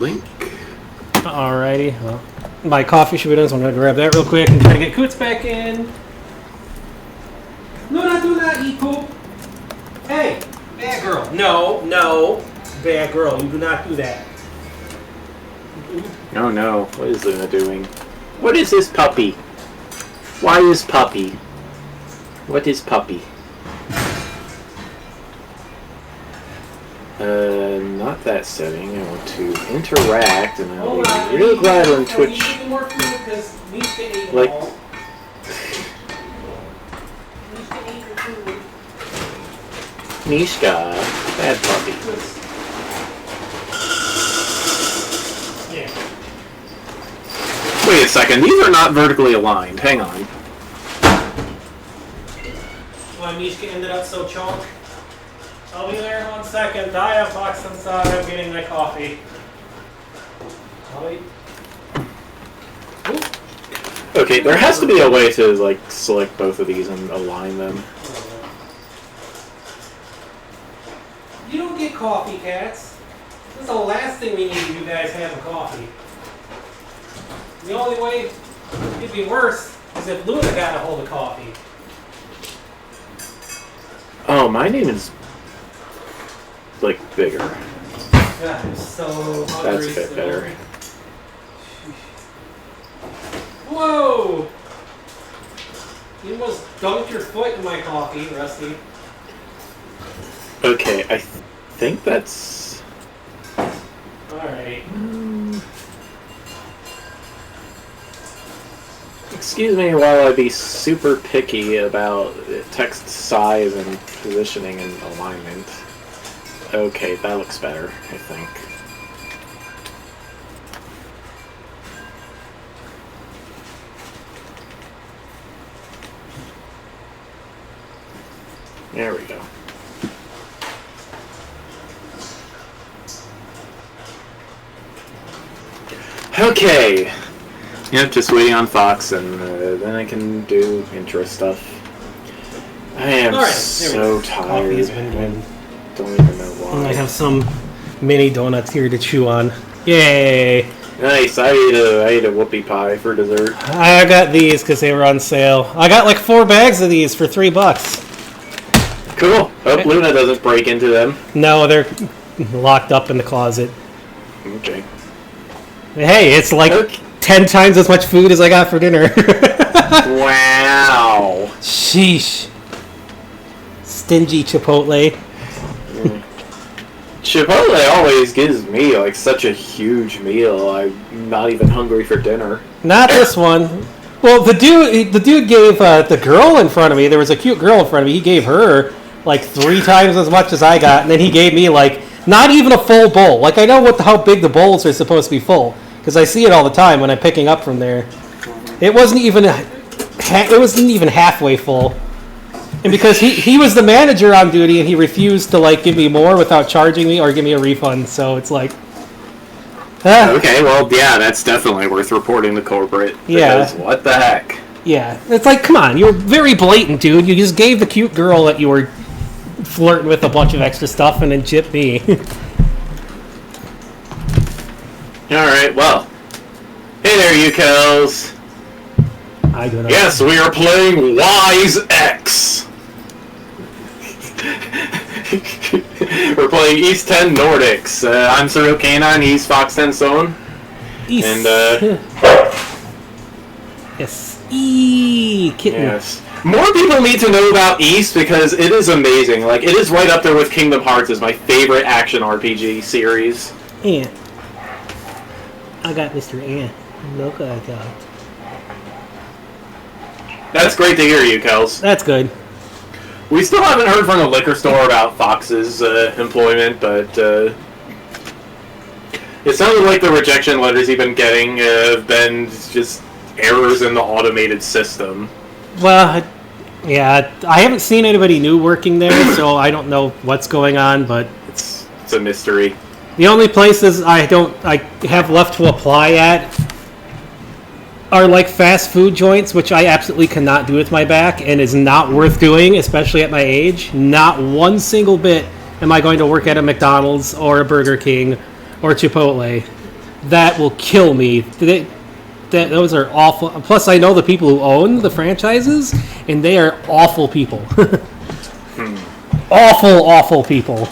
Link. Alrighty. Well, my coffee should be done, so I'm going to grab that real quick and try to get Coots back in. No, do not eat poop. Hey, bad girl. No, bad girl. You do not do that. Oh no, what is Luna doing? What is this puppy? Why is puppy? What is puppy? Not that setting. I want to interact, and I'll be real glad on Twitch. Like, Mishka, bad puppy. Yeah. Wait a second, these are not vertically aligned. Hang on. Why Mishka ended up so chunk? I'll be there in 1 second. I have box inside. I'm getting my coffee. I'll wait. Okay, there has to be a way to like select both of these and align them. You don't get coffee, cats. This is the last thing we need you guys having coffee. The only way it'd be worse is if Luna got a hold of coffee. Oh, my name is like bigger. God, I'm so hungry. That's a bit better. Whoa! You almost dunked your foot in my coffee, Rusty. Okay, I think that's... Alright. Excuse me while I be super picky about text size and positioning and alignment. Okay, that looks better, I think. There we go. Okay. Yep, just waiting on Fox, and then I can do intro stuff. I am so tired. I don't even know why. I have some mini donuts here to chew on. Yay! Nice. I ate a whoopie pie for dessert. I got these because they were on sale. I got like 4 bags of these for $3. Cool. Hope Luna doesn't break into them. No, they're locked up in the closet. Okay. Hey, it's like 10 times as much food as I got for dinner. Wow. Sheesh. Stingy Chipotle. Chipotle always gives me like such a huge meal. I'm not even hungry for dinner. Not this one. Well, the dude gave the girl in front of me. There was a cute girl in front of me. He gave her like 3 times as much as I got, and then he gave me like not even a full bowl. Like I know how big the bowls are supposed to be full because I see it all the time when I'm picking up from there. It wasn't even halfway full. And because he was the manager on duty and he refused to like give me more without charging me or give me a refund, so it's like Okay, well, yeah, that's definitely worth reporting to corporate. Because what the heck? Yeah, it's like, come on, you're very blatant, dude. You just gave the cute girl that you were flirting with a bunch of extra stuff and then gypped me. Alright, well. Hey there, you cows. I do not. Yes, we are playing Wise X. We're playing East 10 Nordics. I'm Cyril Canine, he's Fox 10 Stone. East. And, yes. Kitten. Yes. More people need to know about East because it is amazing. Like, it is right up there with Kingdom Hearts as my favorite action RPG series. Ant. I got Mr. Ant. Look, I got. That's great to hear, you, Kels. That's good. We still haven't heard from the liquor store about Fox's employment, but it sounded like the rejection letters he's been getting have been just errors in the automated system. Well, yeah, I haven't seen anybody new working there, so I don't know what's going on, but It's a mystery. the only places I have left to apply at are like fast food joints, which I absolutely cannot do with my back and is not worth doing, especially at my age. Not one single bit am I going to work at a McDonald's or a Burger King or Chipotle. that will kill me. Those are awful. Plus, I know the people who own the franchises, and they are awful people. Awful people.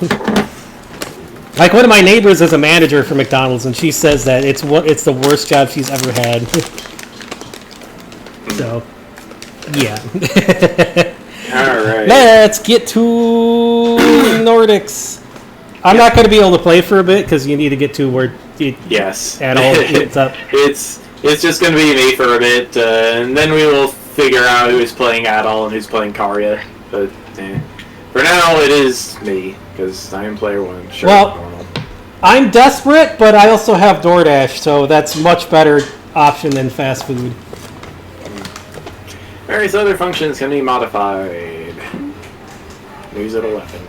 Like, one of my neighbors is a manager for McDonald's, and she says that it's the worst job she's ever had. So, yeah. Alright. Let's get to Nordics. I'm not going to be able to play for a bit, because you need to get to where yes. at all it's up. It's just going to be me for a bit, and then we will figure out who's playing Adol and who's playing Karya. But for now, it is me, because I am player one. Sure. Well, I'm desperate, but I also have DoorDash, so that's much better option than fast food. Various other functions can be modified. News at 11.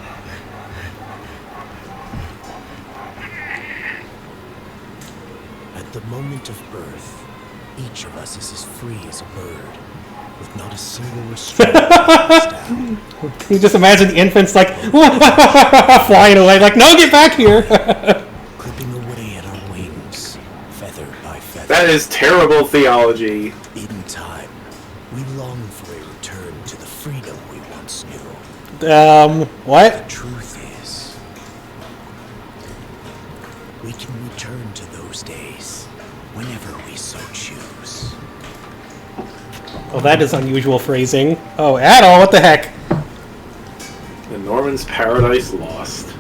At the moment of birth, each of us is as free as a bird, with not a single restraint. You just imagine the infants like flying away, like, no, get back here. Clipping away at our wings, feather by feather. That is terrible theology. In time, we long for a return to the freedom we once knew. What? The truth is, we can return to those days whenever we so choose. Oh, that is unusual phrasing. Oh, Adol, what the heck? The Norman's Paradise Lost.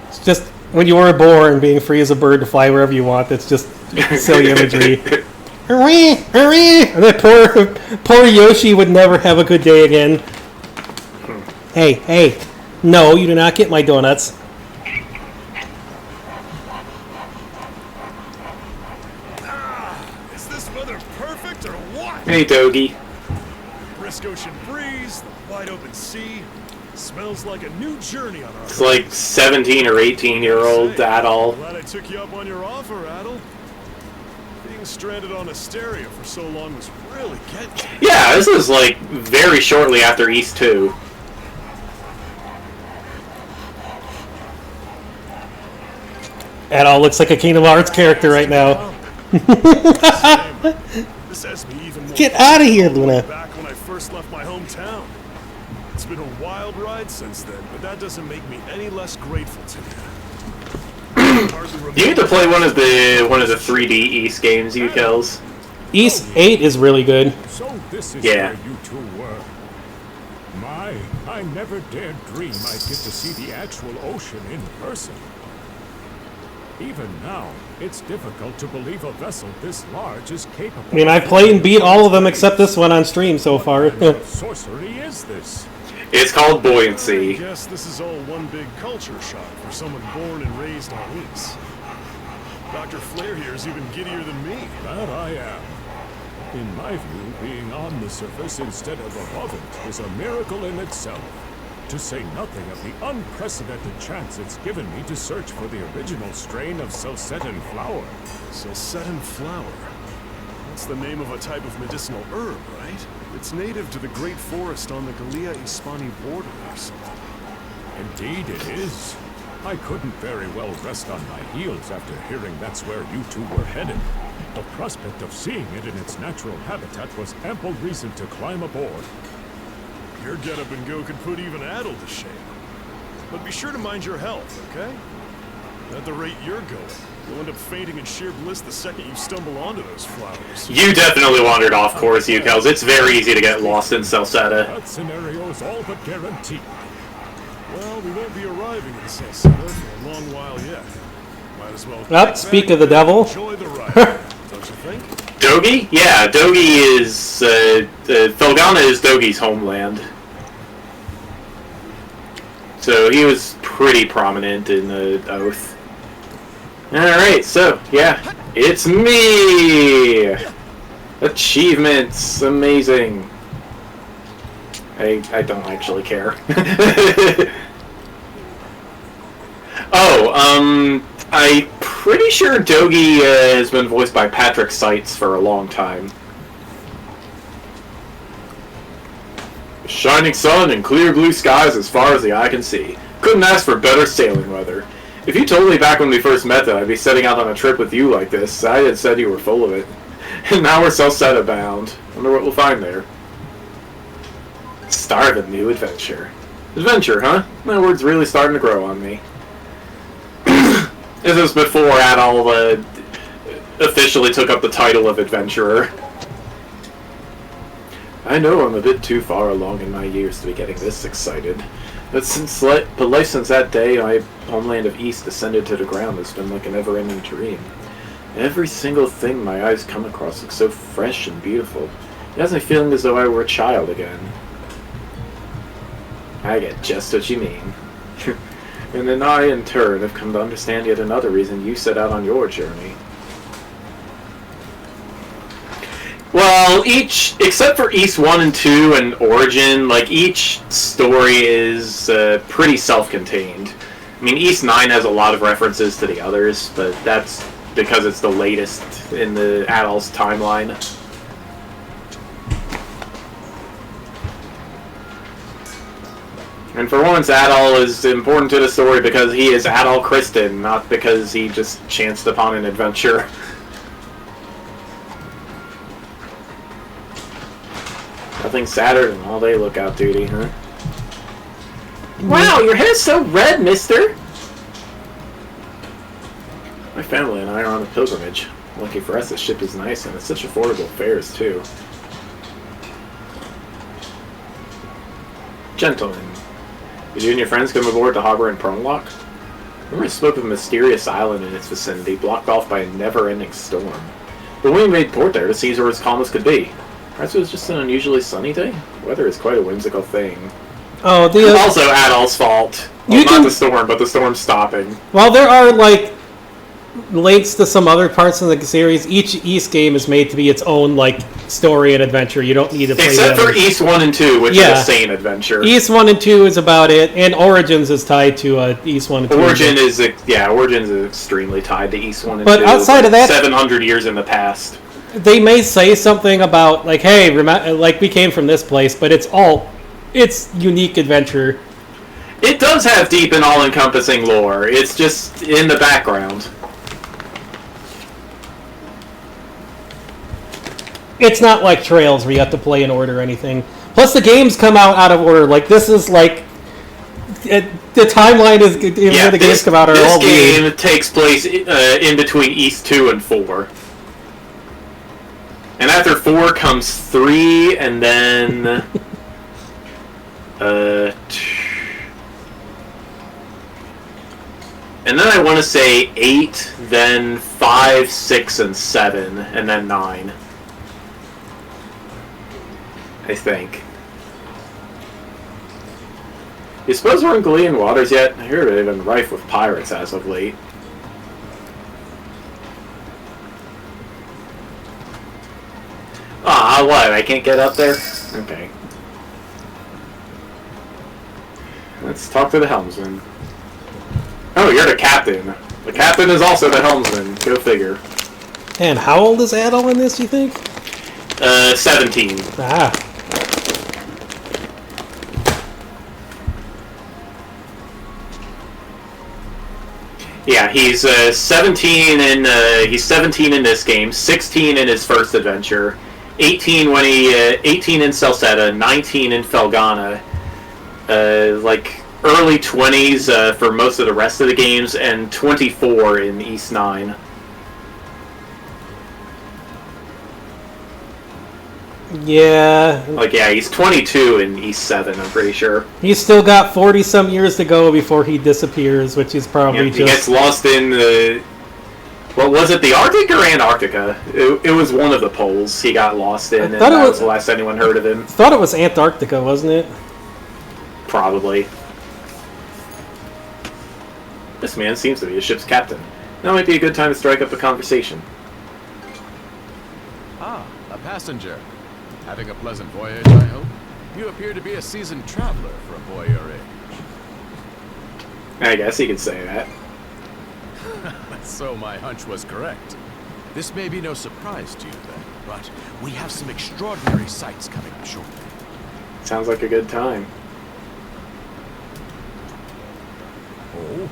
It's just when you were born, being free as a bird to fly wherever you want. That's just silly imagery. Hooray! Hooray! And that poor Yoshi would never have a good day again. Hey! No, you do not get my donuts. Is this weather perfect or what? Hey, Dogi. Brisk ocean breeze, the wide open sea. Smells like a new journey on our. It's like 17 or 18-year-old Adol. Glad I took you up on your offer, Adol. Being stranded on Asteria for so long was really getting to me. Yeah, this is like very shortly after East 2. Adol looks like a Kingdom Hearts character right now. This has me even more Get out of here, Luna. back when I first left my hometown. It's been a wild ride since then, but that doesn't make me any less grateful to you. You need to play one of the 3D East games, you kills. East 8 is really good. So this is Yeah. where you two were. I never dared dream I'd get to see the actual ocean in person. Even now, it's difficult to believe a vessel this large is capable. I mean, I've played and beat all of them except this one on stream so far. What kind of sorcery is this? It's called I Buoyancy. guess this is all one big culture shock for someone born and raised on East. Dr. Flair here is even giddier than me. That I am. In my view, being on the surface instead of above it is a miracle in itself. To say nothing of the unprecedented chance it's given me to search for the original strain of Selcetin flower. Selcetin flower. That's the name of a type of medicinal herb, right? It's native to the Great Forest on the Gallia-Hispani border or something. Indeed it is. I couldn't very well rest on my heels after hearing that's where you two were headed. The prospect of seeing it in its natural habitat was ample reason to climb aboard. Your get-up and go could put even Adol to shame. But be sure to mind your health, okay? At the rate you're going, you'll end up fainting in sheer bliss the second you stumble onto those flowers. You definitely wandered off course, you kills. It's very easy to get lost in Celceta. That scenario's all but guaranteed. Well, we won't be arriving in Celceta for a long while yet. Might as well. Well, speak of the devil. Enjoy the ride, don't you think? Dogi? Yeah, Dogi is... Felghana is Dogi's homeland. So he was pretty prominent in the Oath. Alright, so, yeah. It's me! Achievements! Amazing. I don't actually care. I'm pretty sure Dogi has been voiced by Patrick Seitz for a long time. shining sun and clear blue skies as far as the eye can see. Couldn't ask for better sailing weather. If you told me back when we first met that I'd be setting out on a trip with you like this, I had said you were full of it. And now we're so set abound. Wonder what we'll find there. Start of a new adventure. Adventure, huh? My word's really starting to grow on me. This was before Adol officially took up the title of adventurer. I know I'm a bit too far along in my years to be getting this excited. But life since that day my homeland of East descended to the ground has been like a never-ending dream. Every single thing my eyes come across looks so fresh and beautiful. It has me feeling as though I were a child again. I get just what you mean. And then I, in turn, have come to understand yet another reason you set out on your journey. Well, except for East 1 and 2 and Origin, like, each story is pretty self-contained. I mean, East 9 has a lot of references to the others, but that's because it's the latest in the Adol's timeline. And for once, Adol is important to the story because he is Adol Christin, not because he just chanced upon an adventure. Nothing sadder than all-day lookout duty, huh? Wow, your hair's so red, mister! My family and I are on a pilgrimage. Lucky for us, the ship is nice, and it's such affordable fares, too. Gentlemen, did you and your friends come aboard the harbor in Pronlock? Rumors spoke of a mysterious island in its vicinity, blocked off by a never-ending storm. But when we made port there, the seas were as calm as could be. Perhaps it was just an unusually sunny day? Weather is quite a whimsical thing. Oh, also Adol's fault. Well, not the storm, but the storm stopping. Well, there are, like, links to some other parts of the series. Each East game is made to be its own, like, story and adventure. You don't need to play except for East 1 and 2, which is a sane adventure. East 1 and 2 is about it, and Origins is tied to East 1 and 2. Origins is extremely tied to East 1 and 2. But outside of that, 700 years in the past. They may say something about, like, hey, like, we came from this place, but it's unique adventure. It does have deep and all-encompassing lore. It's just in the background. It's not like Trails where you have to play in order or anything. Plus, the games come out of order. Like, this is like... the timeline is... where the games come out are all weird. This game takes place in between East 2 and 4. And after 4 comes 3, and then... and then I want to say 8, then 5, 6, and 7, and then 9. I think. You suppose we're in Galean waters yet? I hear they've been rife with pirates as of late. Ah, what? I can't get up there? Okay. Let's talk to the helmsman. Oh, you're the captain. The captain is also the helmsman. Go figure. And how old is Adol in this, you think? 17. Ah. Yeah, he's 17 in he's 17 in this game, 16 in his first adventure, 18 when 18 in Celceta, 19 in Felghana, like early 20s for most of the rest of the games, and 24 in East 9. Yeah. Like, yeah, he's 22 in East 7, I'm pretty sure. He's still got 40-some years to go before he disappears, which is probably He gets lost in the... What was it, the Arctic or Antarctica? It was one of the poles he got lost in, and that was the last anyone heard of him. I thought it was Antarctica, wasn't it? Probably. This man seems to be a ship's captain. Now might be a good time to strike up a conversation. Ah, a passenger. Having a pleasant voyage, I hope. You appear to be a seasoned traveler for a boy your age. I guess you could say that. So my hunch was correct. This may be no surprise to you then, but we have some extraordinary sights coming up shortly. Sounds like a good time. Oh,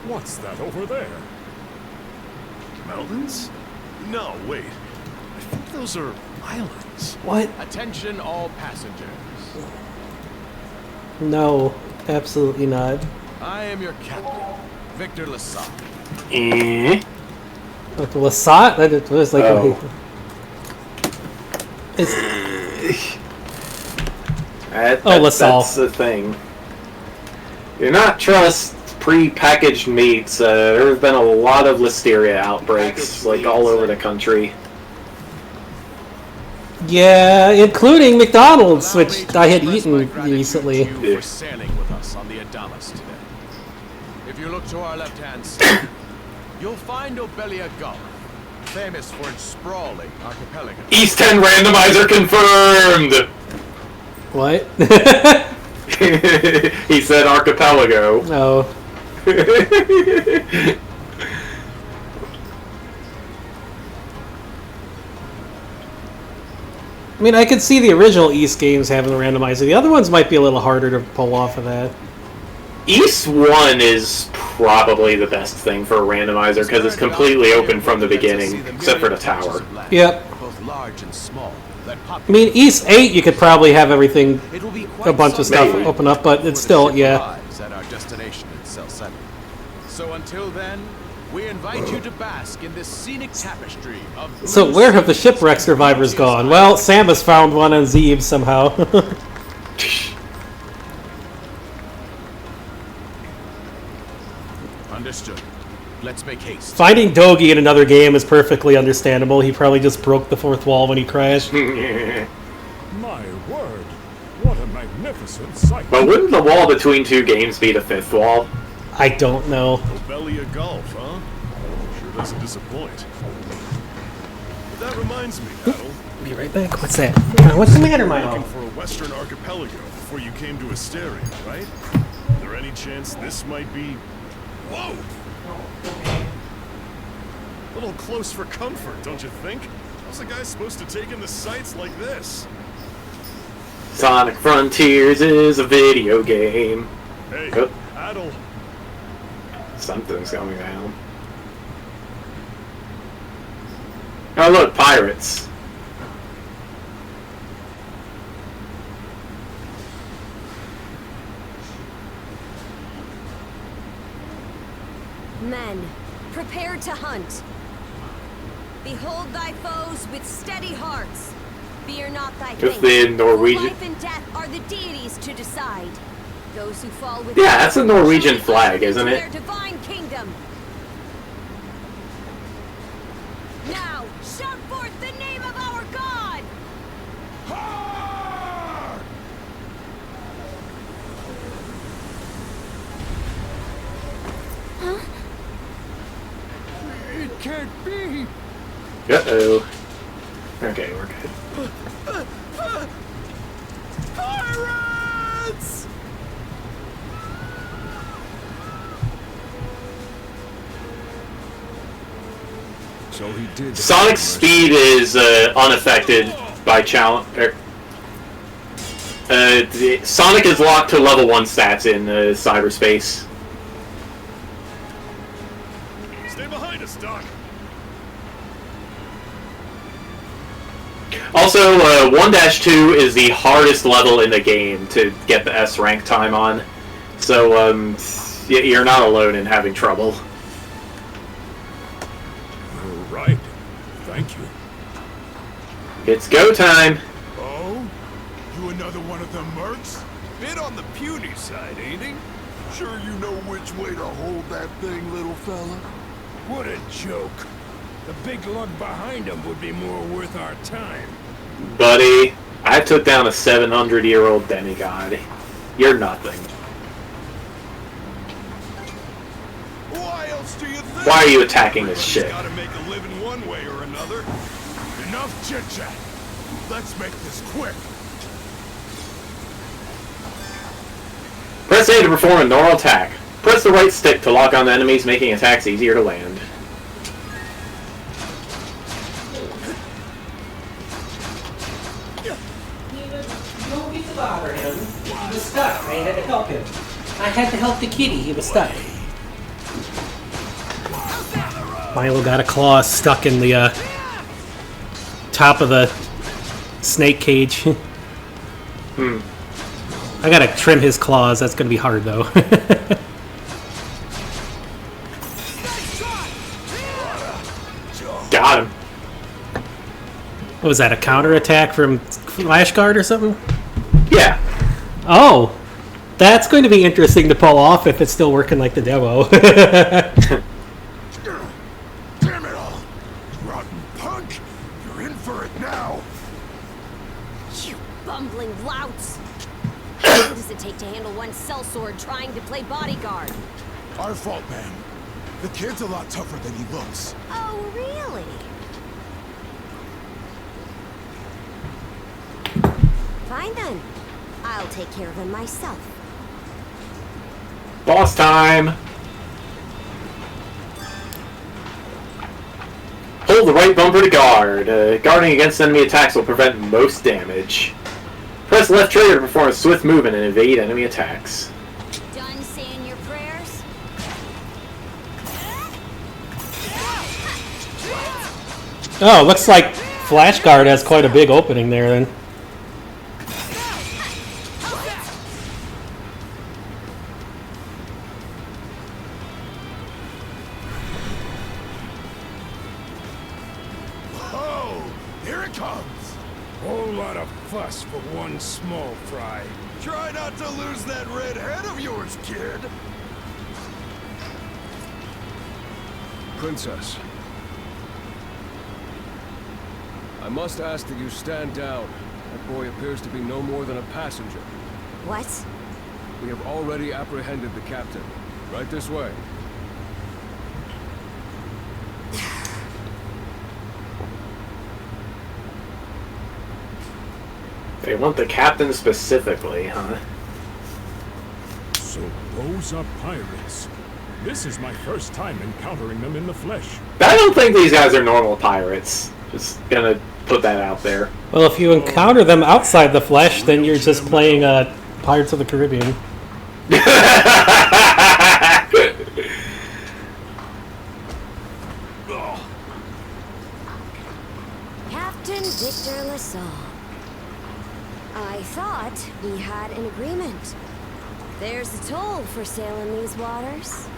what's that over there? Mountains? No, wait. I think those are islands. What? Attention all passengers. No, absolutely not. I am your captain, Victor Lasat. Eh? Lasat? That was like. Oh. It's, That's LaSalle. the thing. Do not trust pre-packaged meats. There have been a lot of listeria outbreaks, like all over the country. yeah, including McDonald's, Allow me which to I had express my eaten gratitude recently. to you for sailing with us on the Adamas today. If you look to our left-hand side, you'll find Obelia Gulf, famous for its sprawling archipelago. East 10 randomizer confirmed! What? He said archipelago. No. I mean, I could see the original East games having the randomizer. The other ones might be a little harder to pull off of that. East 1 is probably the best thing for a randomizer because it's completely open from the beginning, except for the tower. Yep. Both large and small. That I mean, East 8, you could probably have everything, it will be a bunch of stuff Maybe. open up, but it's still, yeah. At our destination in Cell 7. So until then, we invite you to bask in this scenic tapestry of. So where have the shipwreck survivors gone? Well, Samus found one on Zeeb somehow. Understood. Let's make haste. Finding Dogi in another game is perfectly understandable. He probably just broke the fourth wall when he crashed. My word, what a magnificent sight. But wouldn't the wall between two games be the fifth wall? I don't know. Obelia Gulf, huh? Sure doesn't disappoint. But that reminds me, Adel. Be right back. What's that? What's the matter, Looking Milo? for a western archipelago before you came to Asteria, right? Is there any chance this might be... Whoa! A little close for comfort, don't you think? How's a guy supposed to take in the sights like this? Sonic Frontiers is a video game. Hey, Oh. Adel. Something's going down. Oh look, pirates. Men, prepare to hunt. Behold thy foes with steady hearts. Fear not thy Just fate. the Norwegian- For life and death are the deities to decide. Those who fall with Yeah, that's a Norwegian flag, isn't it? Their divine kingdom. Now, shout forth the name of our God. It can't be. Uh-oh. Okay, we're good. Pirates! So he did. Sonic's speed is unaffected by challenge. Sonic is locked to level 1 stats in cyberspace. Stay behind us, Doc. Also, 1-2 is the hardest level in the game to get the S rank time on. So, you're not alone in having trouble. Right. Thank you. It's go time! Oh? You another one of them mercs? Bit on the puny side, ain't he? Sure you know which way to hold that thing, little fella? What a joke. The big lug behind him would be more worth our time. Buddy, I took down a 700-year-old demigod. You're nothing. Why else do you think? Why are you attacking this ship? Gotta make a living one way or another. Enough chit-chat. Let's make this quick. Press A to perform a normal attack. Press the right stick to lock on enemies, making attacks easier to land. had to help him. I had to help the kitty. He was stuck. Milo got a claw stuck in the top of the snake cage. I gotta trim his claws. That's gonna be hard, though. Got him. What was that, a counterattack from Flashguard or something? Yeah. Oh, that's going to be interesting to pull off if it's still working like the demo. Damn it all! Rotten punk! You're in for it now! You bumbling louts! How long does it take to handle one sellsword trying to play bodyguard? Our fault, man. The kid's a lot tougher than he looks. Oh, really? Fine then. I'll take care of him myself. Boss time! Hold the right bumper to guard. Guarding against enemy attacks will prevent most damage. Press left trigger to perform a swift movement and evade enemy attacks. Done saying your prayers? Oh, looks like Flashguard has quite a big opening there then. Oh, here it comes! Whole lot of fuss for one small fry. Try not to lose that red head of yours, kid! Princess, I must ask that you stand down. That boy appears to be no more than a passenger. What? We have already apprehended the captain. Right this way. They want the captain specifically, huh? So those are pirates. This is my first time encountering them in the flesh. I don't think these guys are normal pirates. Just gonna put that out there. Well, if you encounter them outside the flesh, then you're just playing Pirates of the Caribbean. Captain Victor LaSalle. I thought we had an agreement. There's a toll for sailing these waters.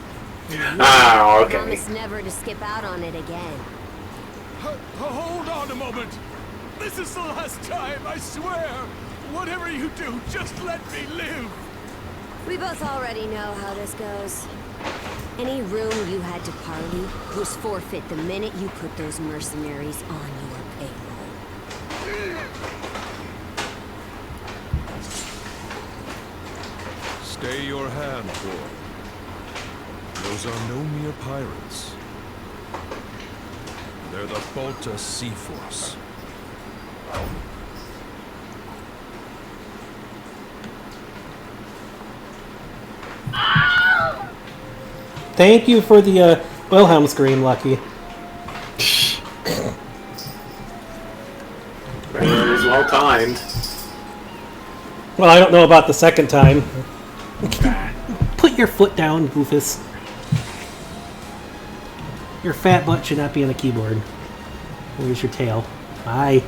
Oh, okay. Promise never to skip out on it again. Hold on a moment. This is the last time, I swear. Whatever you do, just let me live. We both already know how this goes. Any room you had to parley was forfeit the minute you put those mercenaries on your payroll. Stay your hand, boy. Those are no mere pirates. They're the Balta Sea Force. Thank you for the Wilhelm scream, Lucky. It was well timed. Well, I don't know about the second time. Put your foot down, Goofus. Your fat butt should not be on the keyboard. Where's your tail? Bye.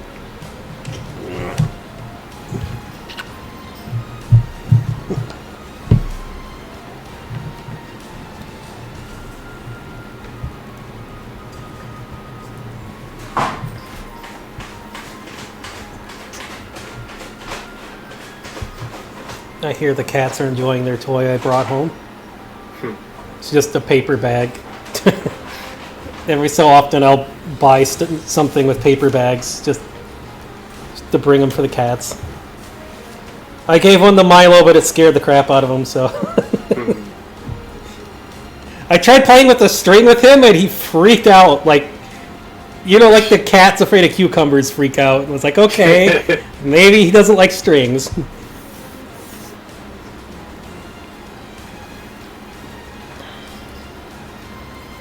I hear the cats are enjoying their toy I brought home. It's just a paper bag. Every so often I'll buy something with paper bags just to bring them for the cats. I gave one to Milo, but it scared the crap out of him, so... I tried playing with the string with him, and he freaked out, like... You know, like the cats afraid of cucumbers freak out. And I was like, okay, maybe he doesn't like strings.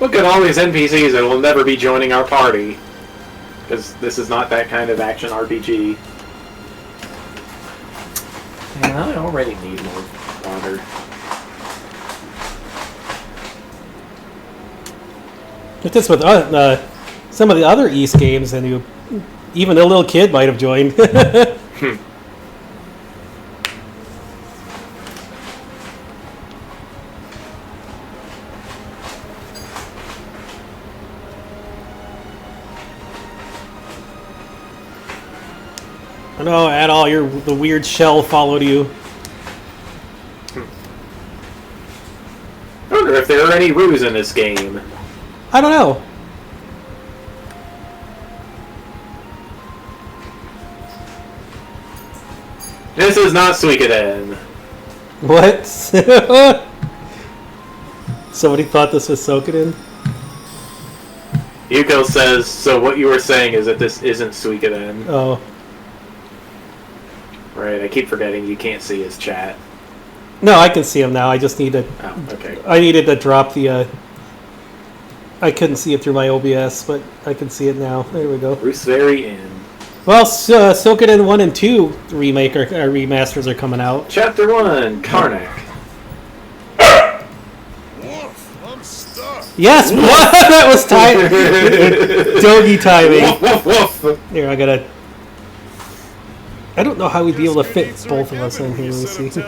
Look at all these NPCs that will never be joining our party. Because this is not that kind of action RPG. Yeah, I already need more But this with some of the other East games, and even a little kid might have joined. I know, at all, the weird shell followed you. I wonder if there are any roos in this game. I don't know. This is not Suikoden. What? Somebody thought this was Suikoden? Yuko says, so what you were saying is that this isn't Suikoden. Oh. Right, I keep forgetting you can't see his chat. No, I can see him now. I just need to... Oh, okay. I needed to drop the... I couldn't see it through my OBS, but I can see it now. There we go. Bruce Very in. Well, Suikoden 1 and 2 remasters are coming out. Chapter 1, Karnak. Woof, I'm stuck. Yes! That was time. Doggy timing. Woof, woof, woof. Here, I gotta... I don't know how we'd be able to fit both of us in here. Let me see.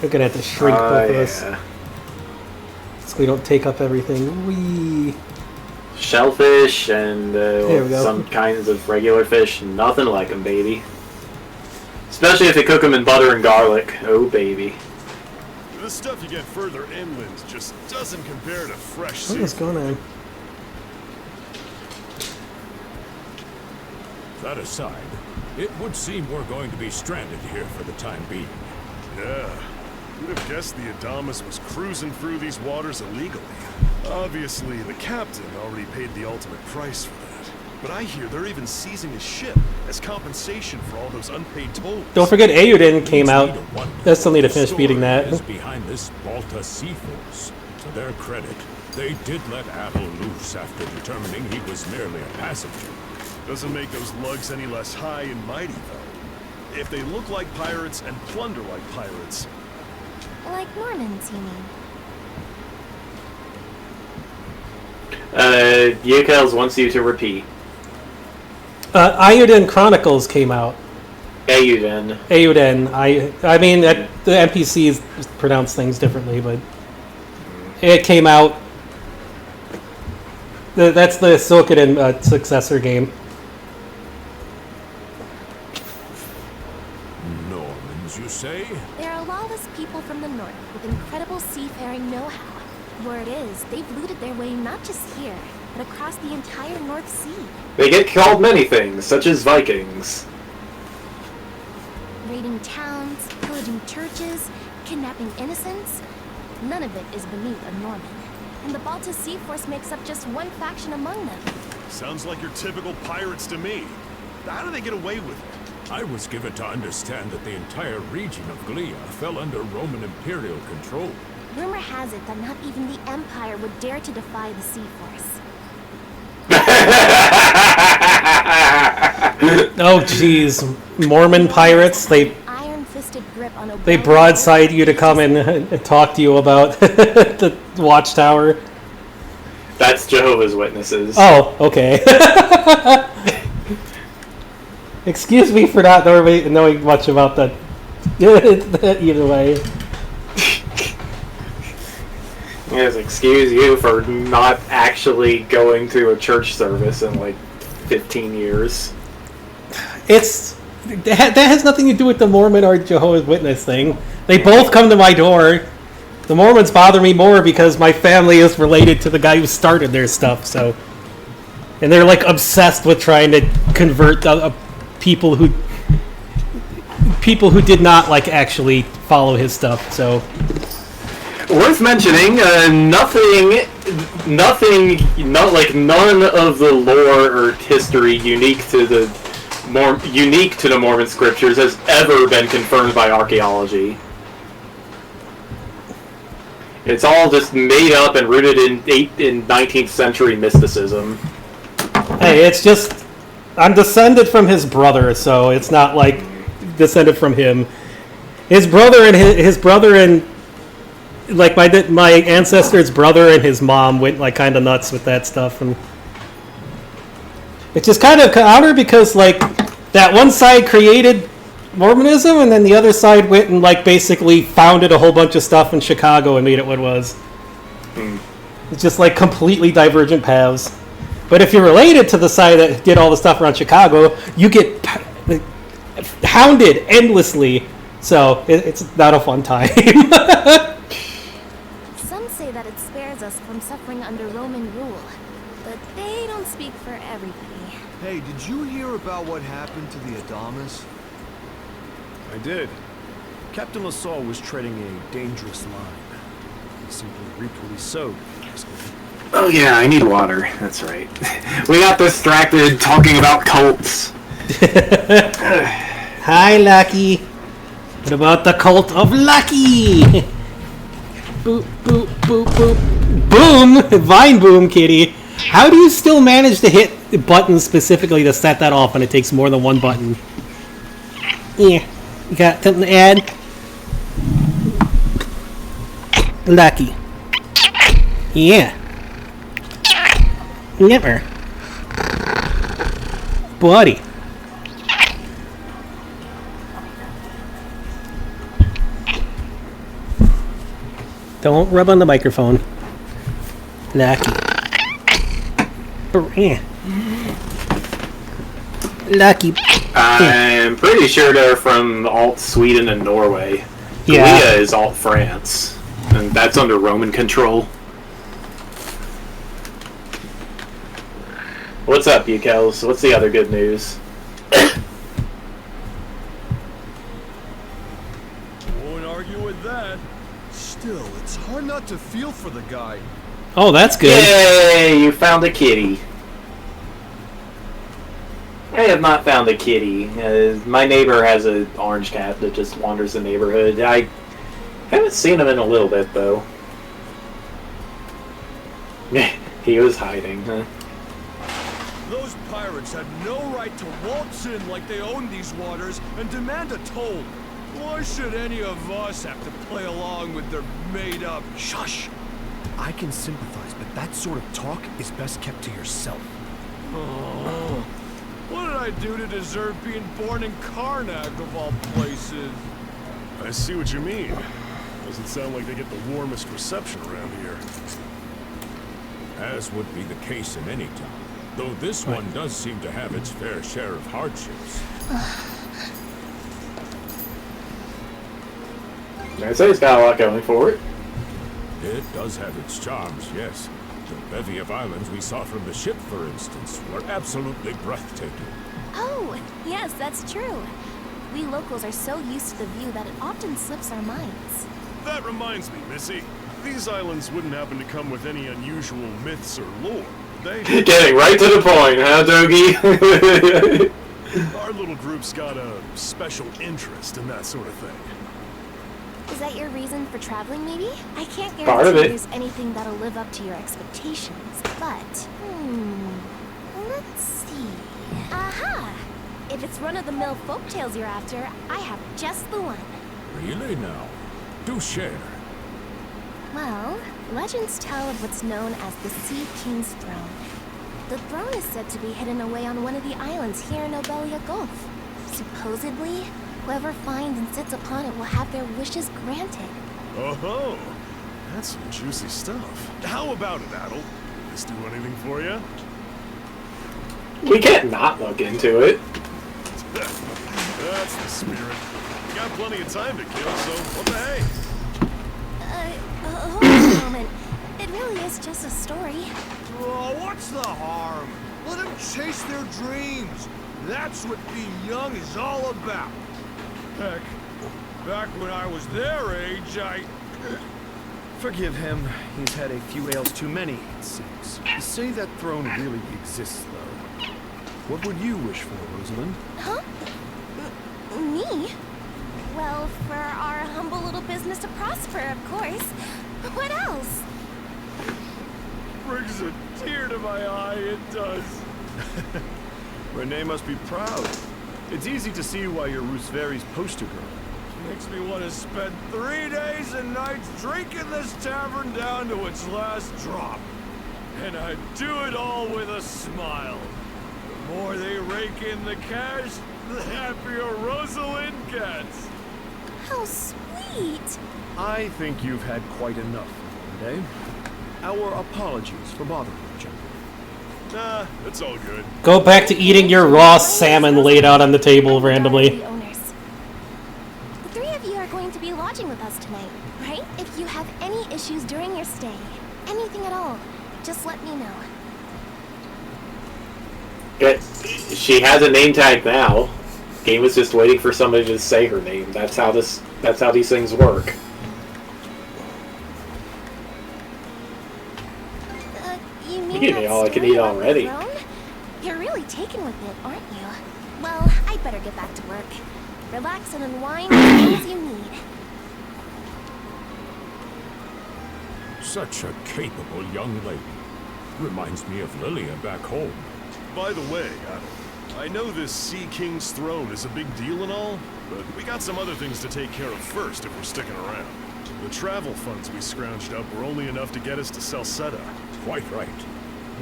I'm gonna have to shrink both of us. So we don't take up everything. Whee! Shellfish and There we go. some kinds of regular fish. Nothing like them, baby. Especially if they cook them in butter and garlic. Oh, baby. The stuff you get further inland just doesn't compare to fresh What is going on? That aside, it would seem we're going to be stranded here for the time being. Yeah. Who'd have guessed the Adamas was cruising through these waters illegally? Obviously, the captain already paid the ultimate price for that. But I hear they're even seizing his ship as compensation for all those unpaid tolls. Don't forget Eiyuden came out. I still need to finish beating that. Is behind this Balta Sea Force. To their credit, they did let Adel loose after determining he was merely a passenger. Doesn't make those lugs any less high and mighty, though. If they look like pirates and plunder like pirates... Like Normans, you mean? Yukels wants you to repeat. Eiyuden Chronicles came out. Eiyuden. Eiyuden. I mean, the NPCs pronounce things differently, but it came out. That's the Suikoden successor game. Normans, you say? There are lawless people from the north with incredible seafaring know-how. Word is, they've looted their way not just here, but across the entire North Sea. They get called many things, such as Vikings. Raiding towns, pillaging churches, kidnapping innocents. None of it is beneath a Norman. And the Balta Sea Force makes up just one faction among them. Sounds like your typical pirates to me. How do they get away with it? I was given to understand that the entire region of Glia fell under Roman Imperial control. Rumor has it that not even the Empire would dare to defy the Sea Force. Oh, jeez. Mormon pirates, they Iron-fisted grip on they broadside you to come and talk to you about the Watchtower. That's Jehovah's Witnesses. Oh, okay. Excuse me for not knowing much about that. Either way. Yes, excuse you for not actually going to a church service in like 15 years. That has nothing to do with the Mormon or Jehovah's Witness thing. They both come to my door. The Mormons bother me more because my family is related to the guy who started their stuff, so... And they're like obsessed with trying to convert people who did not like actually follow his stuff, so... Worth mentioning, none of the lore or history unique to the Mormon scriptures has ever been confirmed by archaeology. It's all just made up and rooted in 19th century mysticism. Hey, it's just I'm descended from his brother, so it's not like descended from him. His brother and like my ancestor's brother and his mom went like kind of nuts with that stuff, and it's just kind of counter because like that one side created Mormonism, and then the other side went and like basically founded a whole bunch of stuff in Chicago and made it what it was. It's just like completely divergent paths. But if you're related to the side that did all the stuff around Chicago, you get hounded endlessly. So it's not a fun time. Some say that it spares us from suffering under Roman rule, but they don't speak for everybody. Hey, did you hear about what happened to the Adamas? I did. Captain LaSalle was treading a dangerous line. He simply reaped what he sowed. Oh yeah, I need water. That's right. We got distracted talking about cults. Hi, Lucky. What about the cult of Lucky? Boop, boop, boop, boop. Boom! Vine boom, kitty. How do you still manage to hit buttons specifically to set that off when it takes more than one button? Yeah. You got something to add? Lucky. Yeah. Never. Buddy. Don't rub on the microphone. Lucky. Lucky. I'm pretty sure they're from alt Sweden and Norway. Yeah. Gallia is alt France, and that's under Roman control. What's up, you Kels? What's the other good news? Won't argue with that. Still, it's hard not to feel for the guy. Oh, that's good. Yay! You found a kitty. I have not found a kitty. My neighbor has an orange cat that just wanders the neighborhood. I haven't seen him in a little bit, though. He was hiding, huh? Those pirates had no right to waltz in like they own these waters and demand a toll. Why should any of us have to play along with their made-up... Shush! I can sympathize, but that sort of talk is best kept to yourself. Oh, what did I do to deserve being born in Karnak, of all places? I see what you mean. Doesn't sound like they get the warmest reception around here. As would be the case in any town. Though this one does seem to have its fair share of hardships. I'd say it's got a lot going for it. It does have its charms, yes. The bevy of islands we saw from the ship, for instance, were absolutely breathtaking. Oh, yes, that's true. We locals are so used to the view that it often slips our minds. That reminds me, Missy. These islands wouldn't happen to come with any unusual myths or lore, would they? Getting right to the point, huh, Dogie? Our little group's got a special interest in that sort of thing. Is that your reason for traveling, maybe? I can't Part of guarantee it. there's anything that'll live up to your expectations, but... let's see... Aha! If it's run-of-the-mill folktales you're after, I have just the one. Really now? Do share. Well, legends tell of what's known as the Sea King's Throne. The throne is said to be hidden away on one of the islands here in Obelia Gulf. Supposedly, whoever finds and sits upon it will have their wishes granted. Oh-ho! That's some juicy stuff. How about it, Adel? Did this do anything for you? We can't not look into it. That's the spirit. We got plenty of time to kill, so what the hey? Hold on a moment. It really is just a story. Oh, what's the harm? Let them chase their dreams. That's what being young is all about. Heck, back when I was their age, Forgive him. He's had a few ales too many, it seems. To say that throne really exists, though. What would you wish for, Rosalind? Huh? Me? Well, for our humble little business to prosper, of course. What else? Brings a tear to my eye, it does. Renee must be proud. It's easy to see why you're Rooseveri's poster girl. Makes me want to spend 3 days and nights drinking this tavern down to its last drop. And I do it all with a smile. The more they rake in the cash, the happier Rosalind gets. How sweet! I think you've had quite enough for one day. Our apologies for bothering you, gentlemen. Nah, it's all good. Go back to eating your raw salmon laid out on the table randomly. The three of you are going to be lodging with us tonight, right? If you have any issues during your stay, anything at all, just let me know. She has a name tag now. Game is just waiting for somebody to say her name. That's how these things work. You give me all I can eat already. You're really taken with it, aren't you? Well, I'd better get back to work. Relax and unwind as long as you need. Such a capable young lady. Reminds me of Lilia back home. By the way, I know this Sea King's throne is a big deal and all, but we got some other things to take care of first if we're sticking around. The travel funds we scrounged up were only enough to get us to Salceda. Quite right.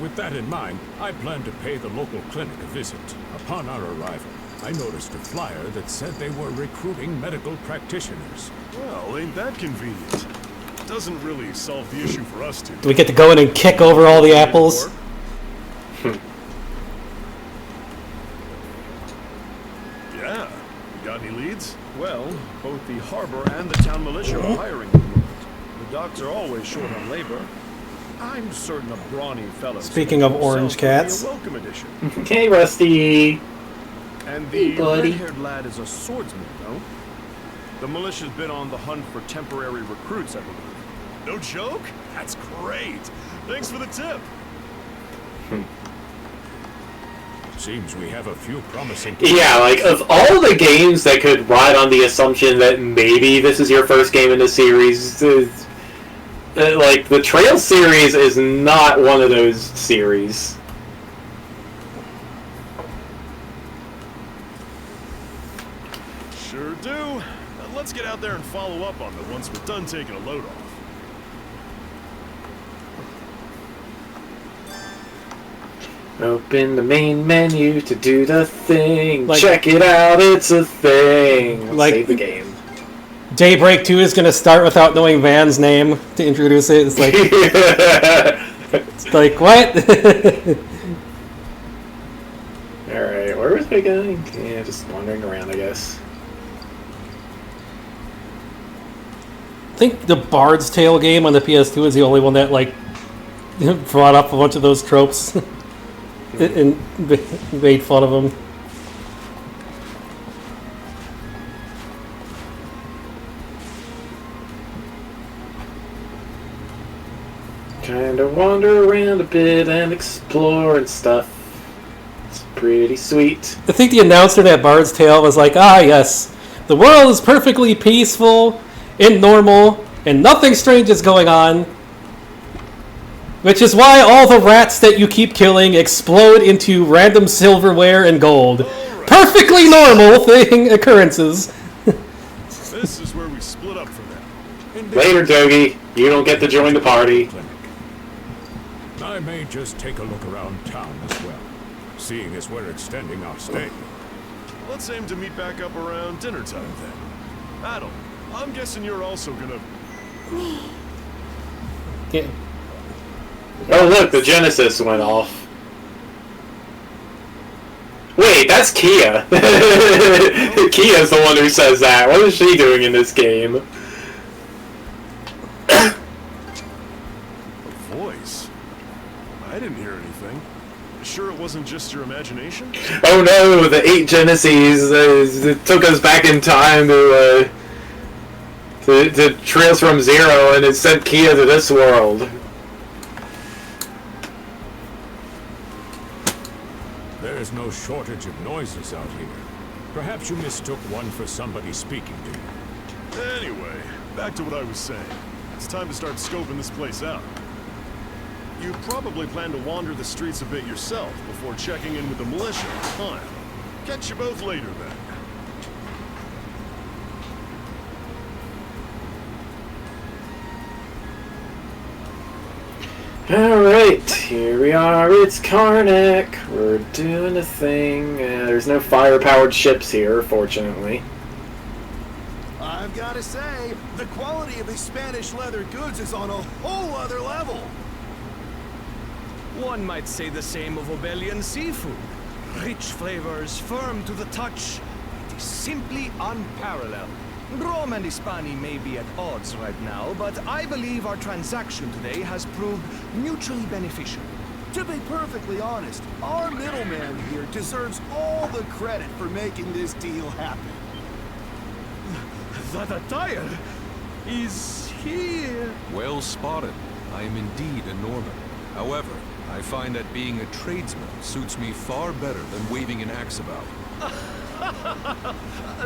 With that in mind, I plan to pay the local clinic a visit. Upon our arrival, I noticed a flyer that said they were recruiting medical practitioners. Well, ain't that convenient? Doesn't really solve the issue for us two. Do we get to go in and kick over all the apples? Yeah. You got any leads? Well, both the harbor and the town militia are hiring at the moment. The docks are always short on labor. I'm certain a brawny fellow. Speaking of orange cats. Be a welcome addition. Hey, Rusty. And the hey, buddy. red-haired lad is a swordsman, no? The militia's been on the hunt for temporary recruits, I believe. No joke? That's great. Thanks for the tip. Seems we have a few promising... Yeah, like, of all the games that could ride on the assumption that maybe this is your first game in the series, like, the Trail series is not one of those series. Sure do. Now let's get out there and follow up on them once we're done taking a load off. Open the main menu to do the thing. Like, check it out, it's a thing. Like, save the game. Daybreak 2 is going to start without knowing Van's name to introduce it. It's like... it's like, what? Alright, where was I going? Yeah, just wandering around, I guess. I think the Bard's Tale game on the PS2 is the only one that, like, brought up a bunch of those tropes. And made fun of them. Kinda wander around a bit and explore and stuff. It's pretty sweet. I think the announcer at Bard's Tale was like, ah yes, the world is perfectly peaceful and normal and nothing strange is going on. Which is why all the rats that you keep killing explode into random silverware and gold. Right. Perfectly normal occurrences. This is where we split up from them. Later, Dogie. You don't get to join the party. I may just take a look around town as well, seeing as we're extending our stay. Let's aim to meet back up around dinner time then. Adam, I'm guessing you're also gonna... Yeah. Oh look, the Genesis went off. Wait, that's Kia. Kia's the one who says that. What is she doing in this game? A voice? I didn't hear anything. Sure it wasn't just your imagination? Oh no, the 8 Genesis it took us back in time to Trails from Zero, and it sent Kia to this world. There's no shortage of noises out here. Perhaps you mistook one for somebody speaking to you. Anyway, back to what I was saying. It's time to start scoping this place out. You probably plan to wander the streets a bit yourself before checking in with the militia. Fine. Catch you both later then. Alright, here we are, it's Karnak. We're doing a thing. There's no fire-powered ships here, fortunately. I've got to say, the quality of his Spanish leather goods is on a whole other level. One might say the same of Obelian seafood. Rich flavors, firm to the touch. It is simply unparalleled. Rome and Hispania may be at odds right now, but I believe our transaction today has proved mutually beneficial. To be perfectly honest, our middleman here deserves all the credit for making this deal happen. That attire is here. Well spotted. I am indeed a Norman. However, I find that being a tradesman suits me far better than waving an axe about.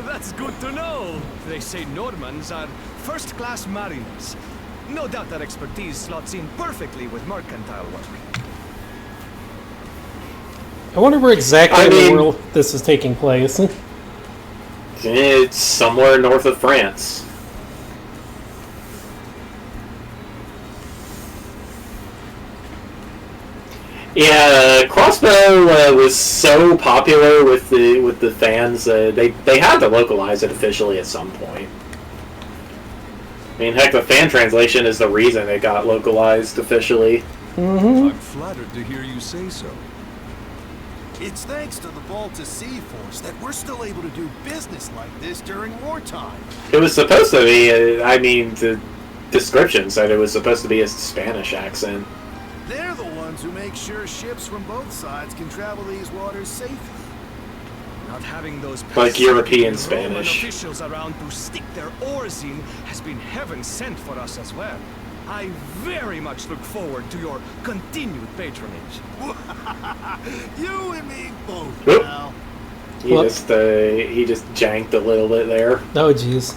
That's good to know. They say Normans are first-class mariners. No doubt that expertise slots in perfectly with mercantile work. I wonder where exactly in the world this is taking place. It's somewhere north of France. Yeah, Crossbow was so popular with the fans. They had to localize it officially at some point. I mean, heck, the fan translation is the reason it got localized officially. I'm flattered to hear you say so. It's thanks to the Balta Sea Force that we're still able to do business like this during wartime. It was supposed to be, I mean, the description said it was supposed to be a Spanish accent. They're the ones who make sure ships from both sides can travel these waters safely. Not having those like European Roman Spanish officials around to stick their oars in has been heaven sent for us as well. I very much look forward to your continued patronage. You and me both, Oop. pal. He just janked a little bit there. Oh, jeez.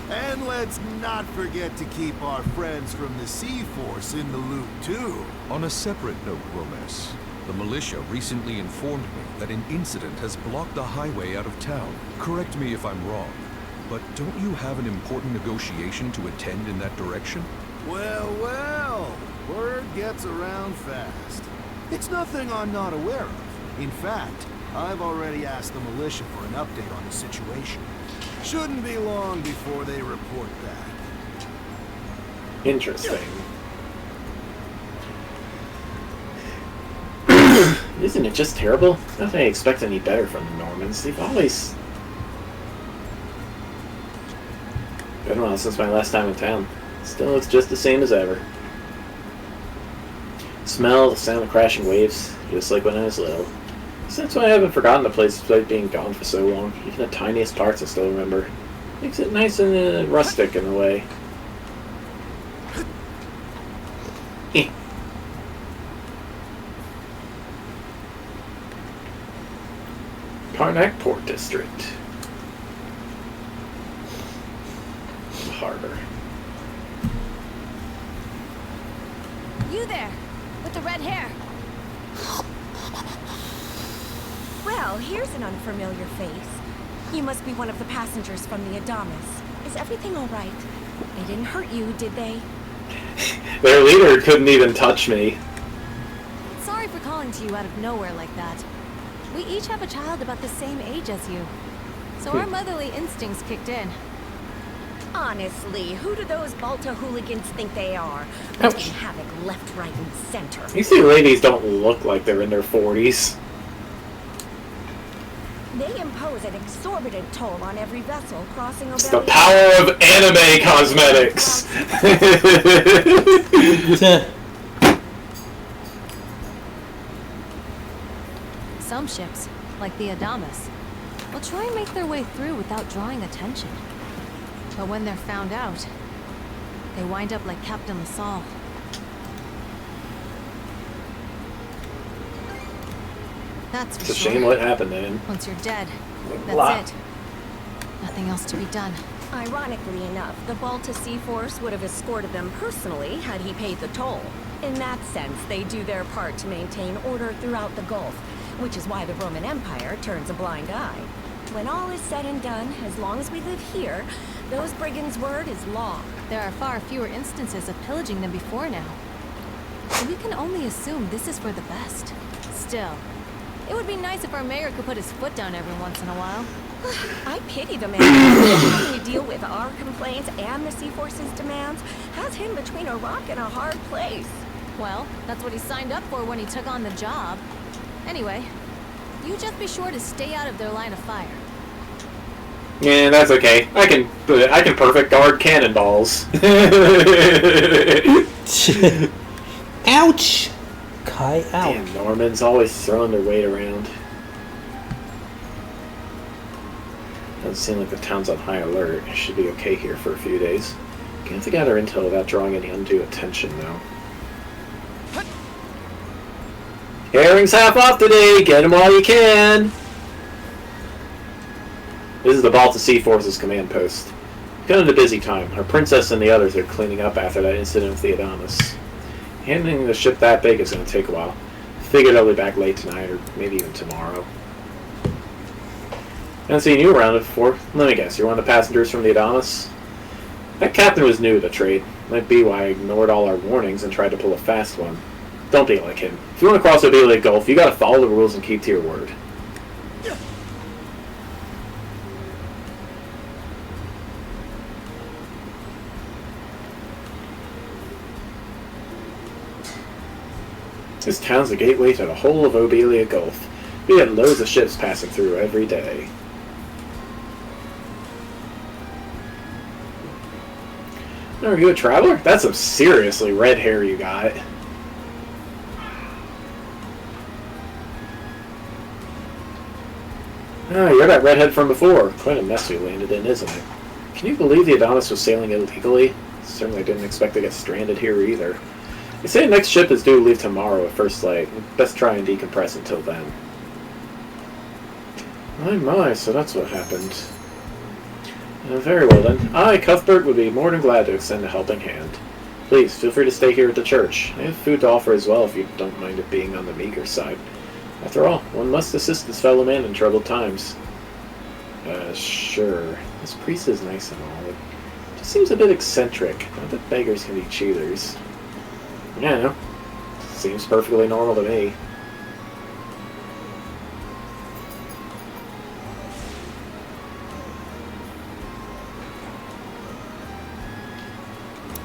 And let's not forget to keep our friends from the Sea Force in the loop, too. On a separate note, Romes, the militia recently informed me that an incident has blocked the highway out of town. Correct me if I'm wrong, but don't you have an important negotiation to attend in that direction? Well, well, word gets around fast. It's nothing I'm not aware of. In fact, I've already asked the militia for an update on the situation. Shouldn't be long before they report back. Interesting. Isn't it just terrible? Not that I expect any better from the Normans. They've always... Been a while since my last time in town. Still, it's just the same as ever. Smell, the sound of crashing waves, just like when I was little. So that's why I haven't forgotten the place despite being gone for so long. Even the tiniest parts I still remember. Makes it nice and rustic in a way. Karnak Port District. Harbor. You there, with the red hair. Well, here's an unfamiliar face. You must be one of the passengers from the Adamas. Is everything all right? They didn't hurt you, did they? Their leader couldn't even touch me. Sorry for calling to you out of nowhere like that. We each have a child about the same age as you. So our motherly instincts kicked in. Honestly, who do those Balta hooligans think they are? Wreaking havoc left, right, and center. These two ladies don't look like they're in their 40s. They impose an exorbitant toll on every vessel crossing Obelia. It's the power of anime cosmetics! Some ships, like the Adamas, will try and make their way through without drawing attention. But when they're found out, they wind up like Captain LaSalle. That's for It's a sure. shame what happened to him. Once you're dead, Blah. that's it. Nothing else to be done. Ironically enough, the Balta Sea Force would have escorted them personally had he paid the toll. In that sense, they do their part to maintain order throughout the Gulf, which is why the Roman Empire turns a blind eye. When all is said and done, as long as we live here, those brigands' word is law. There are far fewer instances of pillaging than before now. We can only assume this is for the best. Still, it would be nice if our mayor could put his foot down every once in a while. I pity the man having to deal with our complaints and the Sea Force's demands has him between a rock and a hard place. Well, that's what he signed up for when he took on the job. Anyway, you just be sure to stay out of their line of fire. Yeah, that's okay. I can perfect guard cannonballs. Ouch! Kai, ouch. Damn, Norman's always throwing their weight around. Doesn't seem like the town's on high alert. It should be okay here for a few days. Can't have to gather intel without drawing any undue attention, though. Herring's half off today! Get them while you can! This is the Balta Sea Force's command post. Kind of a busy time. Our princess and the others are cleaning up after that incident with the Adonis. Handling the ship that big is going to take a while. Figured I'll be back late tonight, or maybe even tomorrow. I haven't seen you around it before. Let me guess, you're one of the passengers from the Adonis? That captain was new to the trade. Might be why I ignored all our warnings and tried to pull a fast one. Don't be like him. If you want to cross Obelia Gulf, you gotta follow the rules and keep to your word. This town's the gateway to the whole of Obelia Gulf. We had loads of ships passing through every day. Are you a traveler? That's some seriously red hair you got. Ah, you're that redhead from before. Quite a mess we landed in, isn't it? Can you believe the Adonis was sailing illegally? Certainly didn't expect to get stranded here either. They say the next ship is due to leave tomorrow at first light. Best try and decompress until then. My, so that's what happened. Very well then. I, Cuthbert, would be more than glad to extend a helping hand. Please, feel free to stay here at the church. I have food to offer as well if you don't mind it being on the meager side. After all, one must assist his fellow man in troubled times. Sure. This priest is nice and all. It just seems a bit eccentric. Not that beggars can be cheaters. Yeah, no. Seems perfectly normal to me.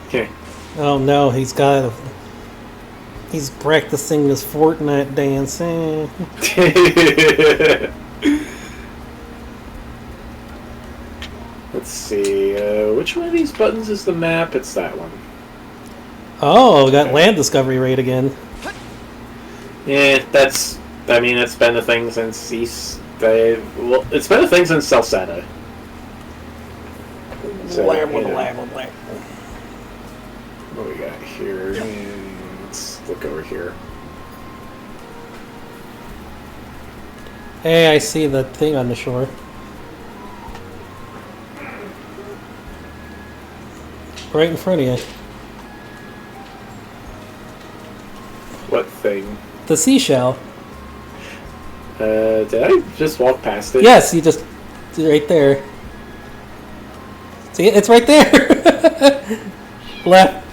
Okay. Oh no, he's practicing his Fortnite dance. Let's see, which one of these buttons is the map? It's that one. Oh, we got land discovery rate again. Yeah, it's been a thing since it's been a thing since Celceta. So, what do we got here? Let's look over here. Hey, I see the thing on the shore. Right in front of you. What thing? The seashell. Did I just walk past it? Yes, you just... right there. See, it's right there! Left.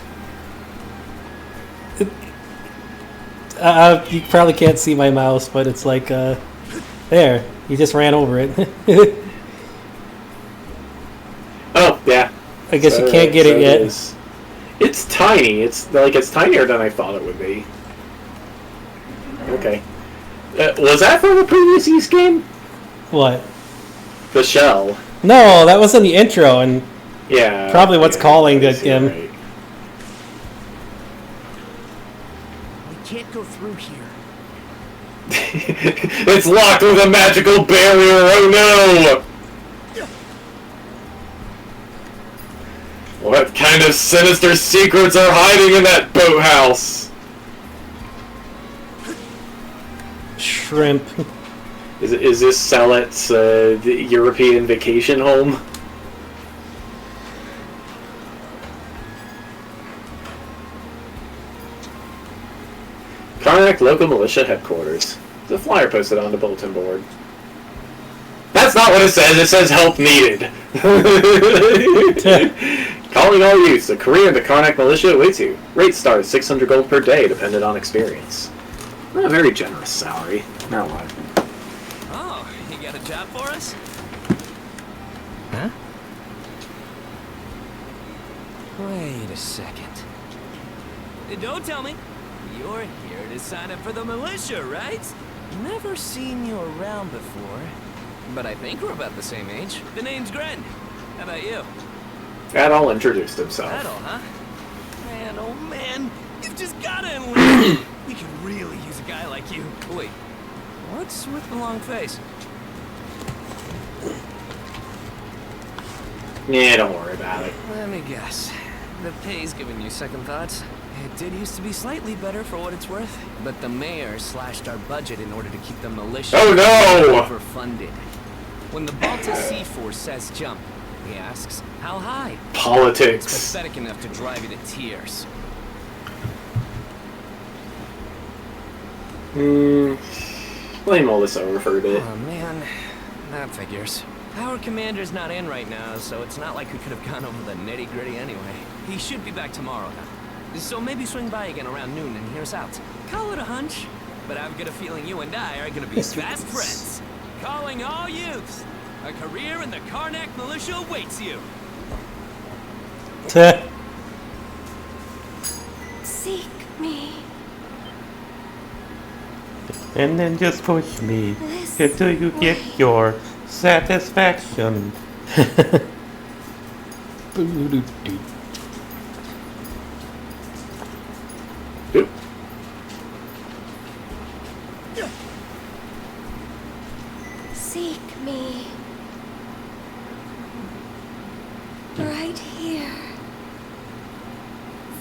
You probably can't see my mouse, but it's like, there. You just ran over it. Oh, yeah. I guess you can't get it yet. It's tiny. It's tinier than I thought it would be. Okay. Was that from the previous East game? What? The shell. No, that was in the intro, and yeah, probably what's calling to him. Right. We can't go through here. It's locked with a magical barrier. Oh no! What kind of sinister secrets are hiding in that boathouse? Shrimp. Is this Salet's the European vacation home? Karnak Local Militia Headquarters. There's a flyer posted on the bulletin board. That's not what it says. It says help needed. Calling all youths, a career in the Karnak militia awaits you. Rate starts 600 gold per day, dependent on experience. A very generous salary. Not what. Oh, you got a job for us? Huh? Wait a second. Don't tell me. You're here to sign up for the militia, right? Never seen you around before. But I think we're about the same age. The name's Gren. How about you? Adol introduced himself. Adol, huh? Man, oh man, you've just gotta enlist. We could really use a guy like you. Wait, what's with the long face? Yeah, don't worry about it. Let me guess. The pay's giving you second thoughts. It did used to be slightly better for what it's worth, but the mayor slashed our budget in order to keep the militia overfunded. When the Balta Sea Force says jump, he asks, how high? Politics. It's pathetic enough to drive you to tears. Let me mull this over for a bit. Oh man, that figures. Our commander's not in right now, so it's not like we could have gone over the nitty-gritty anyway. He should be back tomorrow now. So maybe swing by again around noon and hear us out. Call it a hunch, but I've got a feeling you and I are gonna be fast friends. Calling all youths. A career in the Karnak militia awaits you. Seek me. And then just push me until you get your satisfaction. Seek me. Right here.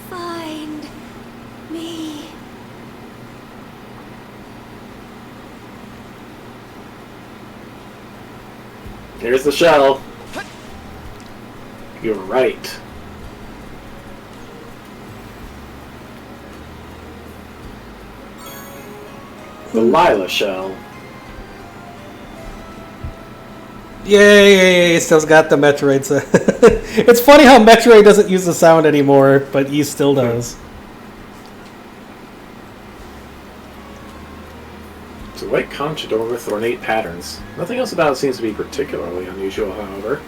Find me. Here's the shell. You're right. The Lila shell. Yay! Still's got the Metroid sound. It's funny how Metroid doesn't use the sound anymore, but he still does. It's a white conch adorned with ornate patterns. Nothing else about it seems to be particularly unusual, however.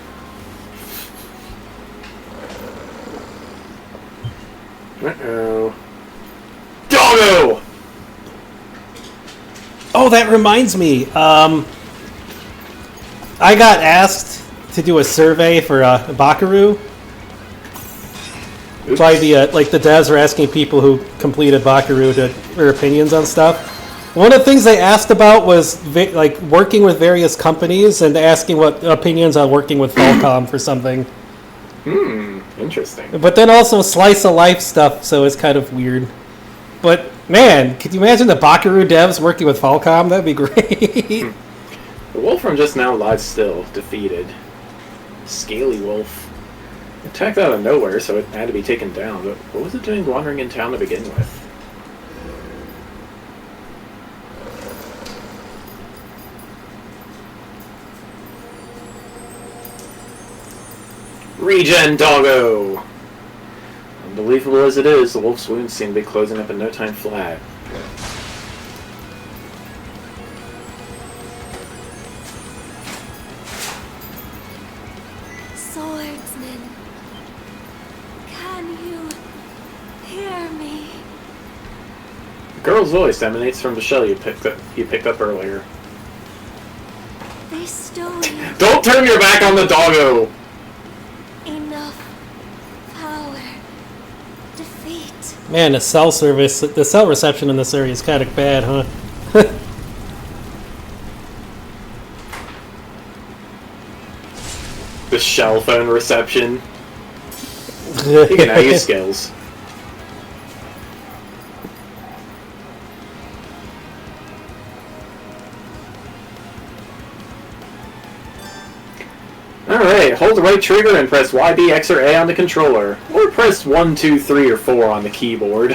Uh-oh. Doggo! Oh, that reminds me. I got asked to do a survey for Bakaru. Oops. By the the devs were asking people who completed Bakaru their opinions on stuff. One of the things they asked about was working with various companies and asking what opinions on working with Falcom for something. Interesting. But then also slice of life stuff, so it's kind of weird. But man, could you imagine the Bakaru devs working with Falcom? That'd be great. The wolf from just now lies still, defeated. Scaly wolf. Attacked out of nowhere, so it had to be taken down, but what was it doing wandering in town to begin with? Regen Doggo! Unbelievable as it is, the wolf's wounds seem to be closing up in no time flat. Swordsman, can you hear me? The girl's voice emanates from the shell you picked up earlier. They stole you. Don't turn your back on the doggo! Enough power. Defeat. Man, the cell reception in this area is kind of bad, huh? The shell phone reception. You can now use skills. Alright, hold the right trigger and press YB, X, or A on the controller. Or press 1, 2, 3, or 4 on the keyboard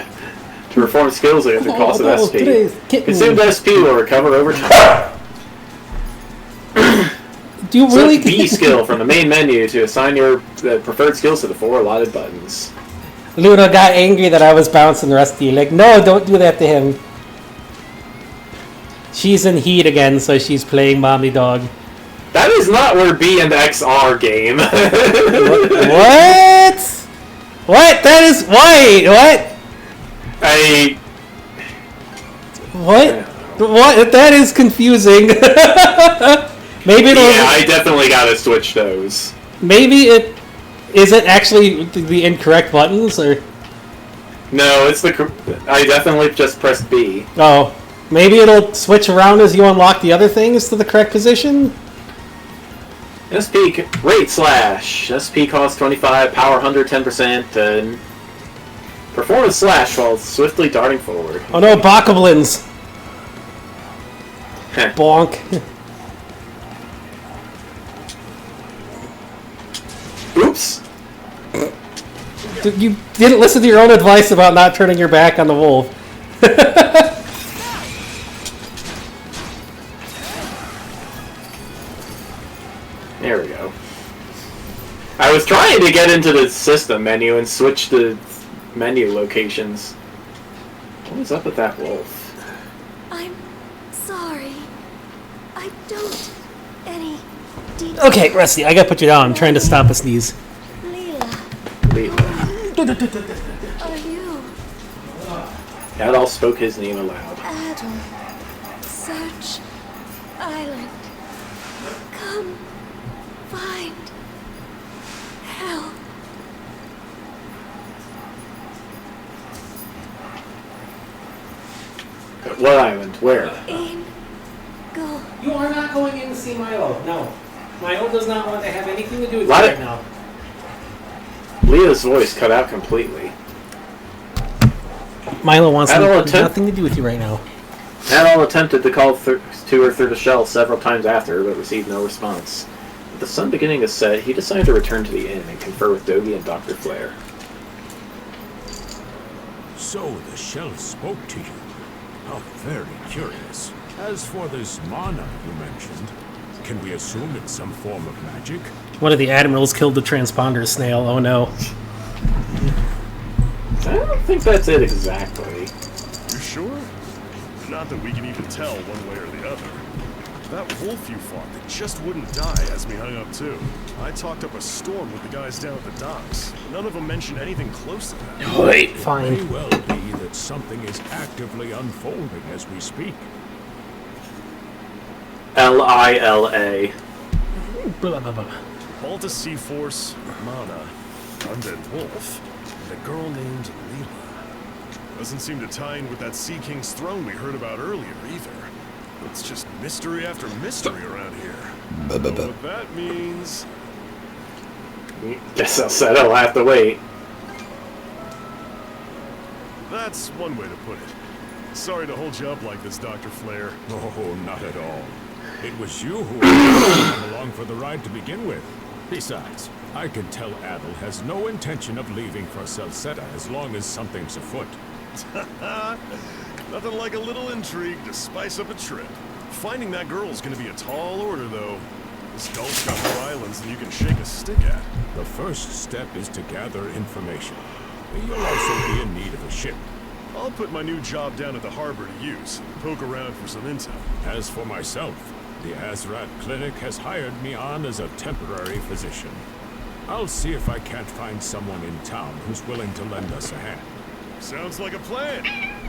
to perform skills at the cost of SP. Consumed SP will recover over time. Do you really? Select B skill from the main menu to assign your preferred skills to the 4 allotted buttons. Luna got angry that I was bouncing Rusty. Like, no, don't do that to him. She's in heat again, so she's playing mommy dog. That is not where B and X are, game. What? What? That is... Wait, what? What? What? That is confusing. Maybe it'll... Yeah, I definitely gotta switch those. Maybe it... Is it actually the incorrect buttons, or...? No, it's the... I definitely just pressed B. Oh. Maybe it'll switch around as you unlock the other things to the correct position? SP rate slash. SP costs 25, power 100, 10%, and performance slash while swiftly darting forward. Oh no, bokoblins! Bonk. Oops! You didn't listen to your own advice about not turning your back on the wolf. There we go. I was trying to get into the system menu and switch the menu locations. What was up with that wolf? I'm sorry. I don't any details. Okay, Rusty, I gotta put you down. I'm trying to stop a sneeze. Leela. Are you Adol spoke his name aloud. Adam? Search Island. Come find help. What island? Where? Go. You are not going in to see Milo. No. Milo does not want to have anything to do with What? you right now. Leah's voice cut out completely. Milo wants Adol nothing to do with you right now. Adol attempted to call to her through the shell several times after, but received no response. With the sun beginning to set, he decided to return to the inn and confer with Dogi and Dr. Flare. So the shell spoke to you. How very curious. As for this mana you mentioned, can we assume it's some form of magic? One of the admirals killed the transponder snail. Oh no. I don't think that's it exactly. You sure? Not that we can even tell one way or the other. That wolf you fought that just wouldn't die has me hung up too. I talked up a storm with the guys down at the docks. None of them mentioned anything close to that. Wait, It fine. may well be that something is actively unfolding as we speak. Lila. Balta Sea Force, Mana, Undead Wolf, and a girl named Leela. Doesn't seem to tie in with that Sea King's throne we heard about earlier either. It's just mystery after mystery around here. What that means... Guess I said I'll have to wait. That's one way to put it. Sorry to hold you up like this, Dr. Flare. Oh, not at all. It was you who came along for the ride to begin with. Besides, I can tell Adol has no intention of leaving for Celceta as long as something's afoot. Nothing like a little intrigue to spice up a trip. Finding that girl's gonna be a tall order, though. This Gulf's got more islands than you can shake a stick at. The first step is to gather information. You'll also be in need of a ship. I'll put my new job down at the harbor to use, poke around for some intel. As for myself, the Azrat Clinic has hired me on as a temporary physician. I'll see if I can't find someone in town who's willing to lend us a hand. Sounds like a plan.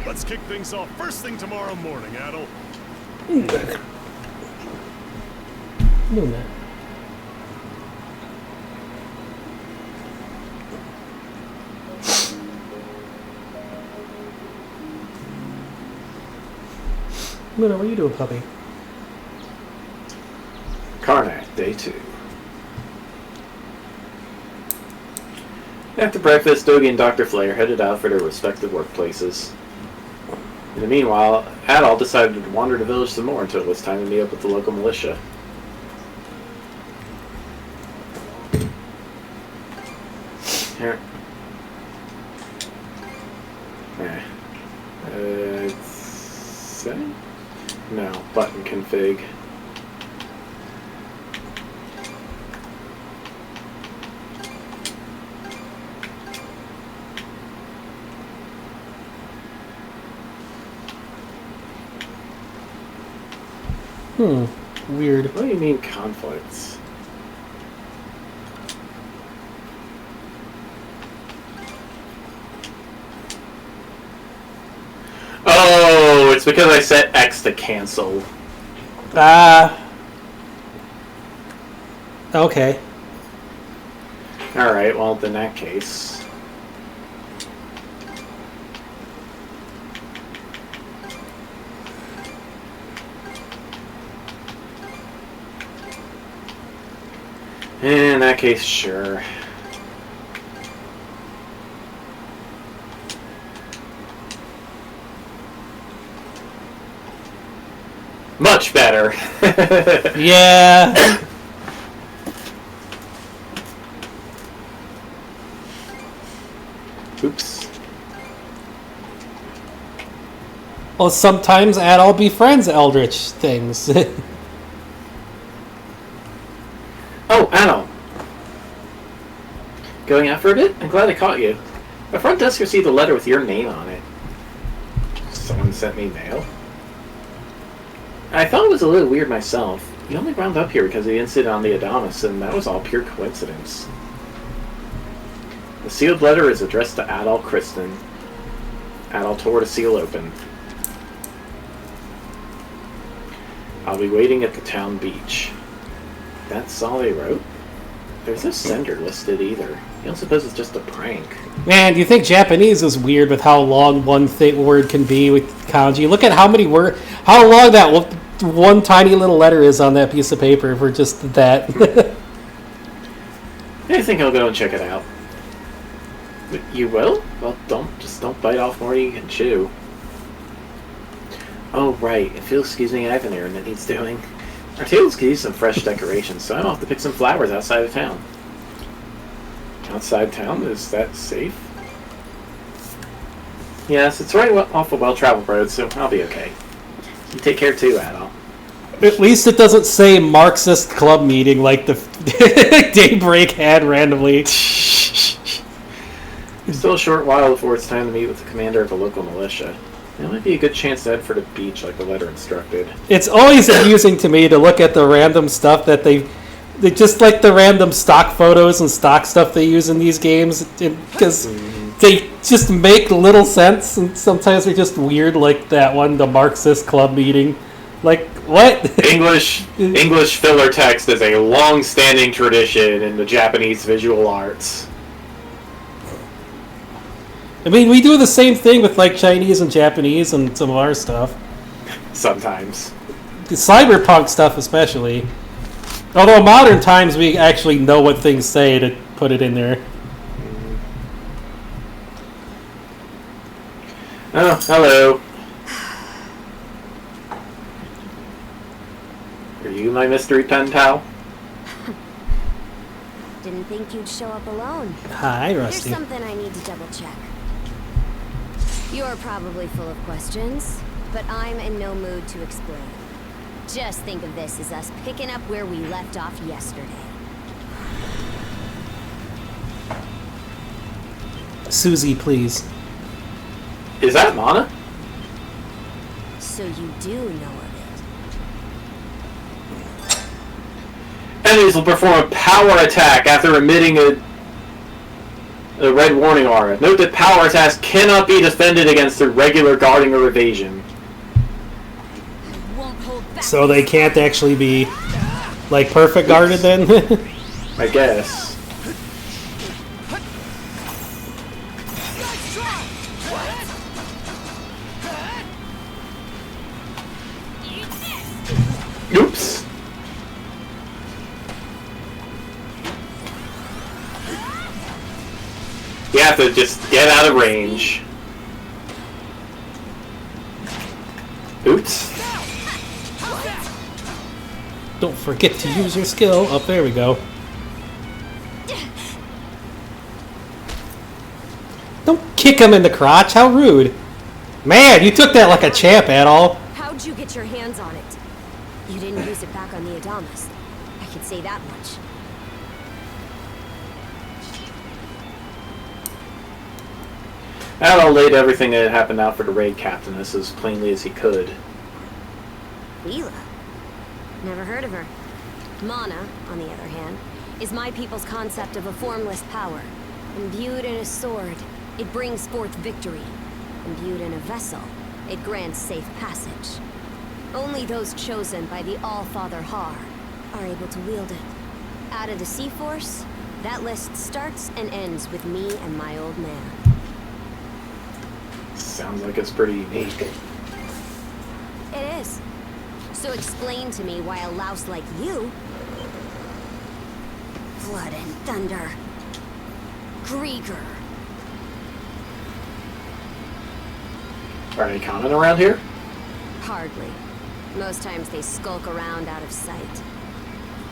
Let's kick things off first thing tomorrow morning, Adol. Luna. Luna, what are you doing, puppy? Karnak, day 2. After breakfast, Dogi and Dr. Flare headed out for their respective workplaces. In the meanwhile, Adol decided to wander the village some more until it was time to meet up with the local militia. Here. Setting? No, button config. Weird. What do you mean conflicts? Oh, it's because I set X to cancel. Okay. Alright, well, in that case... In that case, sure. Much better. Yeah. Oops. Well, sometimes Adol befriends Eldritch things. Oh, Adol. Going out for a bit? I'm glad I caught you. My front desk received a letter with your name on it. Someone sent me mail? I thought it was a little weird myself. You only wound up here because of the incident on the Adamas, and that was all pure coincidence. The sealed letter is addressed to Adol Kristen. Adol tore the seal open. I'll be waiting at the town beach. That's all they wrote? There's no sender listed either. You don't suppose it's just a prank? Man, do you think Japanese is weird with how long one word can be with kanji? Look at how many how long that one tiny little letter is on that piece of paper for just that. I think I'll go and check it out. You will? Well, don't bite off more than you can chew. Oh, right. If you'll excuse me, I have an errand that needs doing. Our tables could use some fresh decorations, so I'm off to pick some flowers outside of town. Outside town? Is that safe? Yes, it's right off a well-traveled road, so I'll be okay. You take care too, Adol. At least it doesn't say Marxist club meeting like the Daybreak had randomly. It's still a short while before it's time to meet with the commander of the local militia. It might be a good chance to head for the beach like the letter instructed. It's always amusing to me to look at the random stuff that they just like the random stock photos and stock stuff they use in these games, because they just make little sense, and sometimes they're just weird, like that one, the Marxist club meeting. Like, what? English filler text is a long-standing tradition in the Japanese visual arts. I mean, we do the same thing with like Chinese and Japanese and some of our stuff. Sometimes. The cyberpunk stuff especially. Although modern times we actually know what things say to put it in there. Oh, hello. Are you my mystery pen pal? Didn't think you'd show up alone. Hi, Rusty. Here's something I need to double check. You're probably full of questions, but I'm in no mood to explain. Just think of this as us picking up where we left off yesterday. Susie, please. Is that Mana? So you do know of it. Enemies will perform a power attack after emitting a red warning aura. Note that power attacks cannot be defended against their regular guarding or evasion. So they can't actually be like perfect guarded then? I guess. Oops. You have to just get out of range. Oops. Don't forget to use your skill. Oh, there we go. Don't kick him in the crotch. How rude. Man, you took that like a champ, Adol. How'd you get your hands on it? You didn't use it back on the Adamas. I can say that much. Adol laid everything that had happened out for the raid captainess as plainly as he could. Leela? Never heard of her. Mana, on the other hand, is my people's concept of a formless power. Imbued in a sword, it brings forth victory. Imbued in a vessel, it grants safe passage. Only those chosen by the All-Father Har are able to wield it. Out of the Sea Force, that list starts and ends with me and my old man. Sounds like it's pretty unique. It is. So explain to me why a louse like you... Blood and thunder. Grieger. Are they common around here? Hardly. Most times they skulk around out of sight.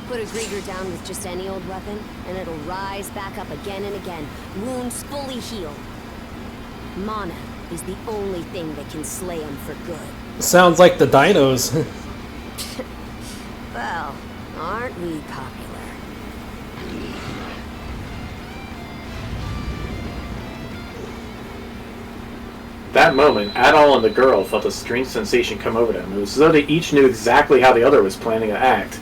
Put a Grieger down with just any old weapon, and it'll rise back up again and again, wounds fully healed. Mana is the only thing that can slay him for good. Sounds like the dinos. Well, aren't we popular? That moment, Adol and the girl felt a strange sensation come over them. It was as though they each knew exactly how the other was planning to act.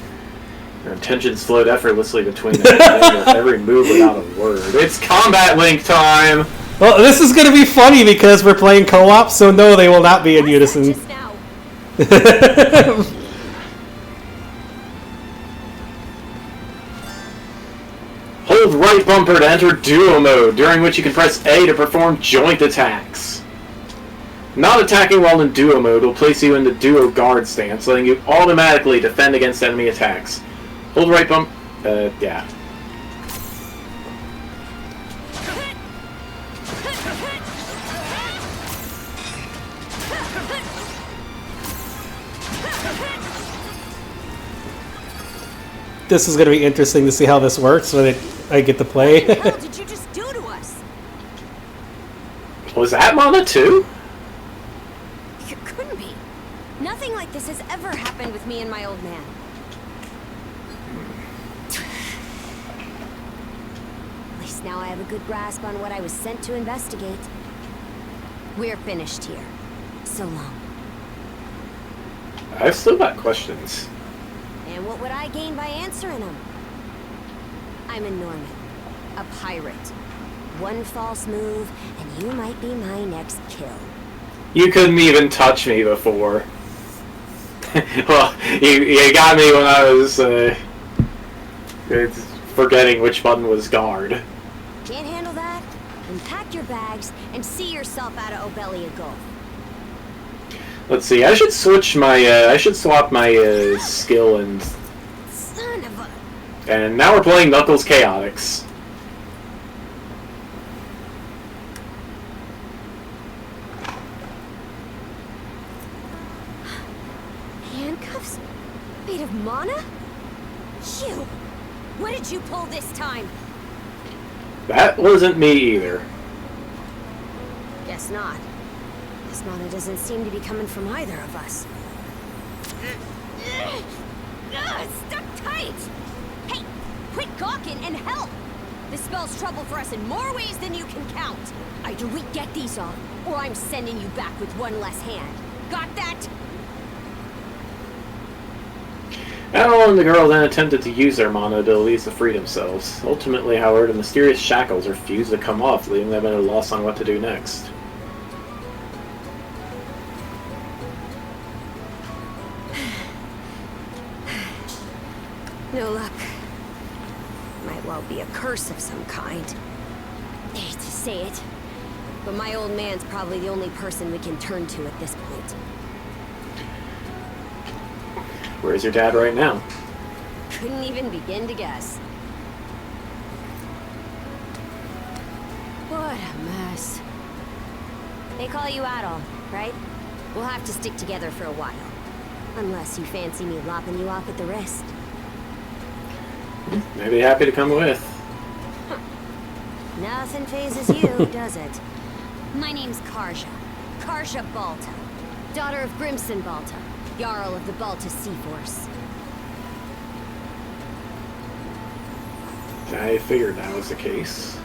Their intentions flowed effortlessly between them, with every move without a word. It's Combat Link time! Well, this is going to be funny because we're playing co-op, so no, they will not be in unison. Hold right bumper to enter duo mode, during which you can press A to perform joint attacks. Not attacking while in duo mode will place you in the duo guard stance, letting you automatically defend against enemy attacks. Hold right bump... yeah. This is going to be interesting to see how this works when I get to play. What the hell did you just do to us? Was that Mana too? It couldn't be. Nothing like this has ever happened with me and my old man. At least now I have a good grasp on what I was sent to investigate. We're finished here. So long. I've still got questions. And what would I gain by answering them? I'm a Norman, a pirate. One false move, and you might be my next kill. You couldn't even touch me before. Well, you got me when I was forgetting which button was guard. Can't handle that? Then pack your bags and see yourself out of Obelia Gulf. Let's see. I should switch my. I should swap my skill and. Son of a. And now we're playing Knuckles Chaotix. Handcuffs? Made of mana? You! What did you pull this time? That wasn't me either. Guess not. This mana doesn't seem to be coming from either of us. Stuck tight! Hey, quit gawking and help! This spells trouble for us in more ways than you can count. Either we get these off, or I'm sending you back with one less hand. Got that? Adol and the girl then attempted to use their mana abilities to free themselves. Ultimately, however, the mysterious shackles refused to come off, leaving them at a loss on what to do next. No luck. Might well be a curse of some kind. I hate to say it, but my old man's probably the only person we can turn to at this point. Where's your dad right now? Couldn't even begin to guess. What a mess. They call you Adol, right? We'll have to stick together for a while. Unless you fancy me lopping you off at the wrist. Maybe happy to come with. Nothing phases you, does it? My name's Karja. Karja Balta. Daughter of Grimson Balta, Jarl of the Balta Sea Force. I figured that was the case.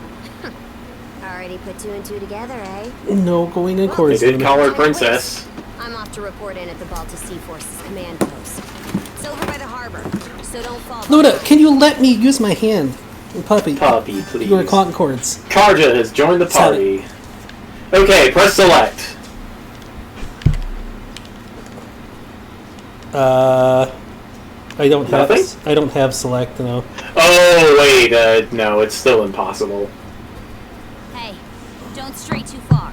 Already put two and two together, eh? No, going in course. They did call her Princess. I'm off to report in at the Balta Sea Force's command post. It's over by the harbor, so don't fall. Luna, can you let me use my hand? Puppy. Puppy, please. You were caught in cords. Karja has joined the party. Okay, press select. I don't have. Nothing? I don't have select, no. Oh wait, no, it's still impossible. Hey, don't stray too far.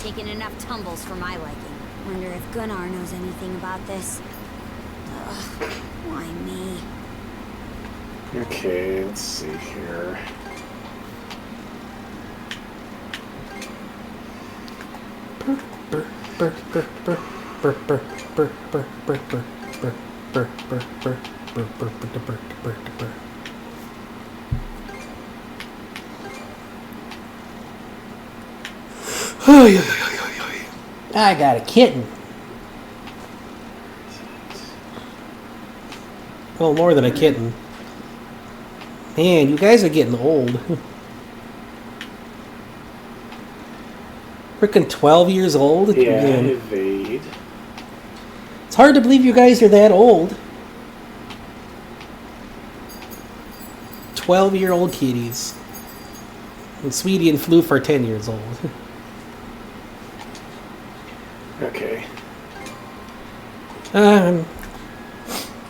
Taking enough tumbles for my liking. Wonder if Gunnar knows anything about this. Ugh, why me? Okay, let's see here. I got a kitten. Well, more than a kitten. Man, you guys are getting old. Freaking 12 years old? Yeah, Man. evade. It's hard to believe you guys are that old. 12-year-old kitties. And Sweetie and Floof are 10 years old. Okay.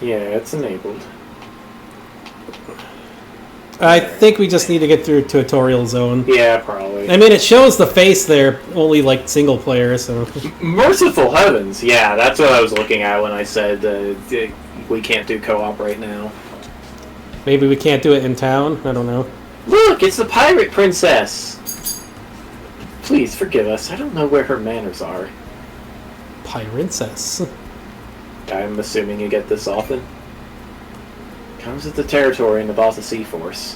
Yeah, it's enabled. I think we just need to get through tutorial zone. Yeah, probably. I mean, it shows the face there, only like single player, so. Merciful heavens! Yeah, that's what I was looking at when I said we can't do co-op right now. Maybe we can't do it in town? I don't know. Look, it's the pirate princess! Please forgive us. I don't know where her manners are. Princess. I'm assuming you get this often. Comes with the territory and the boss of Sea Force.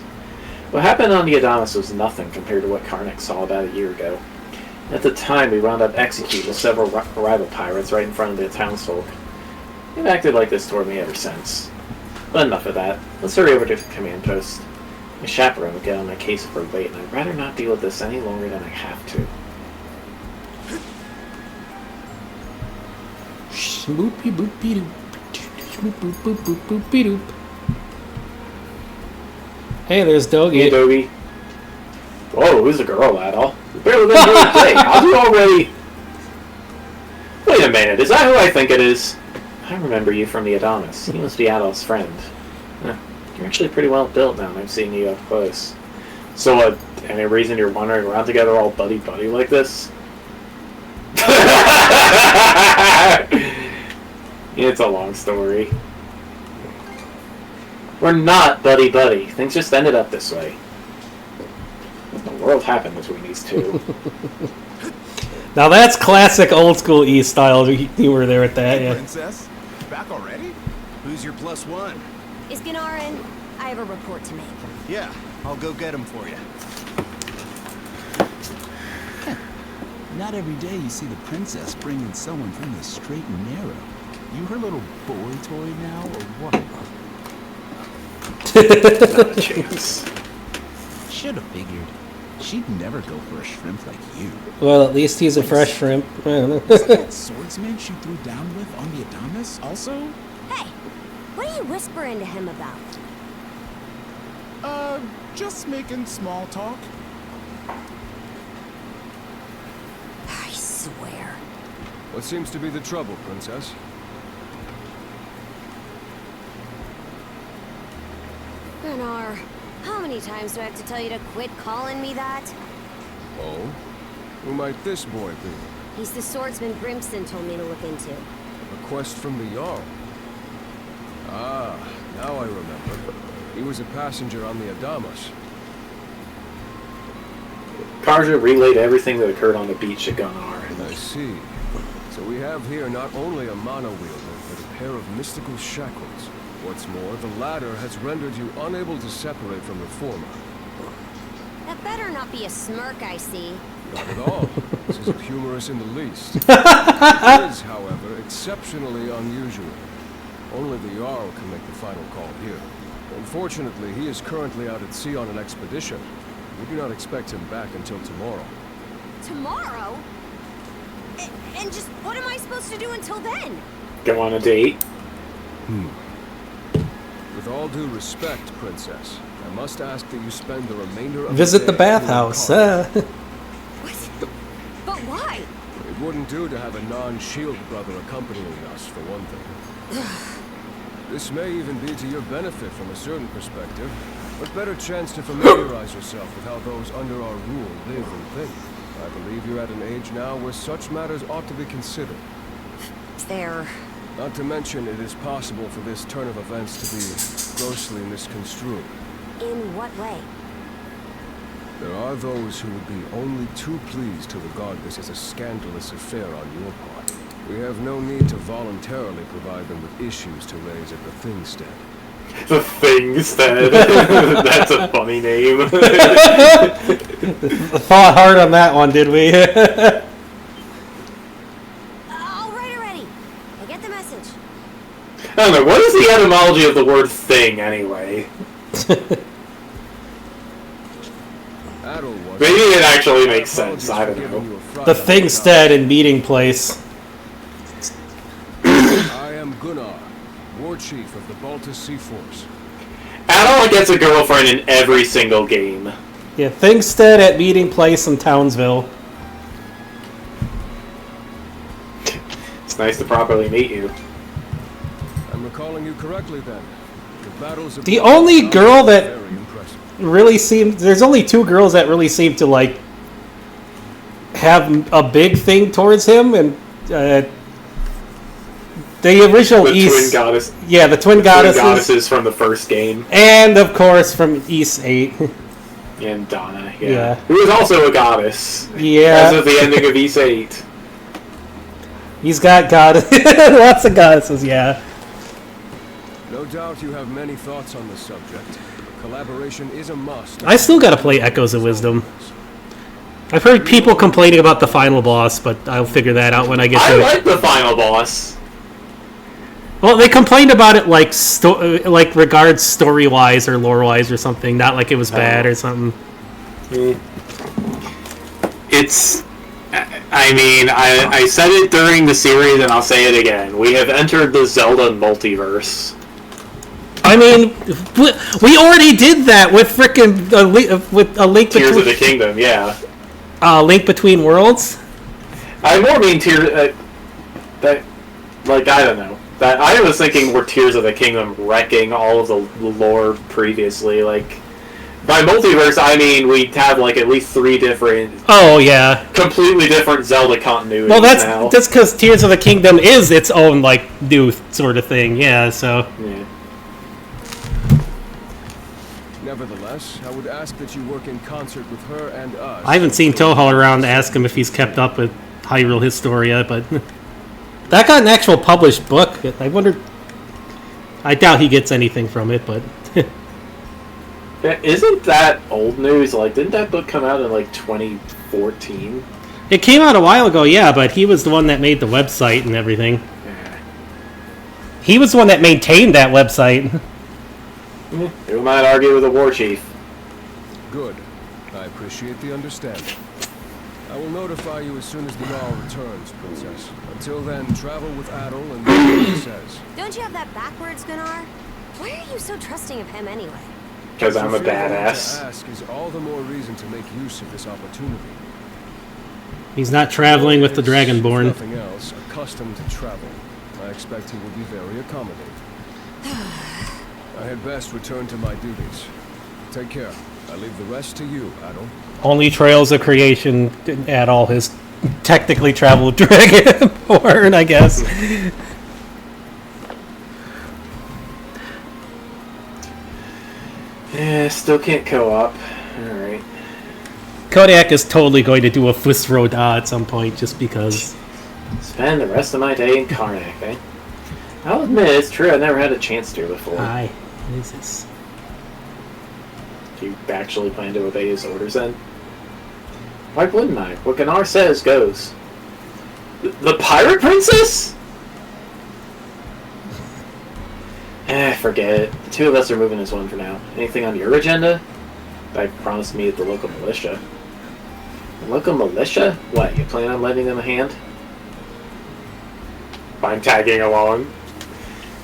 What happened on the Adamas was nothing compared to what Karnak saw about a year ago. At the time, we wound up executing several rival pirates right in front of the townsfolk. They've acted like this toward me ever since. But enough of that. Let's hurry over to the command post. My chaperone will get on my case if we're late, and I'd rather not deal with this any longer than I have to. Swoopy boopy doop. Swoop boop boop boop boopy doop. Hey, there's Dogi. Hey, Dogi. Whoa, who's the girl at all? We've barely been doing a day. How's you already... Wait a minute, is that who I think it is? I remember you from the Adamas. You must be Adolf's friend. You're actually pretty well built now, and I'm seeing you up close. So, any reason you're wandering around together all buddy-buddy like this? It's a long story. We're not buddy-buddy. Things just ended up this way. What in the world happened between these two? Now that's classic old-school East style. You were there with that, yeah. Princess, back already? Who's your +1? Is Gunnar in? I have a report to make. Yeah, I'll go get him for you. Not every day you see the princess bringing someone from the straight and narrow. You her little boy toy now, or what? Not a chance. Should have figured. She'd never go for a shrimp like you. Well, at least he's a fresh shrimp. I don't know. Was that swordsman she threw down with on the Adamas also? Hey, what are you whispering to him about? Just making small talk. I swear. What seems to be the trouble, Princess? Gunnar, how many times do I have to tell you to quit calling me that? Oh? Who might this boy be? He's the swordsman Grimson told me to look into. A quest from the Jarl. Ah, now I remember. He was a passenger on the Adamas. Karja relayed everything that occurred on the beach at Gunnar. I see. So we have here not only a mana wielder, but a pair of mystical shackles. What's more, the latter has rendered you unable to separate from the former. That better not be a smirk I see. Not at all. This isn't humorous in the least. It is, however, exceptionally unusual. Only the Jarl can make the final call here. Unfortunately, he is currently out at sea on an expedition. We do not expect him back until tomorrow. Tomorrow? And just what am I supposed to do until then? Go on a date? With all due respect, Princess, I must ask that you spend the remainder of Visit the day bathhouse. in But why? It wouldn't do to have a non-shield brother accompanying us, for one thing. This may even be to your benefit from a certain perspective, but better chance to familiarize yourself with how those under our rule live and think. I believe you're at an age now where such matters ought to be considered. Fair. Not to mention, it is possible for this turn of events to be grossly misconstrued. In what way? There are those who would be only too pleased to regard this as a scandalous affair on your part. We have no need to voluntarily provide them with issues to raise at the Thingstead. The Thingstead. That's a funny name. Thought hard on that one, did we? All right already. I get the message. I don't know, what is the etymology of the word thing, anyway? Maybe it actually makes sense, I don't know. The Thingstead and meeting place. I am Gunnar, War Chief of the Baltus Sea Force. Adol gets a girlfriend in every single game. Yeah, Thingstead at meeting place in Townsville. It's nice to properly meet you. I'm recalling you correctly then. The battles of The only girl that really seemed... There's only two girls that really seem to, like, have a big thing towards him, and the original The East... twin goddess. Yeah, the twin goddesses. From the first game. And, of course, from East 8. And Donna, Yeah. Who is also a goddess. Yeah. As of the ending of East 8. He's got lots of goddesses, yeah. No doubt you have many thoughts on this subject. Collaboration is a must. I still gotta play Echoes of Wisdom. I've heard people complaining about the final boss, but I'll figure that out when I get to it. I like the final boss. Well, they complained about it like regards story-wise or lore-wise or something, not like it was bad or something. It's... I mean, I said it during the series and I'll say it again. We have entered the Zelda multiverse. I mean, we already did that with frickin' with a Link Tears Between... of the Kingdom, yeah. Link Between Worlds? I more mean Tears... I don't know. That I was thinking were Tears of the Kingdom wrecking all of the lore previously. Like, by multiverse, I mean we have like at least 3 different... Oh, yeah. Completely different Zelda continuities Well, now. that's because Tears of the Kingdom is its own, like, new sort of thing, yeah, so... Yeah. Nevertheless, I would ask that you work in concert with her and us. I haven't seen Toho around to ask him if he's kept up with Hyrule Historia, but... that got an actual published book. I wonder... I doubt he gets anything from it, but... Isn't that old news? Like, didn't that book come out in, like, 2014? It came out a while ago, yeah, but he was the one that made the website and everything. Yeah. He was the one that maintained that website. Who might argue with a war chief? Good. I appreciate the understanding. I will notify you as soon as the Jarl returns, Princess. Until then, travel with Adol and do what he says. Don't you have that backwards, Gunnar? Why are you so trusting of him anyway? Because I'm a To feel the need badass. to ask is all the more reason to make use of this opportunity. He's not traveling with the Dragonborn. Nothing else, accustomed to travel. I expect he will be very accommodating. I had best return to my duties. Take care. I leave the rest to you, Adol. Only Trails of Creation didn't add all his technically traveled Dragonborn, I guess. Yeah, still can't co-op. Alright. Kodak is totally going to do a Fusro Da at some point, just because. Spend the rest of my day in Karnak, eh? I'll admit, it's true, I've never had a chance to before. Aye. What is this? Do you actually plan to obey his orders then? Why wouldn't I? What Gunnar says goes. The Pirate Princess? Forget it. The 2 of us are moving as one for now. Anything on your agenda? I promised me at the local militia. The local militia? What, you plan on lending them a hand? I'm tagging along.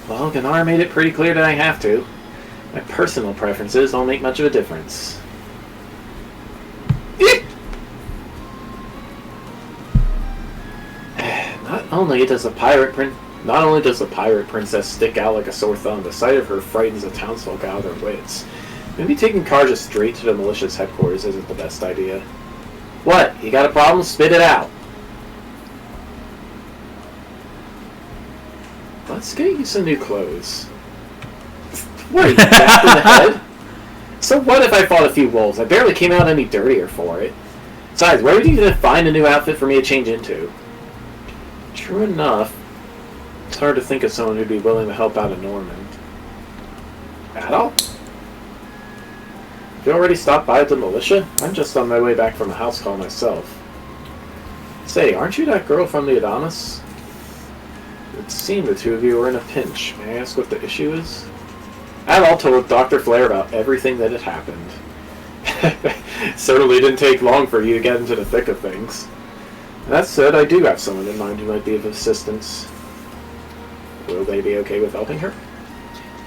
Well, Gunnar made it pretty clear that I have to. My personal preferences don't make much of a difference. Not only does the pirate princess stick out like a sore thumb, the sight of her frightens the townsfolk out of their wits. Maybe taking Karja straight to the militia's headquarters isn't the best idea. What? You got a problem? Spit it out. Let's get you some new clothes. What, are you back in the head? So what if I fought a few wolves? I barely came out any dirtier for it. Besides, where would you even find a new outfit for me to change into? True enough, it's hard to think of someone who'd be willing to help out a Norman. Adol? You already stopped by the militia? I'm just on my way back from a house call myself. Say, aren't you that girl from the Adonis? It seemed the two of you were in a pinch. May I ask what the issue is? Adol told Dr. Flare about everything that had happened. Certainly didn't take long for you to get into the thick of things. That said, I do have someone in mind who might be of assistance. Will they be okay with helping her?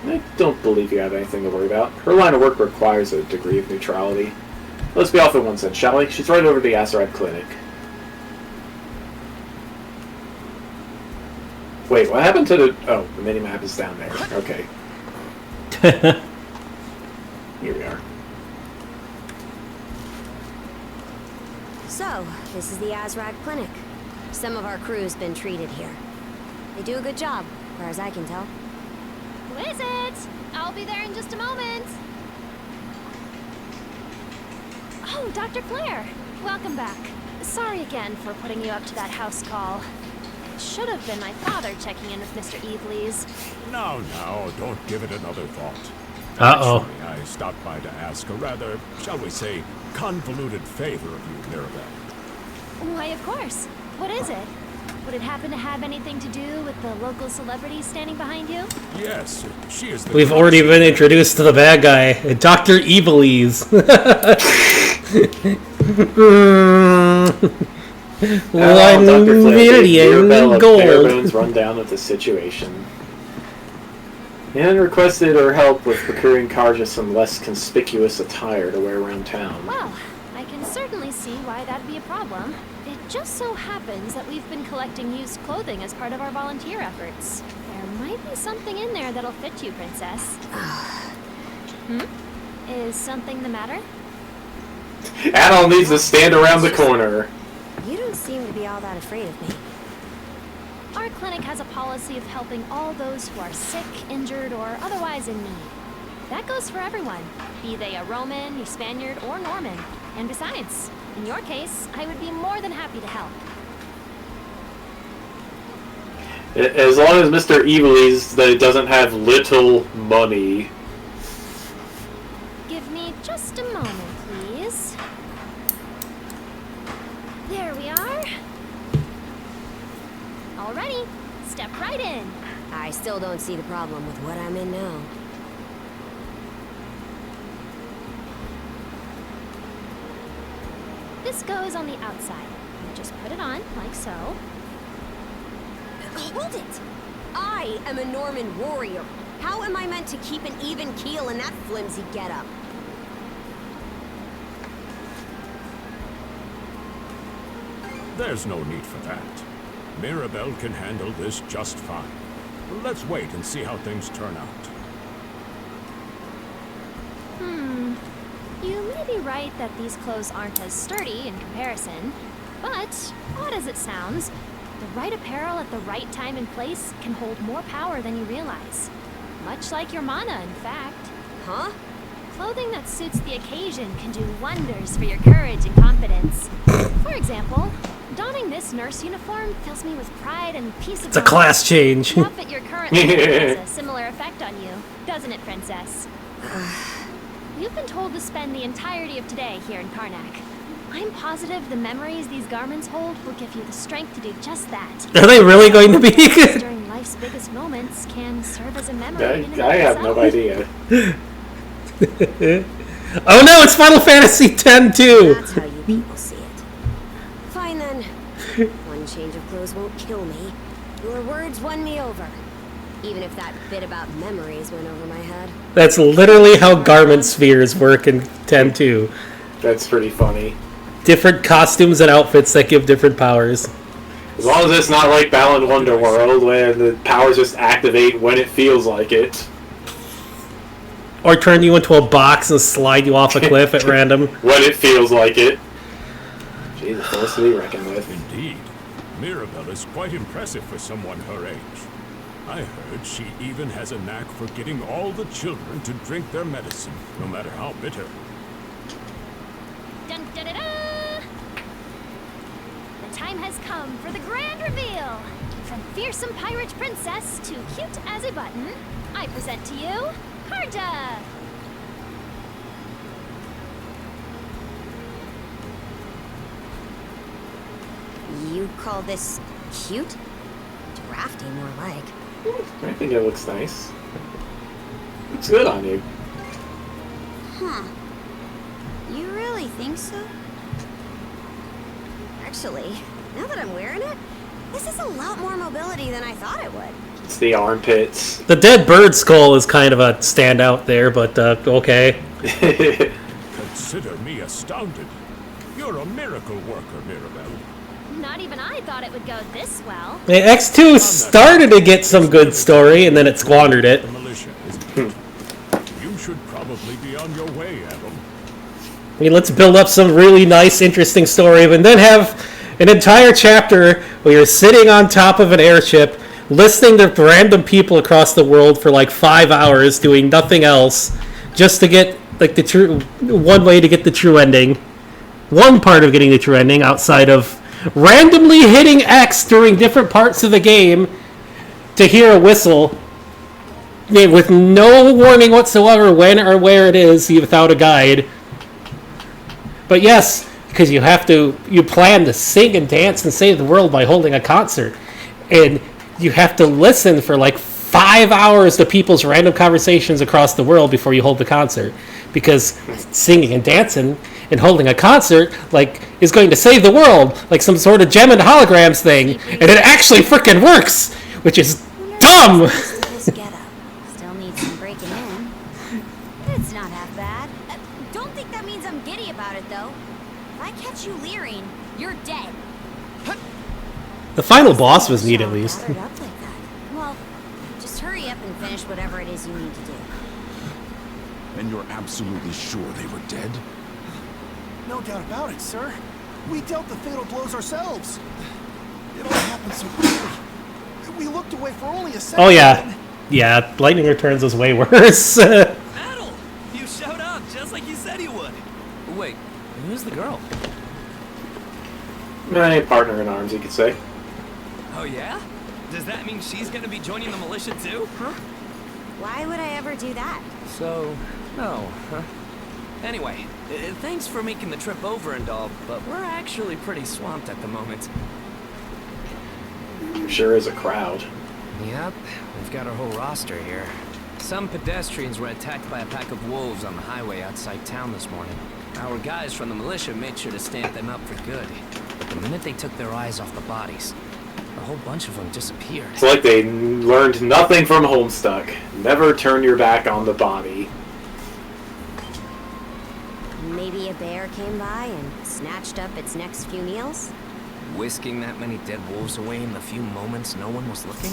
I don't believe you have anything to worry about. Her line of work requires a degree of neutrality. Let's be off at once then, shall we? She's right over to the Azerad clinic. Wait, what happened to the... Oh, the minimap is down there. Okay. Here we are. So, this is the Azrag Clinic. Some of our crew's been treated here. They do a good job, as far as I can tell. Who is it? I'll be there in just a moment. Oh, Dr. Flare. Welcome back. Sorry again for putting you up to that house call. It should have been my father checking in with Mr. Evelees. Now, don't give it another thought. Uh-oh. Actually, I stopped by to ask a rather, shall we say, convoluted favor of you, Mirabelle. Why, of course. What is it? Would it happen to have anything to do with the local celebrity standing behind you? Yes, she is the... We've already been introduced to the bad guy, Dr. Evelees. $1 million gold. gold. Rundown of the situation. And requested her help with procuring Karja some less conspicuous attire to wear around town. Well, I can certainly see why that'd be a problem. It just so happens that we've been collecting used clothing as part of our volunteer efforts. There might be something in there that'll fit you, Princess. Is something the matter? Adol needs to stand around the corner. You don't seem to be all that afraid of me. Our clinic has a policy of helping all those who are sick, injured, or otherwise in need. That goes for everyone, be they a Roman, a Spaniard, or Norman. And besides, in your case, I would be more than happy to help. As long as Mr. Evelees doesn't have little money. Give me just a moment, please. There we are. Alrighty, step right in. I still don't see the problem with what I'm in now. This goes on the outside. You just put it on, like so. Hold it! I am a Norman warrior. How am I meant to keep an even keel in that flimsy getup? There's no need for that. Mirabelle can handle this just fine. Let's wait and see how things turn out. You may be right that these clothes aren't as sturdy in comparison, but, odd as it sounds, the right apparel at the right time and place can hold more power than you realize. Much like your mana, in fact. Huh? Clothing that suits the occasion can do wonders for your courage and confidence. For example, donning this nurse uniform fills me with pride and peace of mind. It's a class change. The outfit you're currently wearing has a similar effect on you, doesn't it, Princess? You've been told to spend the entirety of today here in Karnak. I'm positive the memories these garments hold will give you the strength to do just that. Are they really going to be? During life's biggest moments can serve as a memory. I have no idea. Oh no, it's Final Fantasy X too! That's how you people see it. Fine then. One change of clothes won't kill me. Your words won me over. Even if that bit about memories went over my head. That's literally how garment spheres work in 10-2. That's pretty funny. Different costumes and outfits that give different powers. As long as it's not like Balan Wonderworld, where the powers just activate when it feels like it. Or turn you into a box and slide you off a cliff at random. When it feels like it. She's a force to be reckoned with. Indeed. Mirabelle is quite impressive for someone her age. I heard she even has a knack for getting all the children to drink their medicine, no matter how bitter. Dun, dun, dun, dun. The time has come for the grand reveal. From fearsome pirate princess to cute as a button, I present to you, Karja. You call this cute? Drafty, more like. I think it looks nice. Looks good on you. Huh. You really think so? Actually, now that I'm wearing it, this is a lot more mobility than I thought it would. It's the armpits. The dead bird skull is kind of a standout there, but okay. Consider me astounded. You're a miracle worker, Mirabelle. Not even I thought it would go this well. X2 started to get some good story, and then it squandered it. The militia, you should probably be on your way, Adam. I mean, let's build up some really nice, interesting story, and then have an entire chapter where you're sitting on top of an airship, listening to random people across the world for like 5 hours, doing nothing else, just to get like the true one way to get the true ending. One part of getting the true ending, outside of randomly hitting X during different parts of the game to hear a whistle with no warning whatsoever when or where it is without a guide. But yes, because you plan to sing and dance and save the world by holding a concert. And you have to listen for like 5 hours to people's random conversations across the world before you hold the concert. Because singing and dancing and holding a concert is going to save the world, like some sort of gem and holograms thing. And it actually freaking works, which is dumb! Still needs some breaking in. It's not half bad. Don't think that means I'm giddy about it, though. If I catch you leering, you're dead. The final boss was neat, at least. Up like that. Well, just hurry up and finish whatever it is you need to do. And you're absolutely sure they were dead? No doubt about it, sir. We dealt the fatal blows ourselves. It all happened so quickly. We looked away for only a second. Oh, yeah. Yeah, Lightning Returns was way worse. Adel! You showed up just like you said you would. Wait, who's the girl? My partner in arms, you could say. Oh, yeah? Does that mean she's gonna be joining the militia too? Huh? Why would I ever do that? So, no, huh? Anyway, thanks for making the trip over and all, but we're actually pretty swamped at the moment. Sure is a crowd. Yep, we've got our whole roster here. Some pedestrians were attacked by a pack of wolves on the highway outside town this morning. Our guys from the militia made sure to stamp them up for good. But the minute they took their eyes off the bodies, a whole bunch of them disappeared. It's like they learned nothing from Homestuck. Never turn your back on the body. Maybe a bear came by and snatched up its next few meals? Whisking that many dead wolves away in the few moments no one was looking?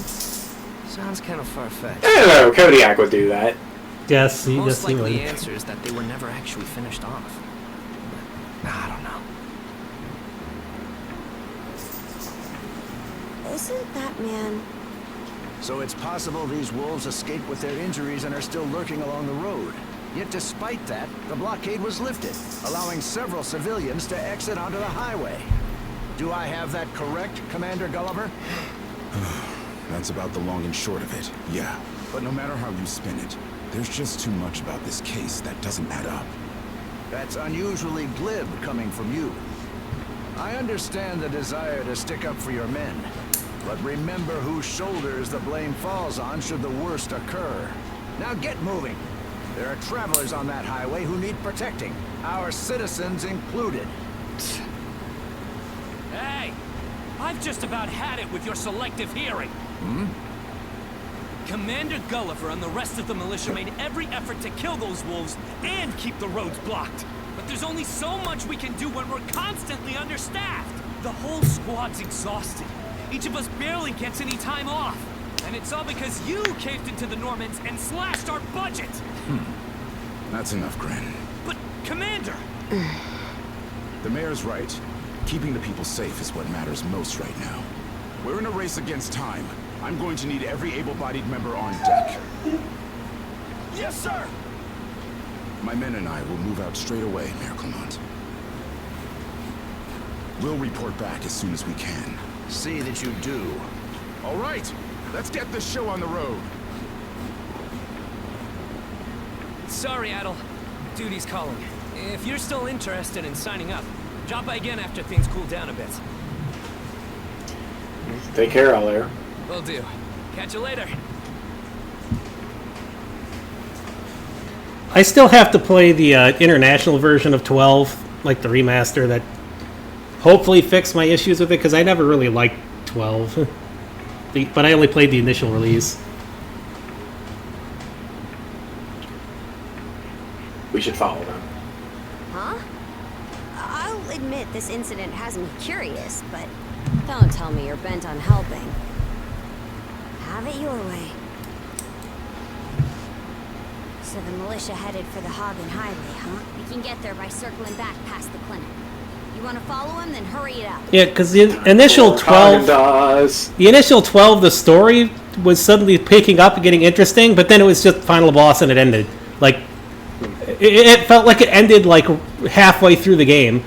Sounds kind of far-fetched. I don't know, Kodiak would do that. Yes, he Most likely would. the answer is that they were never actually finished off. But, I don't know. Isn't that man... So it's possible these wolves escaped with their injuries and are still lurking along the road. Yet despite that, the blockade was lifted, allowing several civilians to exit onto the highway. Do I have that correct, Commander Gulliver? That's about the long and short of it, yeah. But no matter how you spin it, there's just too much about this case that doesn't add up. That's unusually glib coming from you. I understand the desire to stick up for your men, but remember whose shoulders the blame falls on should the worst occur. Now get moving. There are travelers on that highway who need protecting, our citizens included. Hey! I've just about had it with your selective hearing. Commander Gulliver and the rest of the militia made every effort to kill those wolves and keep the roads blocked. But there's only so much we can do when we're constantly understaffed. The whole squad's exhausted. Each of us barely gets any time off. And it's all because you caved into the Normans and slashed our budget. That's enough, Gren. But, Commander! The mayor's right. Keeping the people safe is what matters most right now. We're in a race against time. I'm going to need every able-bodied member on deck. Yes, sir! My men and I will move out straight away, Mayor Clement. We'll report back as soon as we can. See that you do. All right, let's get this show on the road. Sorry, Adel. Duty's calling. If you're still interested in signing up, drop by again after things cool down a bit. Take care out there. Will do. Catch you later. I still have to play the international version of 12, like the remaster that hopefully fixed my issues with it, because I never really liked 12. But I only played the initial release. We should follow them. Huh? I'll admit this incident has me curious, but don't tell me you're bent on helping. Have it your way. So the militia headed for the Hagen Highway, huh? We can get there by circling back past the clinic. You want to follow him? Then hurry it up. Yeah, because the initial 12, the story was suddenly picking up and getting interesting, but then it was just final boss and it ended. Like, it felt like it ended like halfway through the game,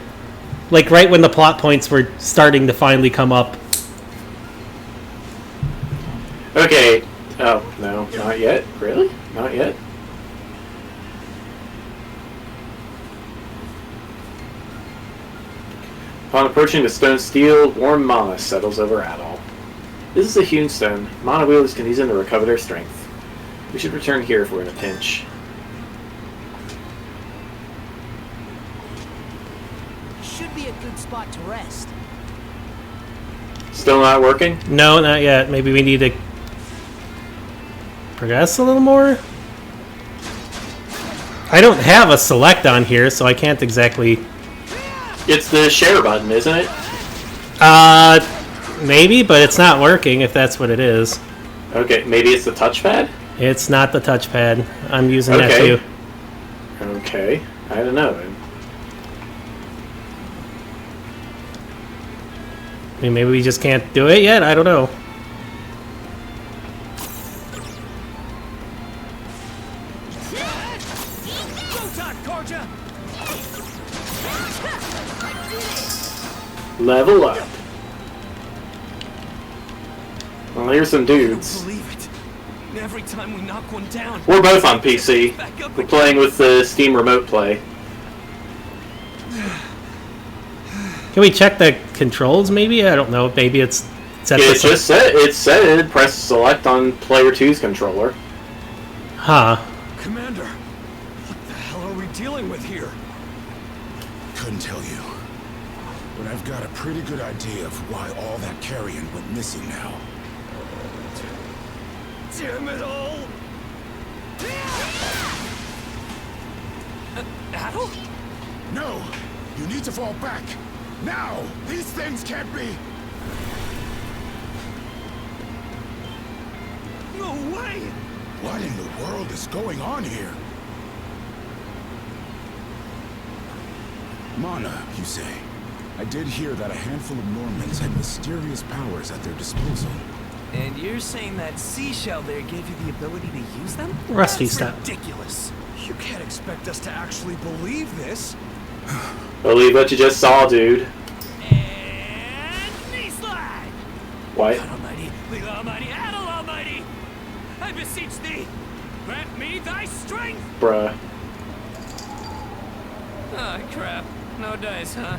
like right when the plot points were starting to finally come up. Okay. Oh no, not yet. Really? Not yet. Upon approaching the stone steel, warm mana settles over Adol. This is a hewn stone. Mana wielders can use them to recover their strength. We should return here if we're in a pinch. Should be a good spot to rest. Still not working? No, not yet. Maybe we need to progress a little more? I don't have a select on here, so I can't exactly... It's the share button, isn't it? Maybe, but it's not working if that's what it is. Okay, maybe it's the touchpad? It's not the touchpad. I'm using that too. Okay, I don't know. I mean, maybe we just can't do it yet? I don't know. Level up. Well, here's some dudes. Believe it. Every time we knock one down, We're both on PC. We're playing with the Steam Remote Play. Can we check the controls, maybe? I don't know. Maybe it's set It just said, it said press select on player 2's controller. Huh. Commander, what the hell are we dealing with here? Couldn't tell you. But I've got a pretty good idea of why all that carrion went missing now. Damn it all! Adel? No! You need to fall back! Now! These things can't be... No way! What in the world is going on here? Mana, you say? I did hear that a handful of Normans had mysterious powers at their disposal. And you're saying that seashell there gave you the ability to use them? Rusty That's stuff. ridiculous. You can't expect us to actually believe this. Believe what you just saw, dude. And knee slide! What? God Almighty, Leela Almighty, Adel Almighty! I beseech thee, grant me thy strength! Bruh. Oh, crap. No dice, huh?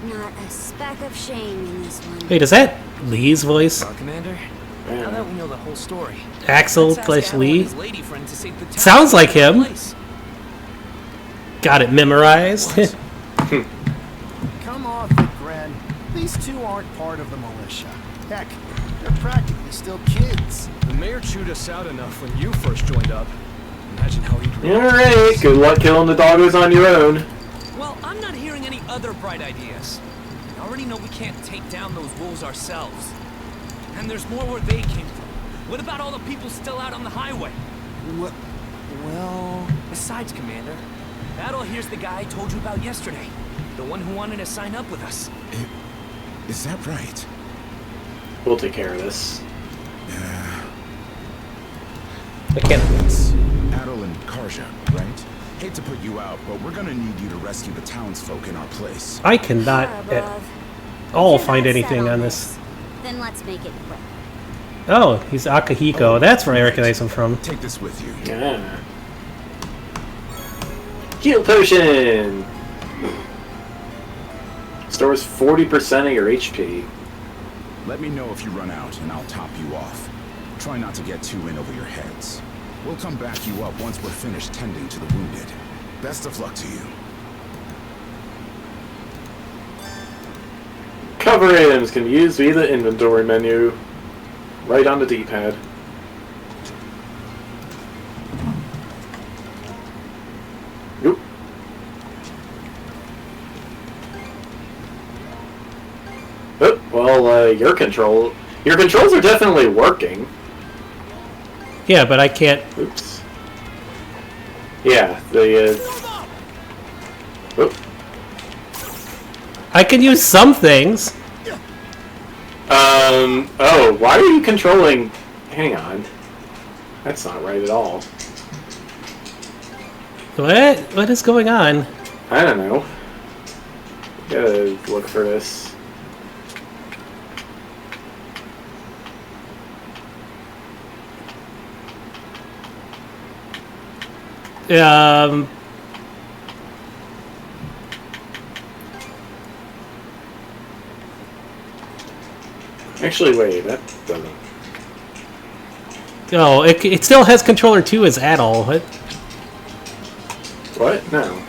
Not a speck of shame in this one. Wait, is that Lee's voice? Well, Commander, now that we know the whole story, Axel let's ask slash Adel Lee? and his lady friend to save the town. Sounds like him. Got it memorized. Come off it, Gren. These two aren't part of the militia. Heck, They're practically still kids. The mayor chewed us out enough when you first joined up. Imagine how he'd react. Alright, good luck killing the doggos on your own. Well, I'm not hearing any other bright ideas. I already know we can't take down those wolves ourselves. And there's more where they came from. What about all the people still out on the highway? Well... Besides, Commander, Adol here's the guy I told you about yesterday. The one who wanted to sign up with us. Is that right? We'll take care of this. I can't. It's Adol and Karja, right? Hate to put you out, but we're gonna need you to rescue the townsfolk in our place. I cannot at all find anything on this. Then let's make it quick. Oh, he's Akihiko. That's where I recognize him from. Take this with you. Yeah. Heal potion! Stores 40% of your HP. Let me know if you run out, and I'll top you off. Try not to get too in over your heads. We'll come back you up once we're finished tending to the wounded. Best of luck to you. Cover items can be used via the inventory menu. Right on the D-pad. Oop. Oh, well, your controls are definitely working. Yeah, but I can't. Oops. Yeah, the. Oop. I can use some things. Oh, why are you controlling... Hang on. That's not right at all. What? What is going on? I don't know. Gotta look for this. Actually, wait, that doesn't... Oh, it still has controller 2 as Adol. What? No.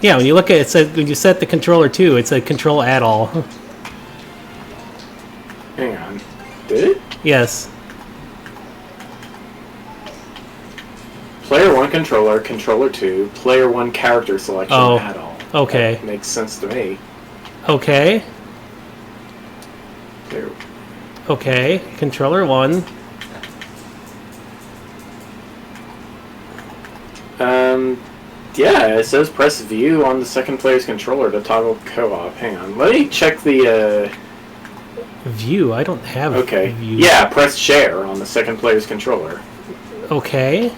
Yeah, when you look at it, said when you set the controller 2, it's a control Adol. Hang on. Did it? Yes. Player 1 controller, controller 2, player 1 character selection, Adol. Okay. That makes sense to me. Okay. There. Okay, controller 1. Yeah, it says press view on the second player's controller to toggle co-op. Hang on, let me check the, View? I don't have Okay. view. Yeah, press share on the second player's controller. Okay.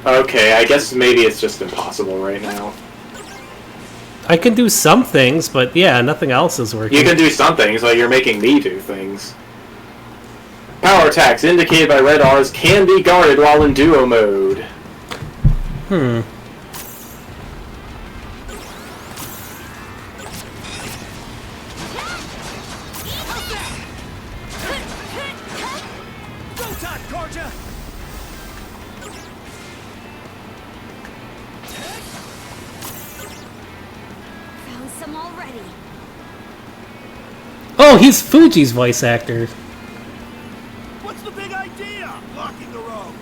Okay, I guess maybe it's just impossible right now. I can do some things, but yeah, nothing else is working. You can do some things, like you're making me do things. Power attacks indicated by red R's can be guarded while in duo mode. Hmm. Found some already. Oh, he's Fuji's voice actor. What's the big idea? Blocking the road.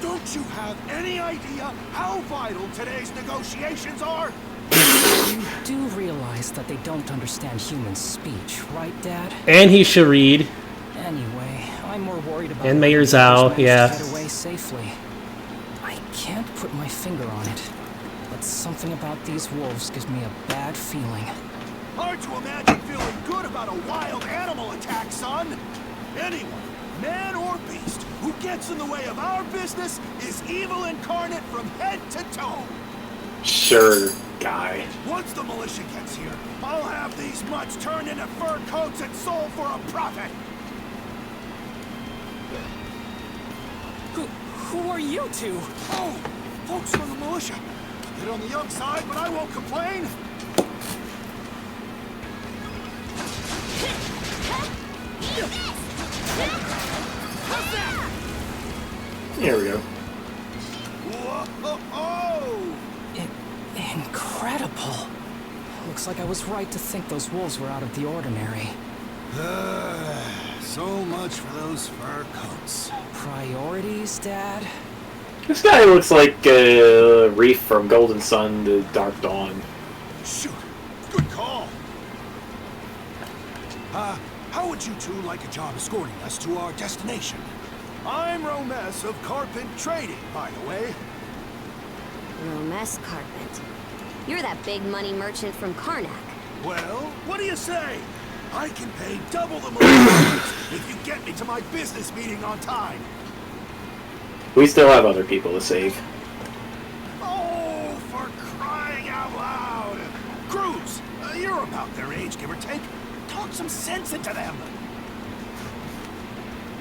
Don't you have any idea how vital today's negotiations are? You do realize that they don't understand human speech, right, Dad? And he should read. Anyway, I'm more worried about... And Mayor Zhao, yeah. ...get away safely. I can't put my finger on it, but something about these wolves gives me a bad feeling. Hard to imagine feeling good about a wild animal attack, son. Anyone, man or beast, who gets in the way of our business is evil incarnate from head to toe. Sure, guy. Once the militia gets here, I'll have these mutts turned into fur coats and sold for a profit. Who are you two? Oh, folks from the militia. Hit on the young side, but I won't complain. Here we go. Whoa! Incredible. Incredible. Looks like I was right to think those wolves were out of the ordinary. So much for those fur coats. Priorities, Dad? This guy looks like Reef from Golden Sun to Dark Dawn. Shoot, good call. How would you two like a job escorting us to our destination? I'm Romes of Carpent Trading, by the way. Romes Carpent. You're that big money merchant from Karnak. Well, what do you say? I can pay double the money if you get me to my business meeting on time. We still have other people to save. Oh, for crying out loud! Cruz, you're about their age, give or take. Talk some sense into them.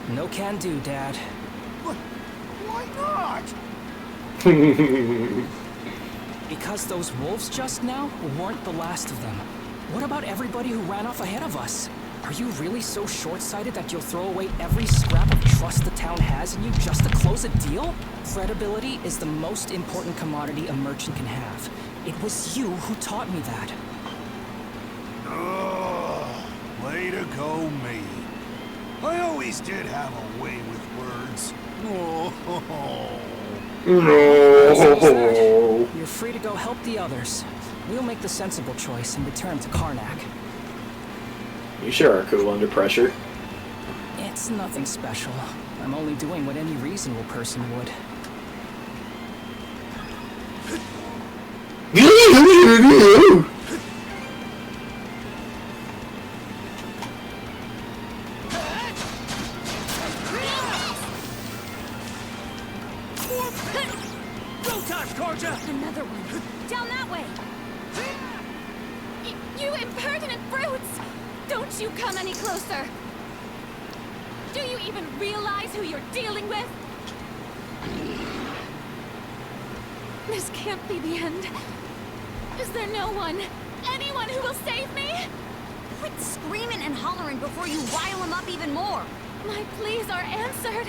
No can do, Dad. Why not? Because those wolves just now weren't the last of them. What about everybody who ran off ahead of us? Are you really so short-sighted that you'll throw away every scrap of trust the town has in you just to close a deal? Credibility is the most important commodity a merchant can have. It was you who taught me that. Oh, way to go, me. I always did have a way with words. No. You're free to go help the others. We'll make the sensible choice and return to Karnak. You sure are cool under pressure. It's nothing special. I'm only doing what any reasonable person would. Another one. Down that way. You impertinent brutes! Don't you come any closer! Do you even realize who you're dealing with? This can't be the end. Is there no one, anyone who will save me? Quit screaming and hollering before you rile them up even more. My pleas are answered.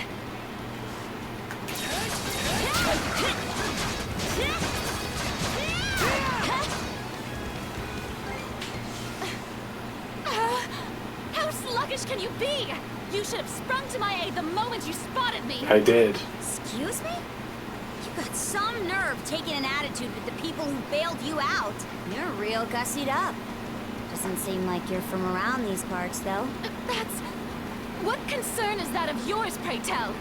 How sluggish can you be? You should have sprung to my aid the moment you spotted me. I did. Excuse me? You got some nerve taking an attitude with the people who bailed you out. You're real gussied up. Doesn't seem like you're from around these parts, though. That's... What concern is that of yours, pray tell?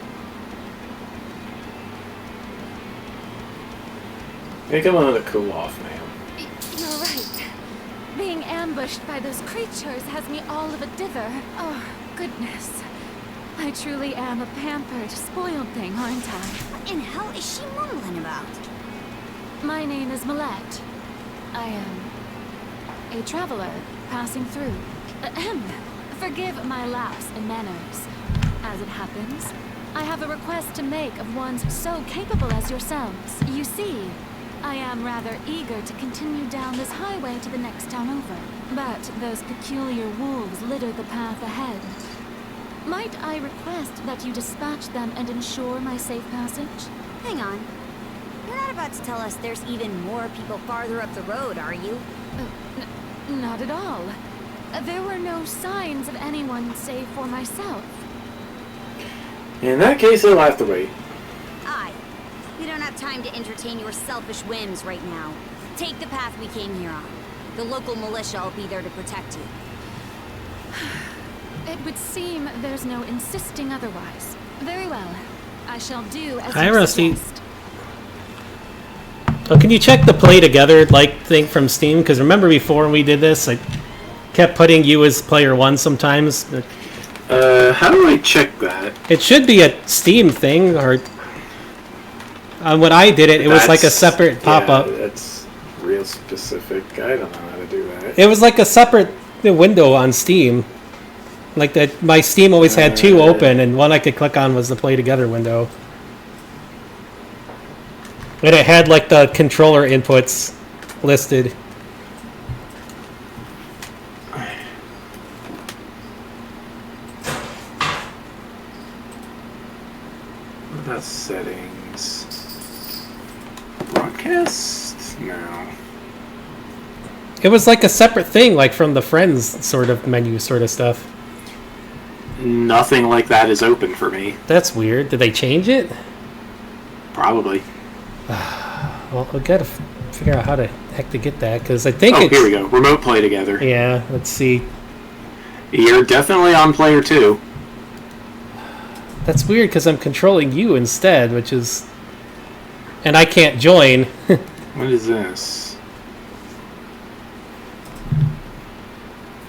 Hey, come on to cool off, ma'am. You're right. Being ambushed by those creatures has me all of a dither. Oh, goodness. I truly am a pampered, spoiled thing, aren't I? What in hell is she mumbling about? My name is Millette. I am a traveler passing through. Ahem. Forgive my lapse in manners. As it happens, I have a request to make of ones so capable as yourselves. You see, I am rather eager to continue down this highway to the next town over. But those peculiar wolves litter the path ahead. Might I request that you dispatch them and ensure my safe passage? Hang on. You're not about to tell us there's even more people farther up the road, are you? Not at all. There were no signs of anyone save for myself. In that case, I'll have to wait. Aye. We don't have time to entertain your selfish whims right now. Take the path we came here on. The local militia will be there to protect you. It would seem there's no insisting otherwise. Very well. I shall do as Hi, you Rusty. suggest. Oh, can you check the play together thing from Steam? Because remember before when we did this, I kept putting you as player one sometimes. How do I check that? It should be a Steam thing, or when I did it, it was like a separate pop-up. Yeah, that's real specific. I don't know how to do that. It was like a separate window on Steam. Like that, my Steam always had two open, and one I could click on was the play together window. And it had like the controller inputs listed. What about settings? Broadcast? No. It was like a separate thing, like from the Friends sort of menu sort of stuff. Nothing like that is open for me. That's weird. Did they change it? Probably. Well, we gotta figure out how the heck to get that, because I think here we go. Remote play together. Yeah, let's see. You're definitely on player 2. That's weird, because I'm controlling you instead, which is... And I can't join. What is this?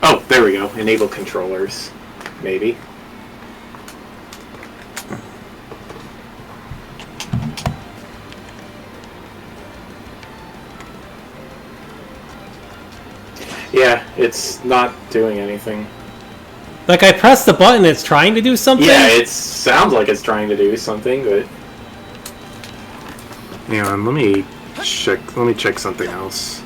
Oh, there we go. Enable controllers. Maybe. Yeah, it's not doing anything. Like, I press the button, it's trying to do something? Yeah, it sounds like it's trying to do something, but... Hang on, let me check something else.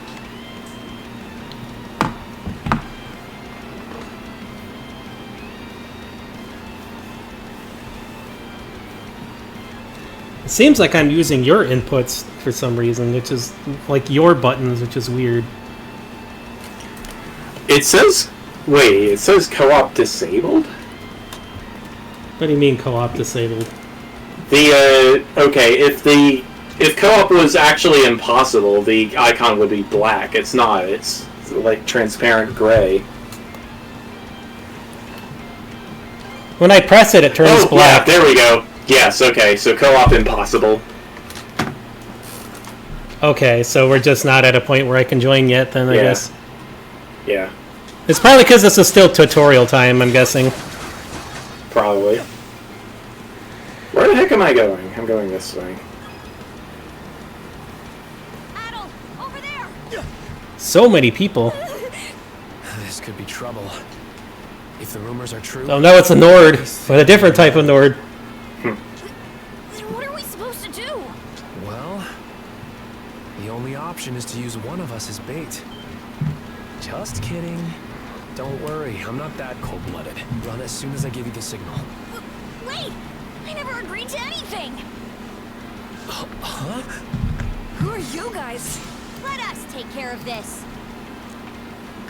It seems like I'm using your inputs for some reason, which is like your buttons, which is weird. It says... Wait, it says co-op disabled? What do you mean co-op disabled? Okay, if co-op was actually impossible, the icon would be black. It's not. It's like transparent gray. When I press it, it turns black. Yeah, there we go. Yes, okay, so co-op impossible. Okay, so we're just not at a point where I can join yet, then, I guess. Yeah. It's probably because this is still tutorial time, I'm guessing. Probably. Where the heck am I going? I'm going this way. So many people. This could be trouble. If the rumors are true... Oh no, it's a Nord, but a different type of Nord. What are we supposed to do? Well, the only option is to use one of us as bait. Just kidding. Don't worry, I'm not that cold-blooded. Run as soon as I give you the signal. Wait! I never agreed to anything! Huh? Who are you guys? Let us take care of this.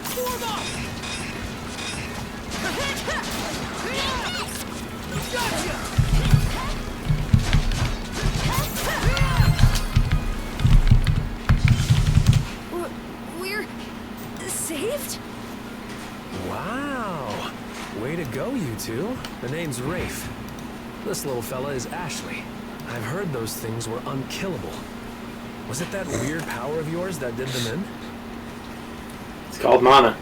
Form up! We're saved? Wow! Way to go, you two. The name's Rafe. This little fella is Ashley. I've heard those things were unkillable. Was it that weird power of yours that did them in? It's called mana.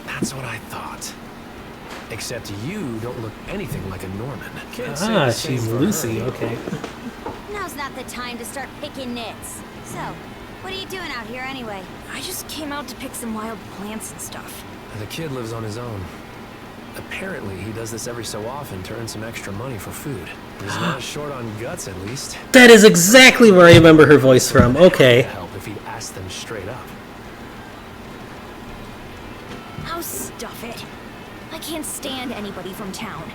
That's what I thought. Except you don't look anything like a Norman. Can't say Ah, the same she's for Lucy, her. okay. Now's not the time to start picking nits. So, what are you doing out here anyway? I just came out to pick some wild plants and stuff. The kid lives on his own. Apparently, he does this every so often to earn some extra money for food. He's not short on guts, at least. That is exactly where I remember her voice from. Okay. Help if he'd asked them straight up. Oh, stuff it. I can't stand anybody from town.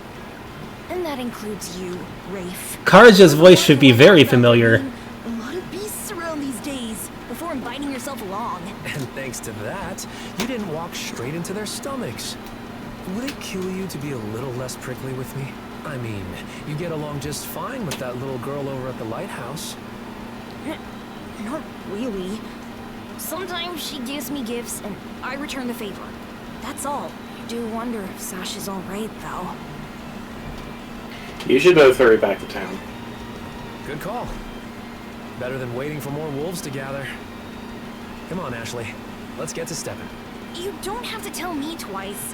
And that includes you, Rafe. Karja's voice should be very familiar. A lot of beasts around these days, before inviting yourself along. And thanks to that, you didn't walk straight into their stomachs. Would it kill you to be a little less prickly with me? I mean, you get along just fine with that little girl over at the lighthouse. Not really. Sometimes she gives me gifts, and I return the favor. That's all. I do wonder if Sasha's alright, though. You should both hurry back to town. Good call. Better than waiting for more wolves to gather. Come on, Ashley. Let's get to stepping. You don't have to tell me twice.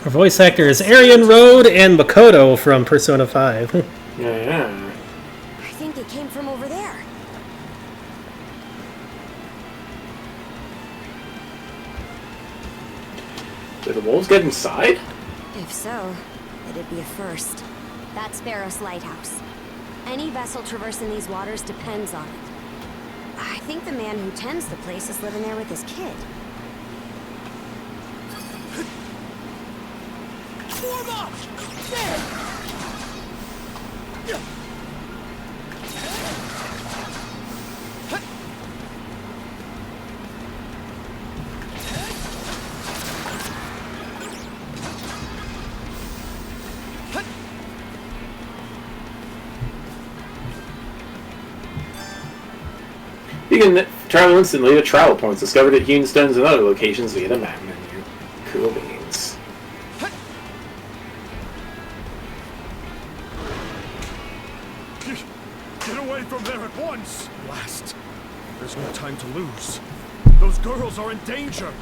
Her voice actor is Arian Rode and Makoto from Persona 5. Yeah. I think it came from over there. Did the wolves get inside? If so, it'd be a first. That's Barros Lighthouse. Any vessel traversing these waters depends on it. I think the man who tends the place is living there with his kid. Form up! There! You can travel instantly to travel points discovered at hewn stones and other locations via the map menu. Cool beans. Get away from there at once! Blast. There's no time to lose. Those girls are in danger!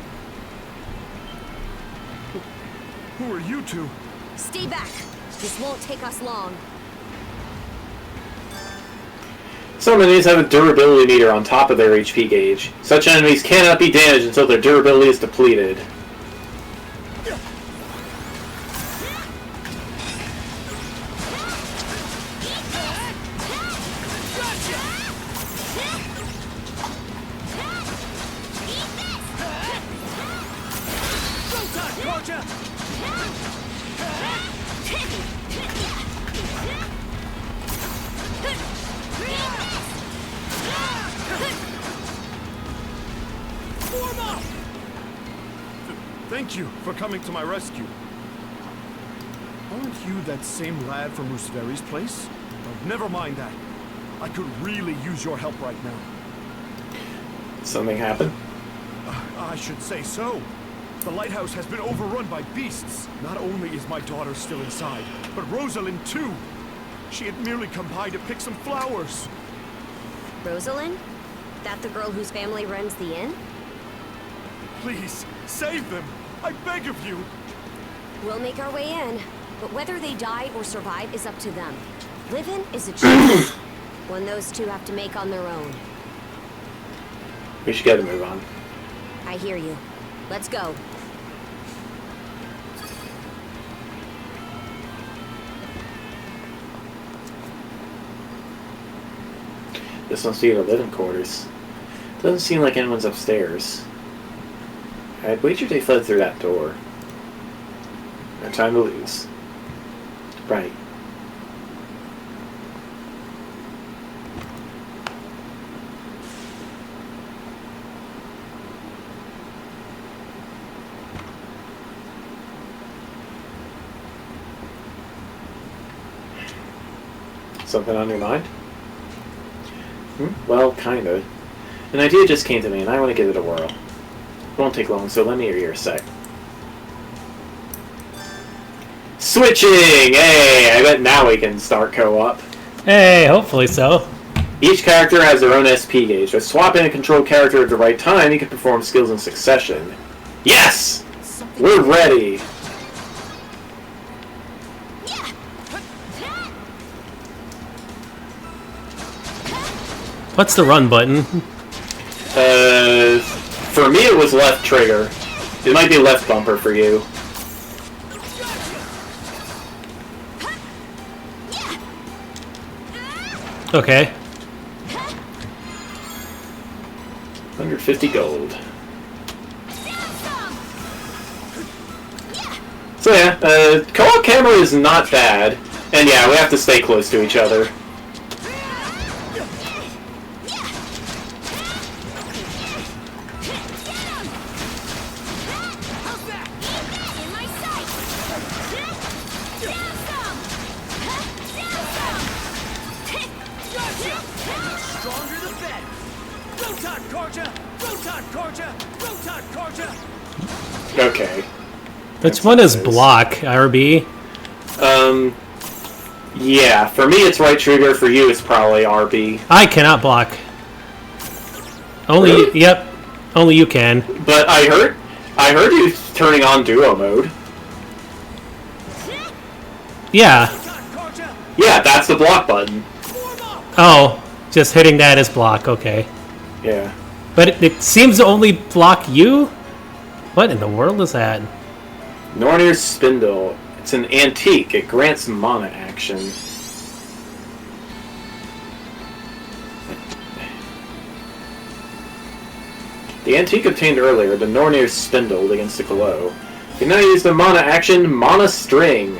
Who are you two? Stay back. This won't take us long. Some enemies have a durability meter on top of their HP gauge. Such enemies cannot be damaged until their durability is depleted. Thank you for coming to my rescue. Aren't you that same lad from Rooseveri's place? Oh, never mind that. I could really use your help right now. Something happened? I should say so. The lighthouse has been overrun by beasts. Not only is my daughter still inside, but Rosalind too. She had merely come by to pick some flowers. Rosalind? That the girl whose family runs the inn? Please, save them! I beg of you! We'll make our way in, but whether they die or survive is up to them. Living is a choice. One those two have to make on their own. We should get to move on. I hear you. Let's go. This must be the living quarters. Doesn't seem like anyone's upstairs. I'd wager they fled through that door. No time to lose. Right. Something on your mind? Well, kinda. An idea just came to me and I want to give it a whirl. It won't take long, so lend me your ear a sec. Switching! Hey, I bet now we can start co-op. Hey, hopefully so. Each character has their own SP gauge. By swapping a controlled character at the right time, you can perform skills in succession. Yes! We're ready! What's the run button? For me it was left trigger. It might be left bumper for you. Okay. 150 gold. So yeah, co-op camera is not bad. And yeah, we have to stay close to each other. Okay. Which one is block, RB? Yeah, for me it's right trigger, for you it's probably RB. I cannot block. Only, really? Yep, only you can. But I heard you turning on duo mode. Yeah. Yeah, that's the block button. Oh, just hitting that is block, okay. Yeah. But it seems to only block you? What in the world is that? Nornir's Spindle. It's an antique. It grants mana action. The antique obtained earlier, the Nornir's Spindle against the glow. You can now use the mana action, Mana String.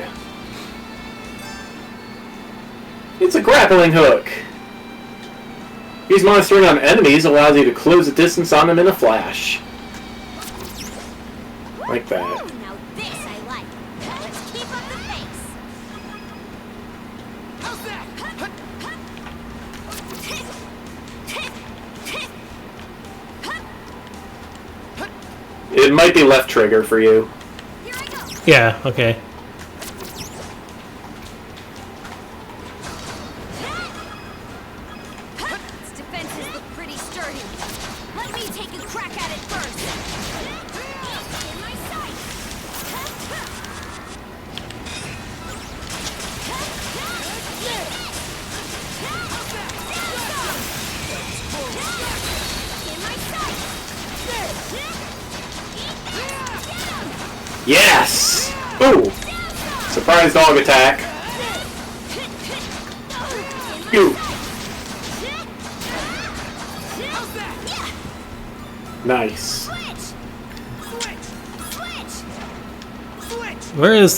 It's a grappling hook. Use Mana String on enemies allows you to close the distance on them in a flash. Like that. Now this I like. Let's keep up the pace. How's that? It might be left trigger for you. Yeah, okay. Its defenses look pretty sturdy. Let me take a crack at it first. In my sight. In my sight. Yes! Ooh! Surprise dog attack. Ew. Nice. Where is...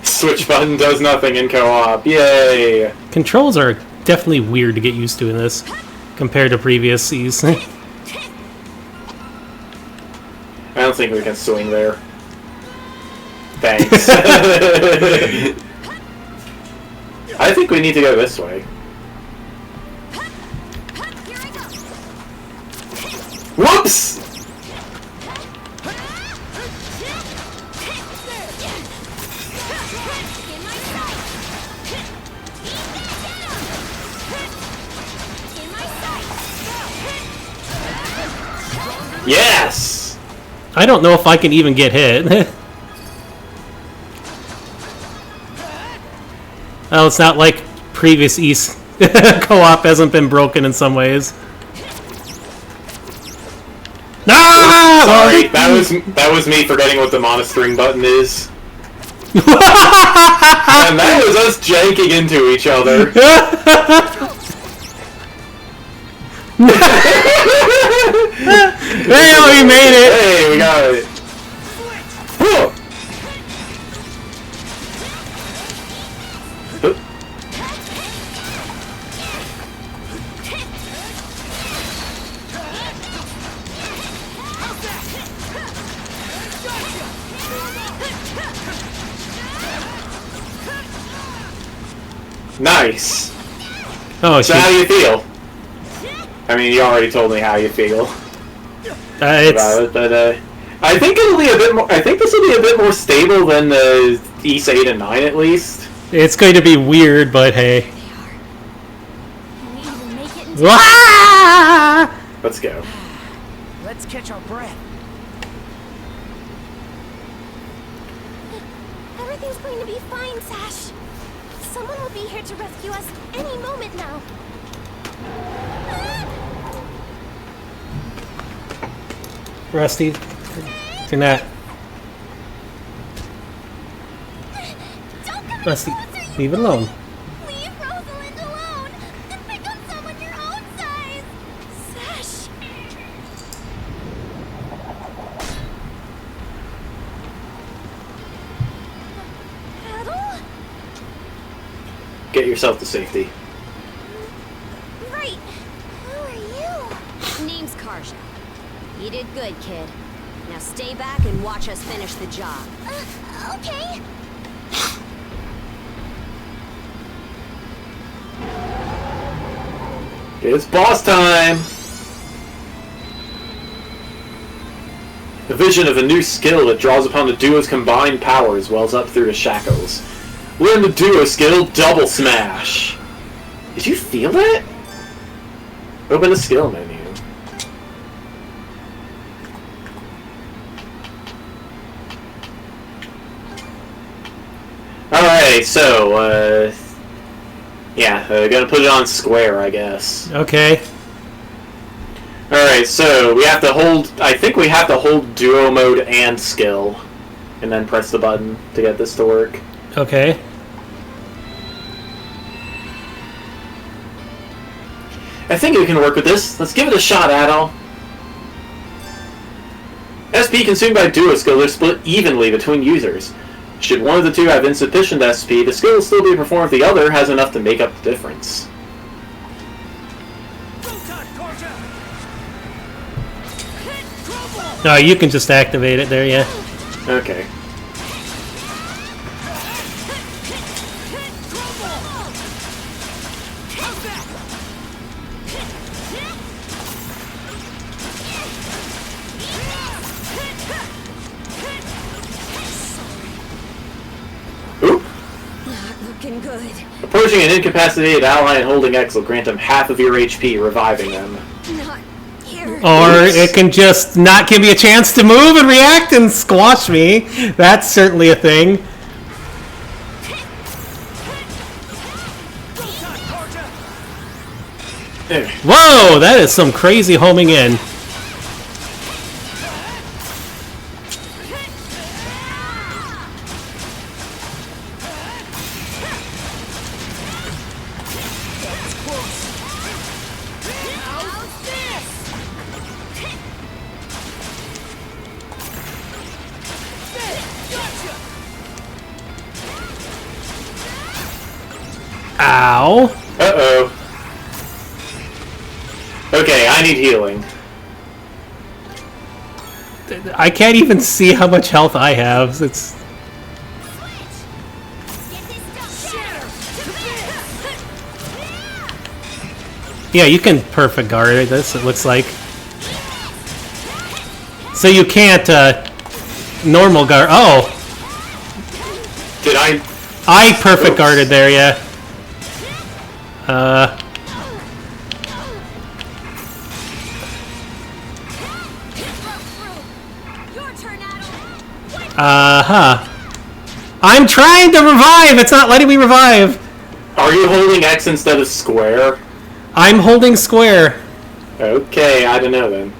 Switch button does nothing in co-op. Yay! Controls are definitely weird to get used to in this, compared to previous Cs. I don't think we can swing there. Thanks. I think we need to go this way. Whoops! Yes! I don't know if I can even get hit. Oh, it's not like previous East co-op hasn't been broken in some ways. Ah! Sorry, that was me forgetting what the monitoring button is. And that was us janking into each other. Hey, we made it! Hey, we got it. Whoa. Nice. Oh, so how do you feel? I mean, you already told me how you feel about it, but I think it'll be a bit more. I think this will be a bit more stable than the East 8 and 9, at least. It's going to be weird, but hey. Let's go. Let's catch our breath. Everything's going to be fine, Sash. Someone will be here to rescue us any moment now. Rusty, turn that. Rusty, leave it alone. Leave Rosalind alone and pick up someone your own size. Sash. Paddle? Get yourself to safety. Right. Who are you? Name's Karja. You did good, kid. Now stay back and watch us finish the job. Okay. It's boss time! The vision of a new skill that draws upon the duo's combined powers wells up through the shackles. Learn the duo skill, Double Smash! Did you feel that? Open the skill menu. Alright, so, yeah, gonna put it on square, I guess. Okay. Alright, so we have to hold, I think we have to hold duo mode and skill, and then press the button to get this to work. Okay. I think we can work with this. Let's give it a shot, Adol. SP consumed by duo skill are split evenly between users. Should one of the two have insufficient SP, the skill will still be performed if the other has enough to make up the difference. No, you can just activate it there, yeah. Okay. looking good. Approaching an incapacitated ally and holding X will grant them half of your HP, reviving them. Not here. Or it can just not give me a chance to move and react and squash me. That's certainly a thing. Whoa, that is some crazy homing in. Ow. Uh-oh. Okay, I need healing. I can't even see how much health I have. It's... Yeah, you can perfect guard this, it looks like. So you can't, normal guard. Oh! Did I perfect guarded there, yeah. I'm trying to revive! It's not letting me revive! Are you holding X instead of square? I'm holding square. Okay, I don't know then.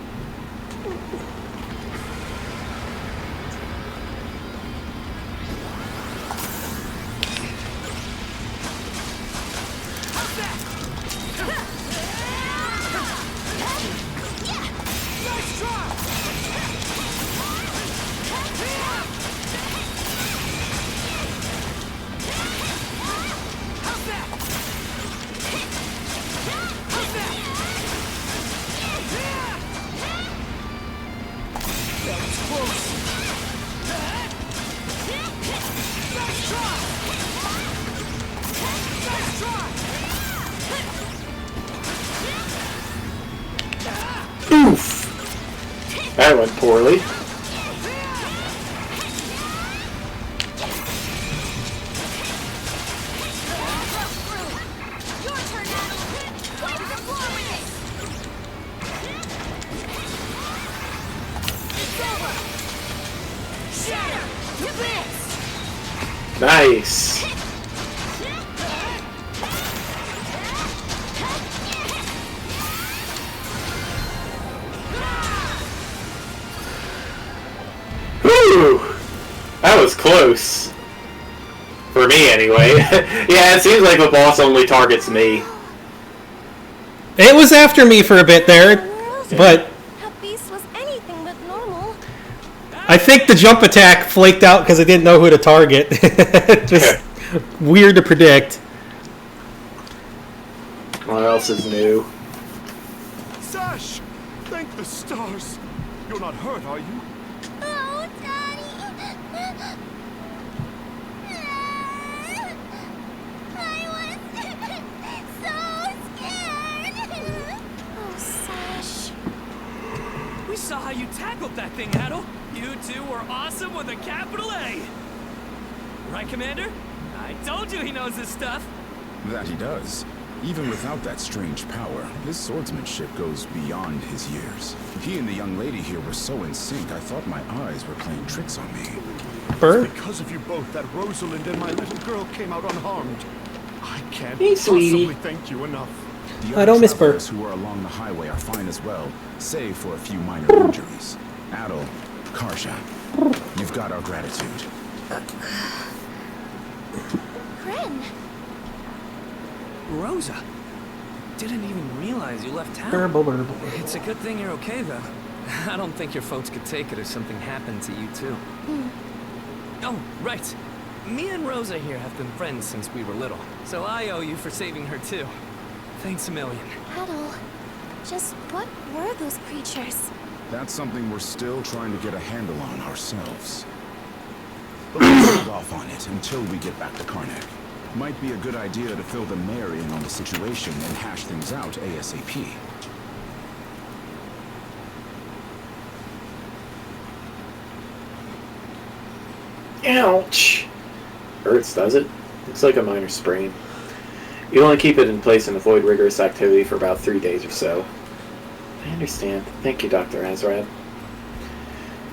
Oof! That went poorly. Nice! Whew! That was close. For me, anyway. Yeah, it seems like the boss only targets me. It was after me for a bit there, but... That beast was anything but normal. I think the jump attack flaked out because I didn't know who to target. Just weird to predict. What else is new? Sash! Thank the stars! You're not hurt, are you? Oh, Daddy! I was so scared! Oh, Sash. We saw how you tackled that thing, Adol. You two were awesome with a capital A. Right, Commander? I told you he knows his stuff. That he does. Even without that strange power, his swordsmanship goes beyond his years. He and the young lady here were so in sync, I thought my eyes were playing tricks on me. It's because of you both that Rosalind and my little girl came out unharmed. I can't Hey, sweetie. possibly thank you enough. The I other don't miss Burr. travelers who are along the highway are fine as well, save for a few minor injuries. Adol, Karsha, you've got our gratitude. Grin. Rosa. Didn't even realize you left town. Burble, burble. It's a good thing you're okay, though. I don't think your folks could take it if something happened to you, too. Oh, right. Me and Rosa here have been friends since we were little, so I owe you for saving her, too. Thanks a million. Adol, just what were those creatures? That's something we're still trying to get a handle on ourselves. But let's hold off on it until we get back to Karnak. Might be a good idea to fill the mayor in on the situation and hash things out ASAP. Ouch! Hurts, does it? Looks like a minor sprain. You only keep it in place and avoid rigorous activity for about 3 days or so. I understand. Thank you, Dr. Azrad.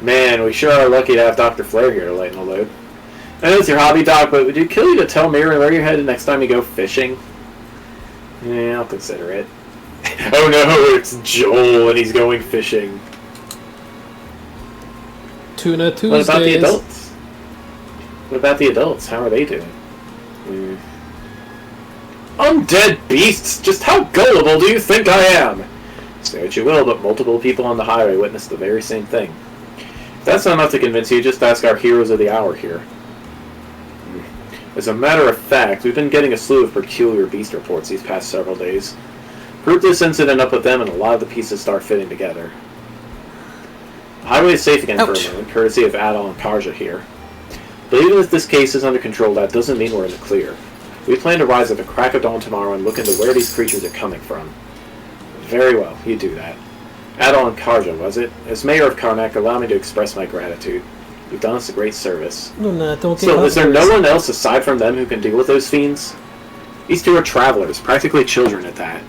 Man, we sure are lucky to have Dr. Flare here to lighten the load. I know it's your hobby, Doc, but would it kill you to tell Miriam where you're headed next time you go fishing? Yeah, I'll consider it. Oh no, it's Joel and he's going fishing. Tuna Tuesdays. What about the adults? What about the adults? How are they doing? Undead beasts! Just how gullible do you think I am? Say what you will, but multiple people on the highway witnessed the very same thing. If that's not enough to convince you, just ask our heroes of the hour here. As a matter of fact, we've been getting a slew of peculiar beast reports these past several days. Group this incident up with them and a lot of the pieces start fitting together. The highway is safe again for a moment, courtesy of Adal and Karja here. But even if this case is under control, that doesn't mean we're in the clear. We plan to rise at the crack of dawn tomorrow and look into where these creatures are coming from. Very well, you do that. Adal and Karja, was it? As mayor of Karnak, allow me to express my gratitude. You've done us a great service. No, don't get So, is there no one else aside from them who can deal with those fiends? These two are travelers, practically children at that.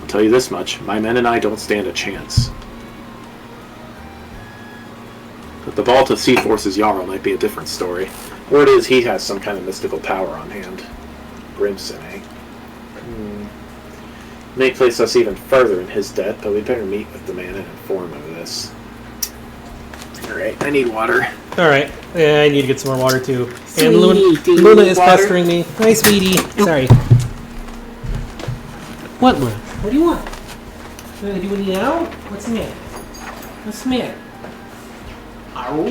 I'll tell you this much, my men and I don't stand a chance. But the Balta Sea Force's Jarl might be a different story. Word is he has some kind of mystical power on hand. Brimson, eh? May place us even further in his debt, but we'd better meet with the man and inform him of this. Alright, I need water. Alright, yeah, I need to get some more water too. Sweetie, and Luna is pestering me. Hi, sweetie. Sorry. What, Luna? What do you want? Do you need out? What's the matter? What's the matter? Oh.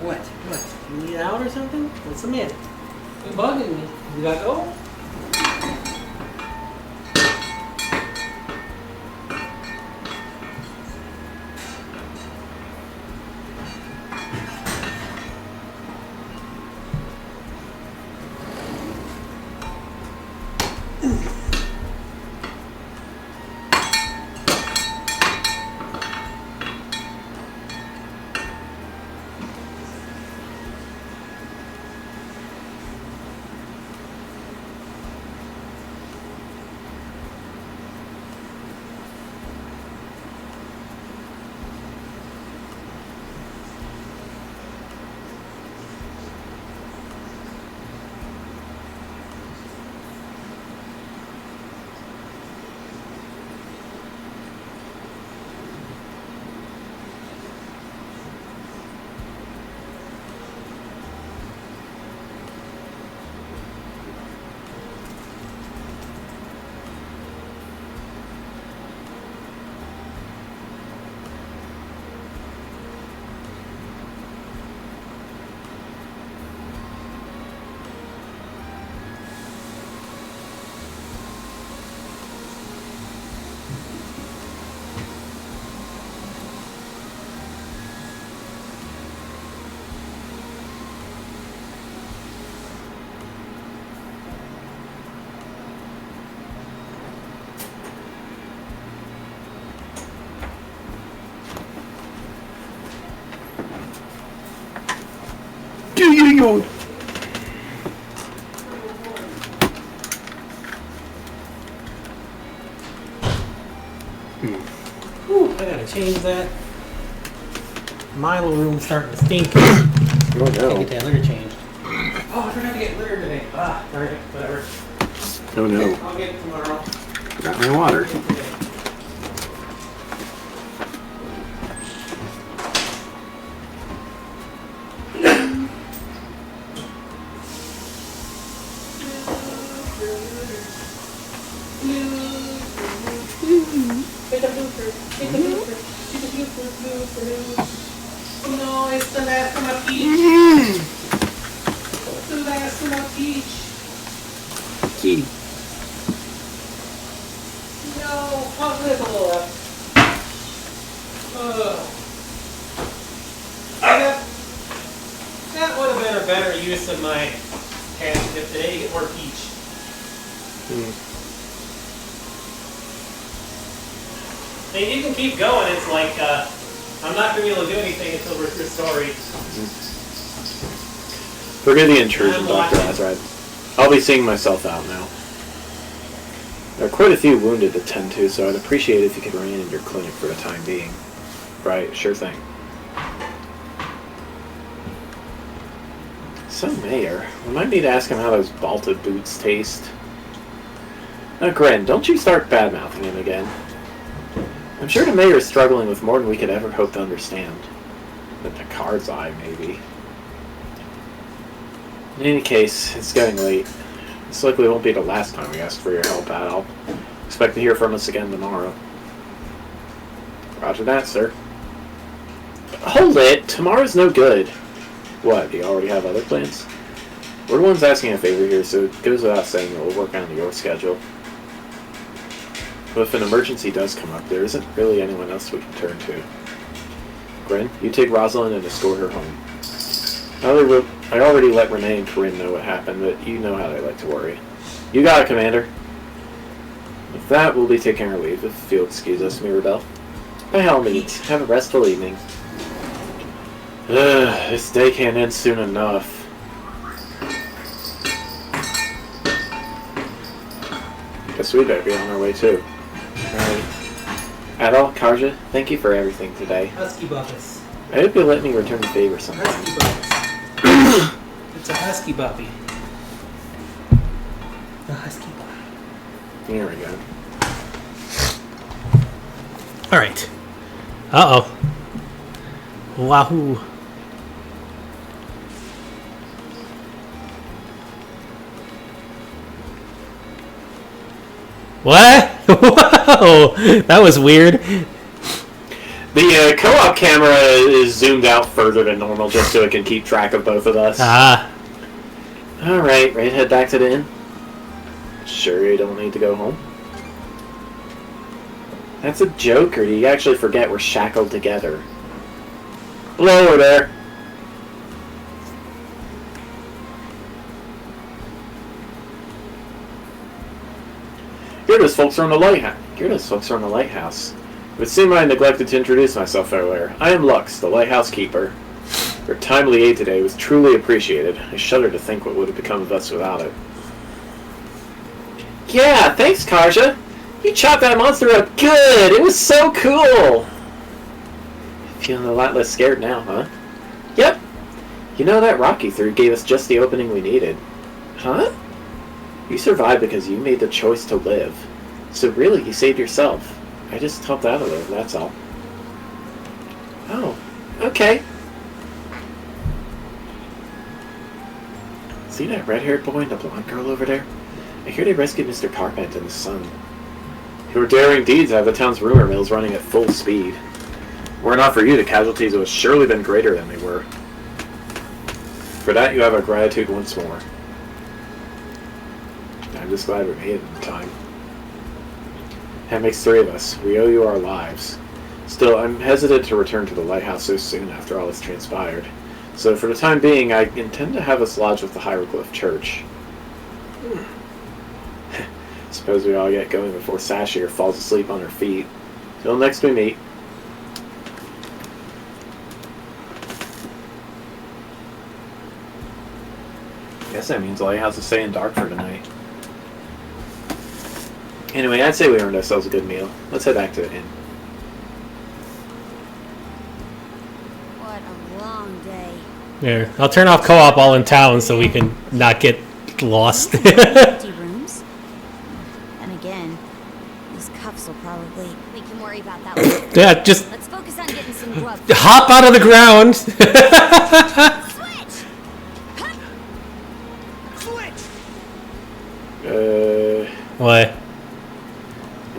What? What? You need out or something? What's the matter? You're bugging me. You gotta go? Yo. Whew, I gotta change that. Milo room's starting to stink. Oh no. Gotta get that litter changed. Oh, I forgot to get litter today. Alright, whatever. Oh no. I'll get it tomorrow. Got my water. No, it's the last of my peach. It's the last of my peach. Kitty. No, I'll live a little left. That would have been a better use of my hand if today to get more peach. They even keep going. It's like, I'm not going to be able to do anything until we're through story. Forget the intrusion, Dr. Azrad. I'll be seeing myself out now. There are quite a few wounded to tend to, so I'd appreciate it if you could remain in your clinic for the time being. Right, sure thing. So, Mayor, remind me to ask him how those Balta boots taste. Now, Gren, don't you start bad-mouthing him again. I'm sure the Mayor is struggling with more than we could ever hope to understand. The Picard's eye, maybe. In any case, it's getting late. This likely won't be the last time we ask for your help, Al. Expect to hear from us again tomorrow. Roger that, sir. Hold it! Tomorrow's no good. What, do you already have other plans? We're the ones asking a favor here, so it goes without saying that we'll work on your schedule. But if an emergency does come up, there isn't really anyone else we can turn to. Gren, you take Rosalind and escort her home. I already let Renee and Corinne know what happened, but you know how they like to worry. You got it, Commander. With that, we'll be taking our leave, if you'll excuse us, Mirabelle. By all means, have a restful evening. This day can't end soon enough. Guess we better be on our way too. Alright. Adol, Karja, thank you for everything today. Husky Buffus. I hope you'll let me return the favor sometime. Husky Buffus. It's a Husky Buffy. A Husky Buffy. Here we go. Alright. Uh-oh. Wahoo. What? Whoa! That was weird. The co-op camera is zoomed out further than normal just so it can keep track of both of us. Ah. Alright, ready to head back to the inn? Sure you don't need to go home? That's a joke, or do you actually forget we're shackled together? Hello over there. Here those folks are on the lighthouse. It would seem I neglected to introduce myself earlier. I am Lux, the lighthouse keeper. Your timely aid today was truly appreciated. I shudder to think what would have become of us without it. Yeah, thanks, Karja. You chopped that monster up good. It was so cool. Feeling a lot less scared now, huh? Yep. You know, that rock you threw gave us just the opening we needed. Huh? You survived because you made the choice to live. So really, you saved yourself. I just helped out a little, that's all. Oh, okay. See that red-haired boy and the blonde girl over there? I hear they rescued Mr. Carpent and his son. Your daring deeds have the town's rumor mills running at full speed. Were it not for you, the casualties would have surely been greater than they were. For that, you have our gratitude once more. I'm just glad we made it in time. That makes 3 of us. We owe you our lives. Still, I'm hesitant to return to the lighthouse so soon after all has transpired. So for the time being, I intend to have us lodge with the Hieroglyph Church. Suppose we all get going before Sashir falls asleep on her feet. Till next we meet. Guess that means the lighthouse is staying dark for tonight. Anyway, I'd say we earned ourselves a good meal. Let's head back to the inn. What a long day. There. I'll turn off co-op while in town so we can not get lost. Empty rooms. And again, these cuffs will probably... We can worry about that later. Yeah, just... Let's focus on getting some grub. Hop out of the ground! What?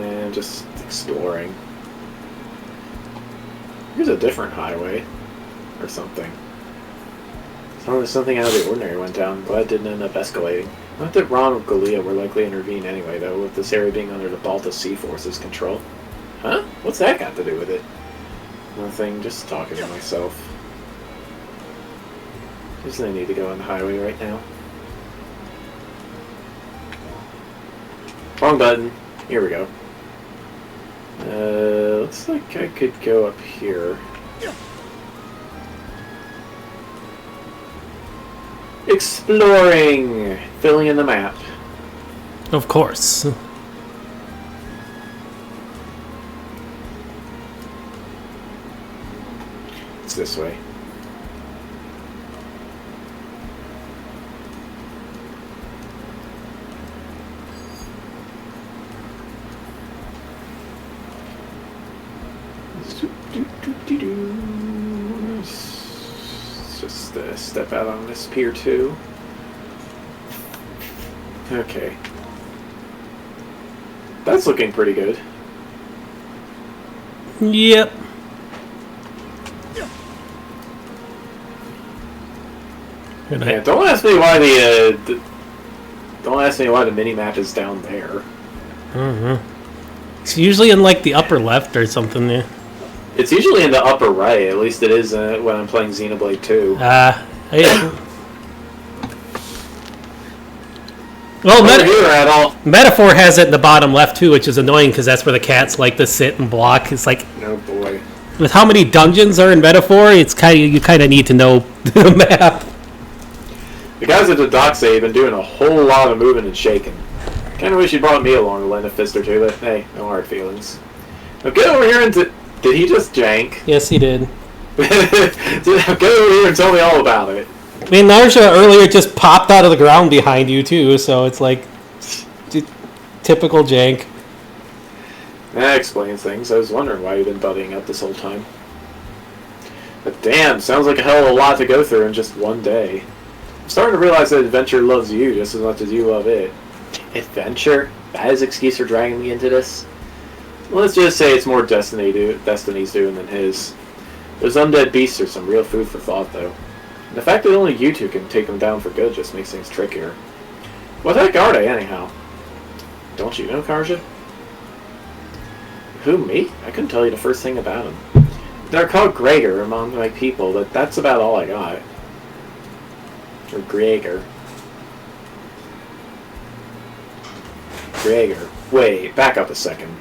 And just exploring. Here's a different highway. Or something. Something out of the ordinary went down. Glad it didn't end up escalating. Not that Ron or Galia were likely to intervene anyway, though, with this area being under the Balta Sea Force's control. Huh? What's that got to do with it? Nothing, just talking to myself. There's no need to go on the highway right now. Wrong button. Here we go. Looks like I could go up here. Exploring! Filling in the map. Of course. It's this way. Let's just step out on this pier too. Okay. That's looking pretty good. Yep. Yeah, don't ask me why the don't ask me why the mini map is down there. It's usually in like the upper left or something there. It's usually in the upper right. At least it is when I'm playing Xenoblade 2. Well, Metaphor has it in the bottom left too, which is annoying because that's where the cats like to sit and block. It's like, oh boy, with how many dungeons are in Metaphor, it's you kind of need to know the map. The guys at the dock say you've been doing a whole lot of moving and shaking. Kind of wish you brought me along to lend a fist or two, but hey, no hard feelings. Now get over here and did he just jank? Yes, he did. Get over here and tell me all about it. I mean, Narsha earlier just popped out of the ground behind you too, so it's like typical jank. That explains things. I was wondering why you've been buddying up this whole time. But damn, sounds like a hell of a lot to go through in just one day. I'm starting to realize that adventure loves you just as much as you love it. Adventure? That is excuse for dragging me into this? Let's just say it's more Destiny's doing than his. Those undead beasts are some real food for thought, though. And the fact that only you two can take them down for good just makes things trickier. What the heck are they, anyhow? Don't you know, Karja? Who, me? I couldn't tell you the first thing about them. They're called Gregor among my people, but that's about all I got. Or Gregor. Gregor. Wait, back up a second.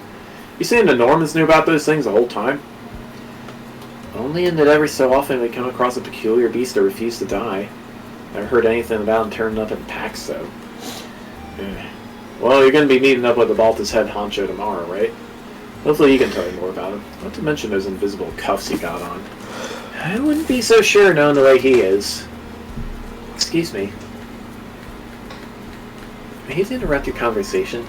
You saying the Normans knew about those things the whole time? Only in that every so often we come across a peculiar beast that refused to die. Never heard anything about them turning up in packs, though. Well, you're going to be meeting up with the Baltus head honcho tomorrow, right? Hopefully he can tell you more about him. Not to mention those invisible cuffs he got on. I wouldn't be so sure knowing the way he is. Excuse me. I hate to interrupt your conversation,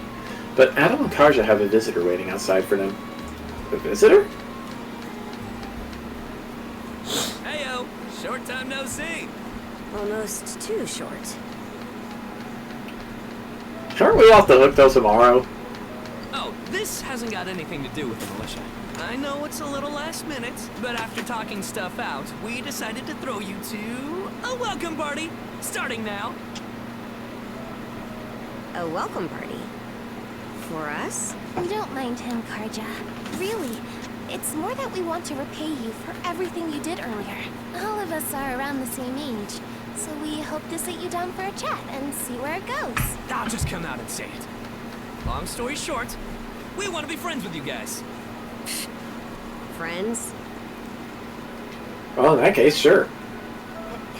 but Adam and Karja have a visitor waiting outside for them. A visitor? Heyo, short time no see. Almost too short. Aren't we off the hook till tomorrow? Oh, this hasn't got anything to do with the militia. I know it's a little last minute, but after talking stuff out, we decided to throw you to a welcome party, starting now. A welcome party? For us? We don't mind him, Karja. Really. It's more that we want to repay you for everything you did earlier. All of us are around the same age, so we hope to sit you down for a chat and see where it goes. I'll just come out and say it. Long story short, we want to be friends with you guys. Friends? Well, in that case, sure.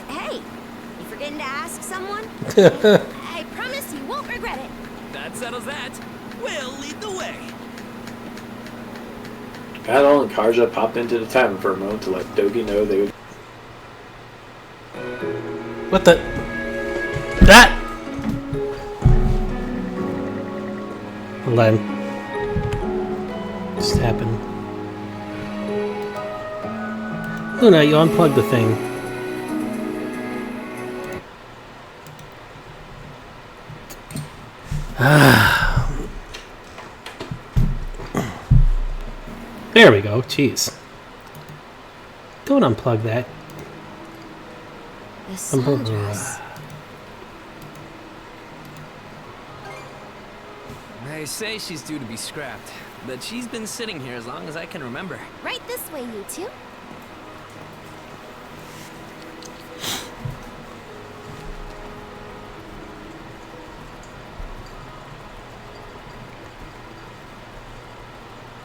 Hey, you forgetting to ask someone? I promise you won't regret it. That settles that. We'll lead the way. Adol and Karja popped into the tavern for a moment to let Dogi know they would... What the... That... Hold on. Just happened. Luna, you unplugged the thing. There we go. Jeez. Don't unplug that. They say she's due to be scrapped, but she's been sitting here as long as I can remember. Right this way, you two.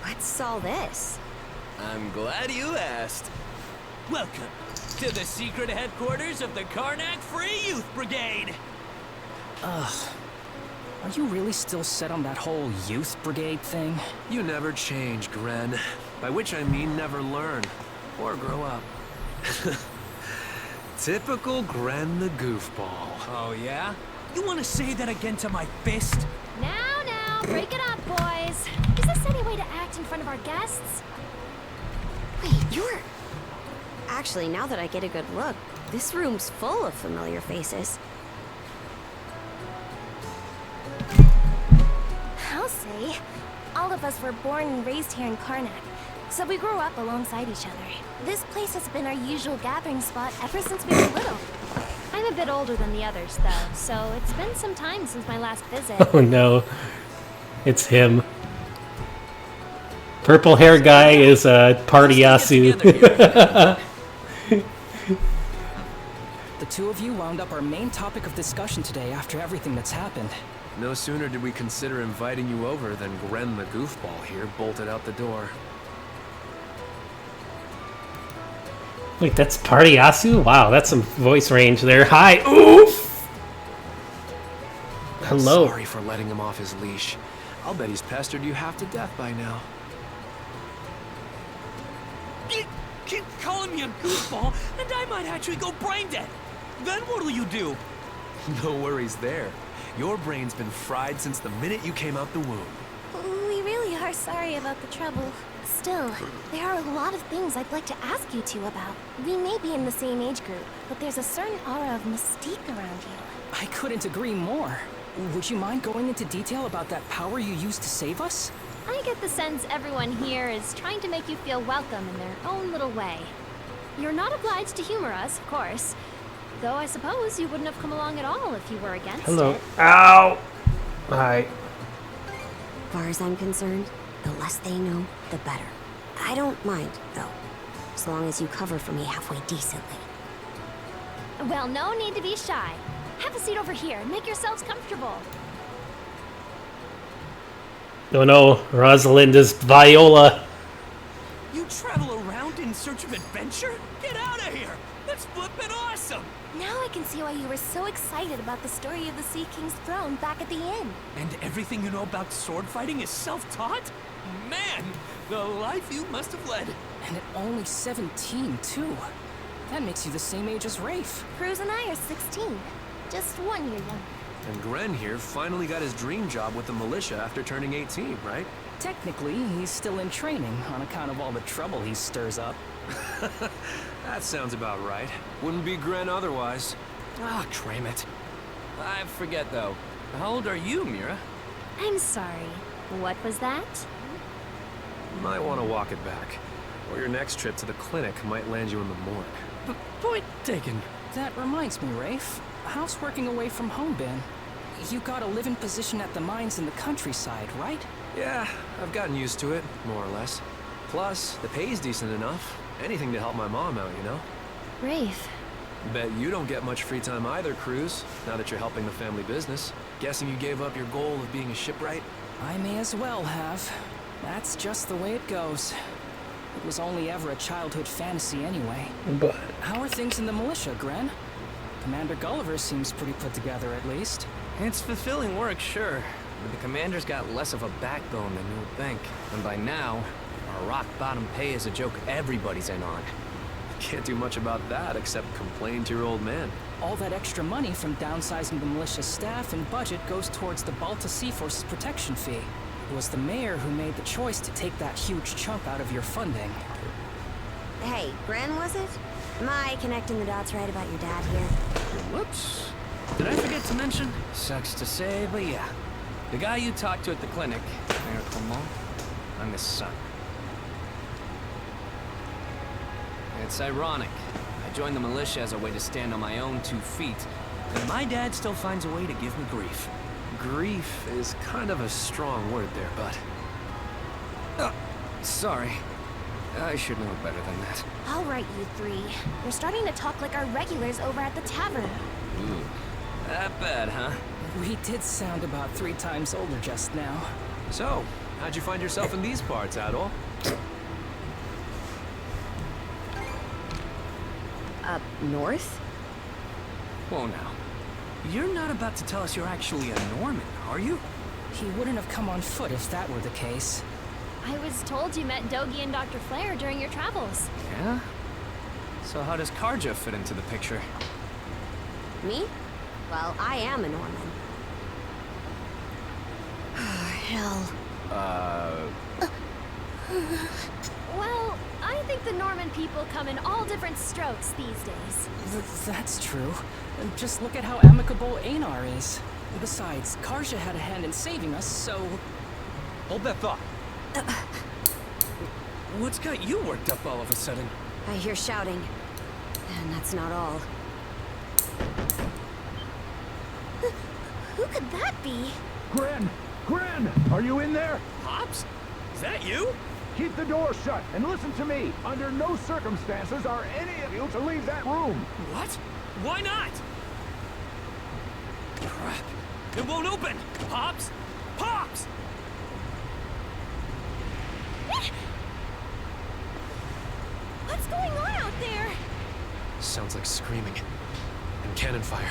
What's all this? I'm glad you asked. Welcome to the secret headquarters of the Karnak Free Youth Brigade. Ugh. Are you really still set on that whole youth brigade thing? You never change, Gren. By which I mean never learn. Or grow up. Typical Gren the goofball. Oh, yeah? You want to say that again to my fist? Now, break it up, boys. Is this any way to act in front of our guests? Wait, you're... Actually, now that I get a good look, this room's full of familiar faces. I'll say, all of us were born and raised here in Karnak, so we grew up alongside each other. This place has been our usual gathering spot ever since we were little. I'm a bit older than the others, though, so it's been some time since my last visit. Oh no, it's him. Purple hair guy is Party-Yasu. The two of you wound up our main topic of discussion today after everything that's happened. No sooner did we consider inviting you over than Gren the goofball here bolted out the door. Wait, that's Party-Yasu? Wow, that's some voice range there. Hi, oof! Hello. Sorry for letting him off his leash. I'll bet he's pestered you half to death by now. Keep calling me a goofball, and I might actually go brain dead. Then what'll you do? No worries there. Your brain's been fried since the minute you came out the womb. We really are sorry about the trouble. Still, there are a lot of things I'd like to ask you two about. We may be in the same age group, but there's a certain aura of mystique around you. I couldn't agree more. Would you mind going into detail about that power you used to save us? I get the sense everyone here is trying to make you feel welcome in their own little way. You're not obliged to humor us, of course. Though I suppose you wouldn't have come along at all if you were against Hello. it. Ow! Hi. As far as I'm concerned, the less they know, the better. I don't mind, though, as long as you cover for me halfway decently. Well, no need to be shy. Have a seat over here and make yourselves comfortable. Oh no, Rosalind is Viola. You travel around in search of adventure? Get out of here! That's flippin' awesome! Now I can see why you were so excited about the story of the Sea King's throne back at the inn. And everything you know about sword fighting is self-taught? Man, the life you must have led. And at only 17, too. That makes you the same age as Rafe. Cruz and I are 16. Just 1 year younger. And Gren here finally got his dream job with the militia after turning 18, right? Technically, he's still in training on account of all the trouble he stirs up. That sounds about right. Wouldn't be Gren otherwise. Ah, cram it. I forget, though. How old are you, Mira? I'm sorry. What was that? Might want to walk it back. Or your next trip to the clinic might land you in the morgue. Point taken. That reminds me, Rafe. How's working away from home been? You got a living position at the mines in the countryside, right? Yeah, I've gotten used to it, more or less. Plus, the pay's decent enough. Anything to help my mom out, you know? Rafe. Bet you don't get much free time either, Cruz, now that you're helping the family business. Guessing you gave up your goal of being a shipwright? I may as well have. That's just the way it goes. It was only ever a childhood fantasy anyway. But how are things in the militia, Gren? Commander Gulliver seems pretty put together, at least. It's fulfilling work, sure. But the commander's got less of a backbone than you would think. And by now, our rock-bottom pay is a joke everybody's in on. Can't do much about that except complain to your old man. All that extra money from downsizing the militia staff and budget goes towards the Balta Sea Force's protection fee. It was the mayor who made the choice to take that huge chunk out of your funding. Hey, Gren, was it? Am I connecting the dots right about your dad here? Whoops. Did I forget to mention? Sucks to say, but yeah. The guy you talked to at the clinic, Mayor Clement, I'm his son. It's ironic. I joined the militia as a way to stand on my own 2 feet, and my dad still finds a way to give me grief. Grief is kind of a strong word there, bud. Sorry. I should know better than that. All right, you three. You're starting to talk like our regulars over at the tavern. Ooh. That bad, huh? We did sound about 3 times older just now. So, how'd you find yourself in these parts, Adol? Up north? Whoa now. You're not about to tell us you're actually a Norman, are you? He wouldn't have come on foot if that were the case. I was told you met Dogi and Dr. Flare during your travels. Yeah? So how does Karja fit into the picture? Me? Well, I am a Norman. Hell. Well, I think the Norman people come in all different strokes these days. That's true. Just look at how amicable Einar is. Besides, Karja had a hand in saving us, so... Hold that thought. What's got you worked up all of a sudden? I hear shouting. And that's not all. Who could that be? Gren! Gren! Are you in there? Hops? Is that you? Keep the door shut and listen to me. Under no circumstances are any of you to leave that room. What? Why not? Crap. It won't open! Pops! Pops! What's going on out there? Sounds like screaming. And cannon fire.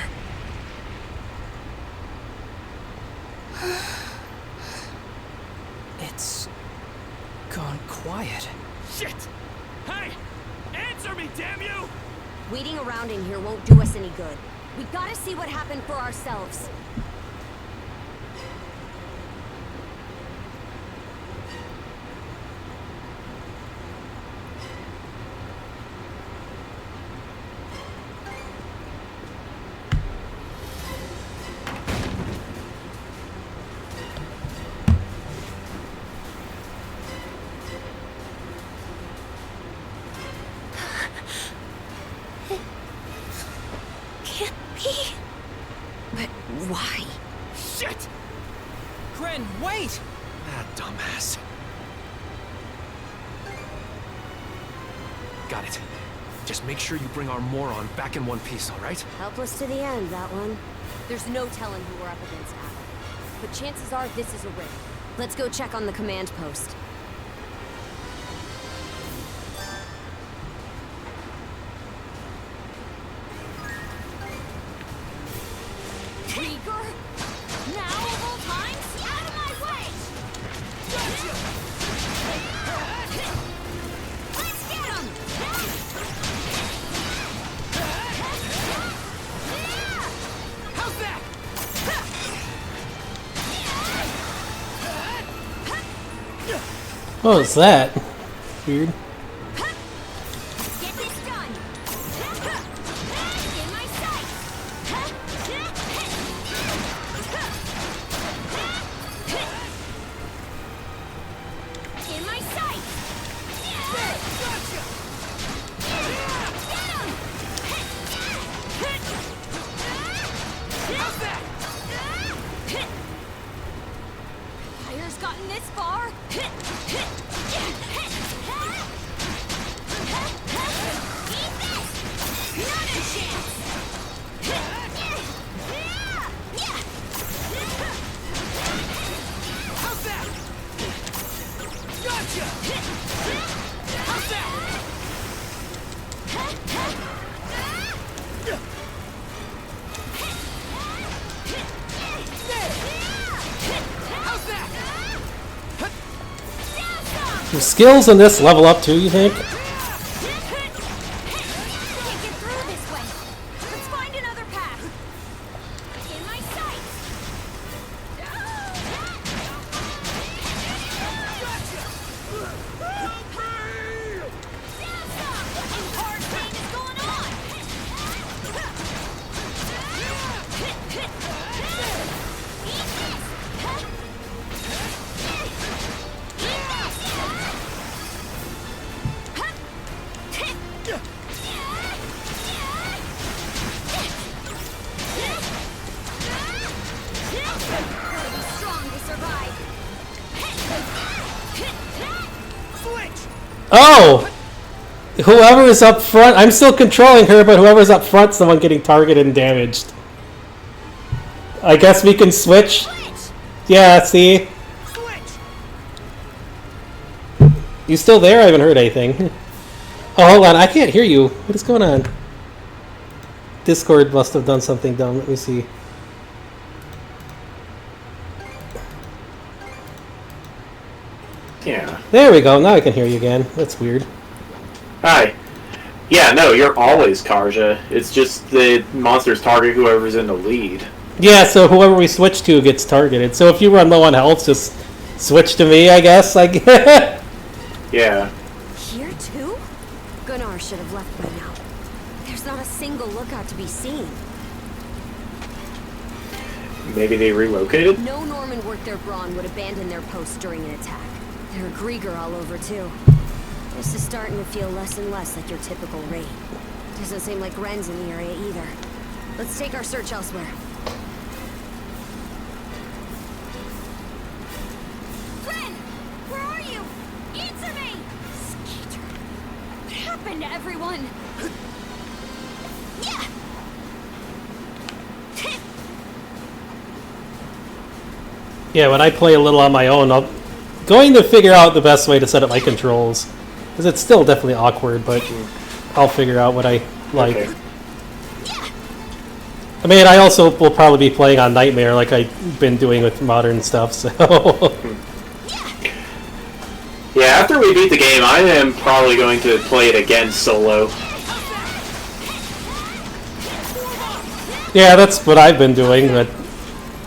It's... gone quiet. Shit! Hey! Answer me, damn you! Waiting around in here won't do us any good. We gotta see what happened for ourselves. Can't be. But why? Shit! Gren, wait! Ah, dumbass. Got it. Just make sure you bring our moron back in one piece, all right? Helpless to the end, that one. There's no telling who we're up against, Adam. But chances are this is a rig. Let's go check on the command post. Krieger? Now of all times? Out of my way! Gotcha! Let's get him! How's that? What was that? Weird. Get this done! In my sights! In my sights! Gotcha! Get him! How's that? Fire's gotten this far. Eat this! Not a chance! How's that? Gotcha! How's that? How's that? The skills in this level up too, you think? Can't get through this way. Let's find another path. In my sights. Hard pain is going on. Gotta be strong to survive. Oh! Whoever is up front, I'm still controlling her, but whoever's up front's the one getting targeted and damaged. I guess we can switch? Yeah, see? You still there? I haven't heard anything. Oh, hold on, I can't hear you. What is going on? Discord must have done something dumb. Let me see. Yeah. There we go. Now I can hear you again. That's weird. Hi. Yeah, no, you're always Karja. It's just the monsters target whoever's in the lead. Yeah, so whoever we switch to gets targeted. So if you run low on health, just switch to me, I guess. Yeah. Here too? Gunnar should have left by now. There's not a single lookout to be seen. Maybe they relocated? No Norman worth their brawn would abandon their post during an attack. There are Grieger all over too. This is starting to feel less and less like your typical raid. Doesn't seem like Ren's in the area either. Let's take our search elsewhere. Ren! Where are you? Answer me! Skeeter. What happened to everyone? Yeah! Yeah, when I play a little on my own, I'm going to figure out the best way to set up my controls. Because it's still definitely awkward, but I'll figure out what I like. Okay. I mean, I also will probably be playing on Nightmare like I've been doing with modern stuff, so... Yeah, after we beat the game, I am probably going to play it again solo. Yeah, that's what I've been doing, but...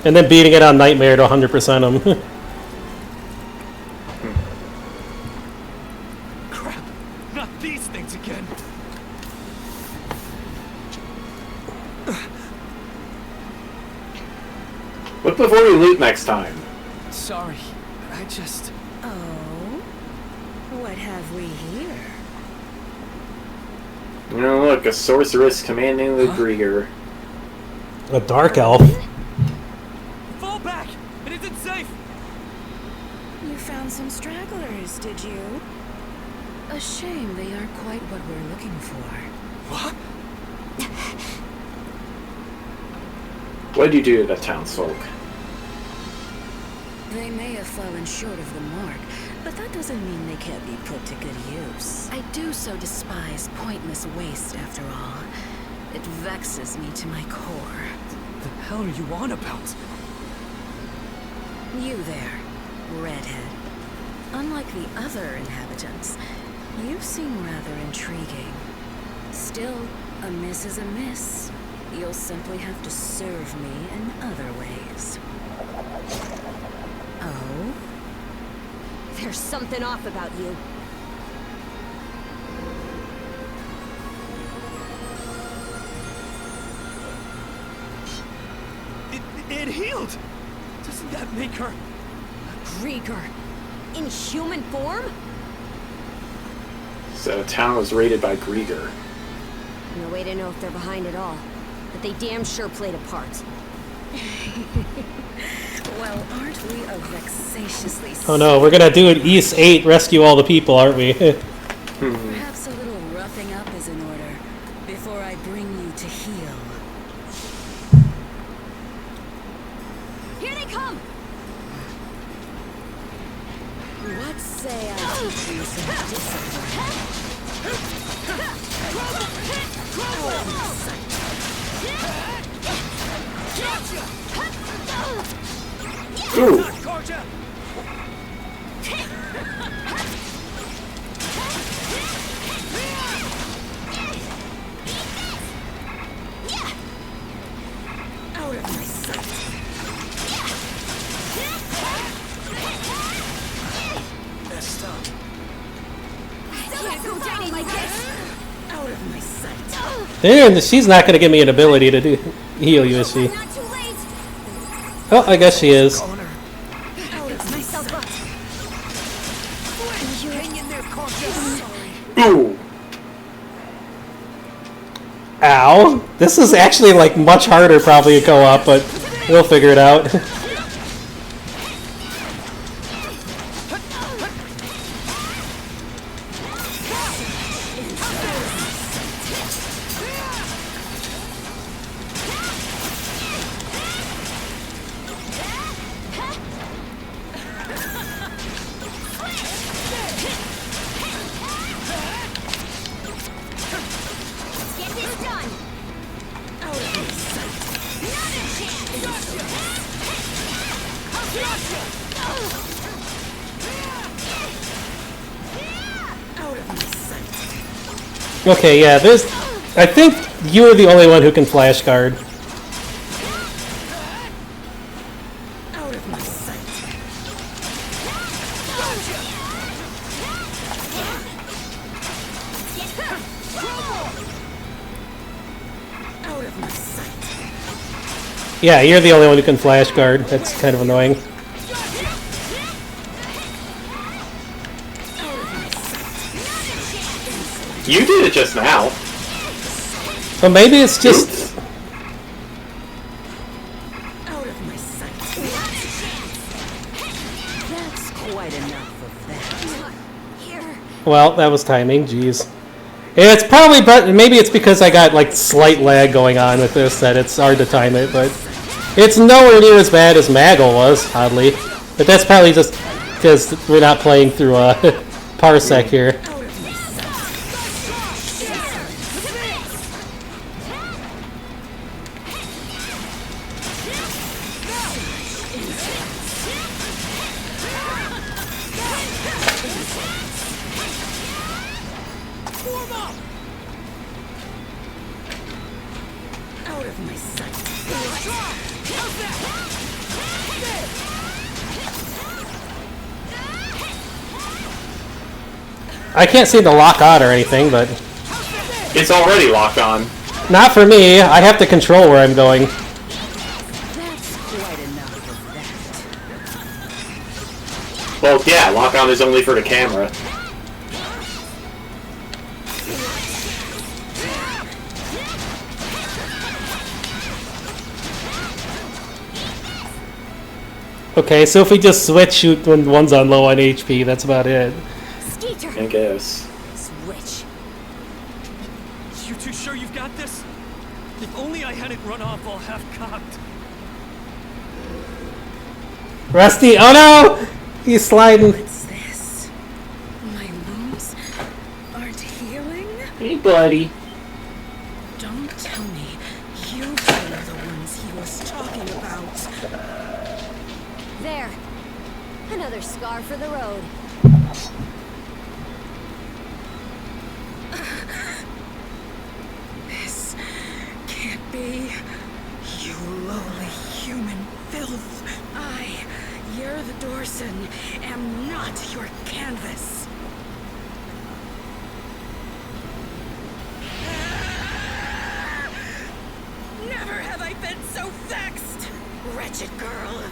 And then beating it on Nightmare to 100% them. Crap! Not these things again! Look before we loot next time. Sorry, I just... Oh? What have we here? You know, look, a sorceress commanding the Grieger. A dark elf. Fall back! It isn't safe! You found some stragglers, did you? A shame they aren't quite what we're looking for. What? What did you do to the townsfolk? They may have fallen short of the mark, but that doesn't mean they can't be put to good use. I do so despise pointless waste, after all. It vexes me to my core. The hell are you on about? You there, redhead. Unlike the other inhabitants, you seem rather intriguing. Still, a miss is a miss. You'll simply have to serve me in other ways. Oh? There's something off about you. It healed! Doesn't that make her... A Grieger. In human form? So, town was raided by Grieger. No way to know if they're behind it all. But they damn sure played a part. Well, aren't we a vexatiously... Oh no, we're gonna do an East 8 rescue all the people, aren't we? Perhaps a little roughing up is in order, before I bring you to heel. Here they come! What say I teach you some discipline? Ooh. Out of my sight. Messed up. Can't go down like this! Out of my sight. And she's not gonna give me an ability to do heal you, is she? Oh, I guess she is. Ooh. Ow. This is actually like much harder probably to go up, but we'll figure it out. Okay, yeah, there's... I think you're the only one who can flash guard. Out of my sight. Out of my sight. Yeah, you're the only one who can flash guard. That's kind of annoying. You did it just now. Well, maybe it's just... Out of my sight. That's quite enough of that. Well, that was timing. Jeez. It's probably... but maybe it's because I got, like, slight lag going on with this that it's hard to time it, but... It's nowhere near as bad as Maggle was, oddly. But that's probably just because we're not playing through a parsec here. Out of my sight. I can't seem to lock on or anything, but... It's already locked on. Not for me. I have to control where I'm going. That's quite enough of that. Well, yeah, lock on is only for the camera. Okay, so if we just switch shoot when one's on low on HP, that's about it. I guess. Switch. You two sure you've got this? If only I hadn't run off all half-cocked. Rusty, oh no! He's sliding. What's this? My wounds aren't healing? Hey, buddy. Don't tell me you were the ones he was talking about. There. Another scar for the road. This can't be. You lowly human filth. I, Yer the Dorson, am not your canvas. Never have I been so vexed! Wretched girl,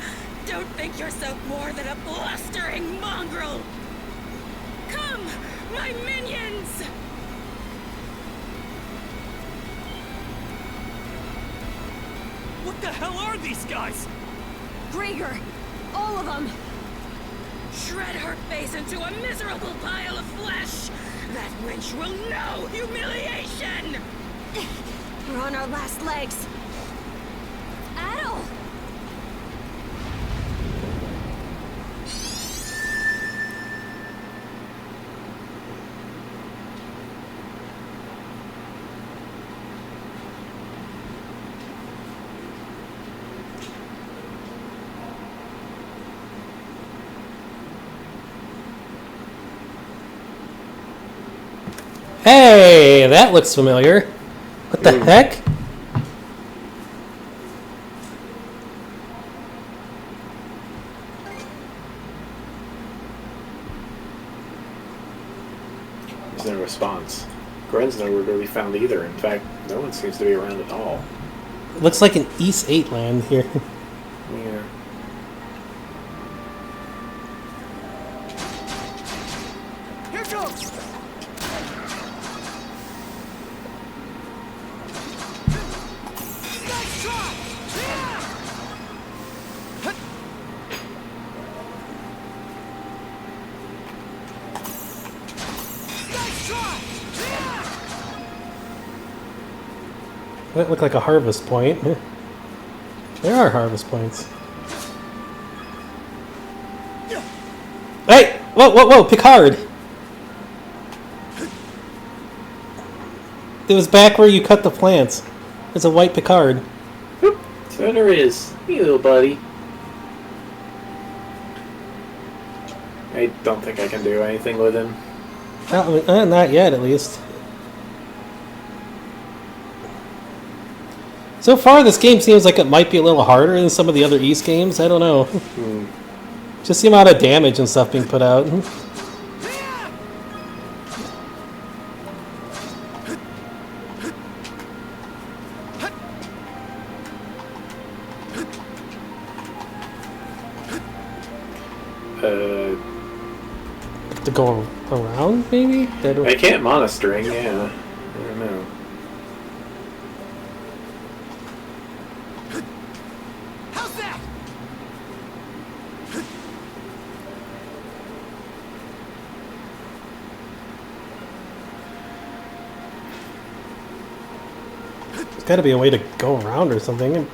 don't think yourself more than a blustering mongrel! Come, my minions! What the hell are these guys? Grieger! All of them! Shred her face into a miserable pile of flesh! That wench will know humiliation! We're on our last legs. Adel! Hey, that looks familiar. What the heck? There's no response. Gren's nowhere to be found either. In fact, no one seems to be around at all. Looks like an East 8 land here. Yeah. Here goes! Nice try! Nice try! That looked like a harvest point. There are harvest points. Hey! Whoa, whoa, whoa! Picard! It was back where you cut the plants. It's a white Picard. So there is. Hey, little buddy. I don't think I can do anything with him. Not yet, at least. So far, this game seems like it might be a little harder than some of the other Ys games. I don't know. Just the amount of damage and stuff being put out. To go around, maybe? I can't monostring, yeah. I don't know. How's that? There's got to be a way to go around or something.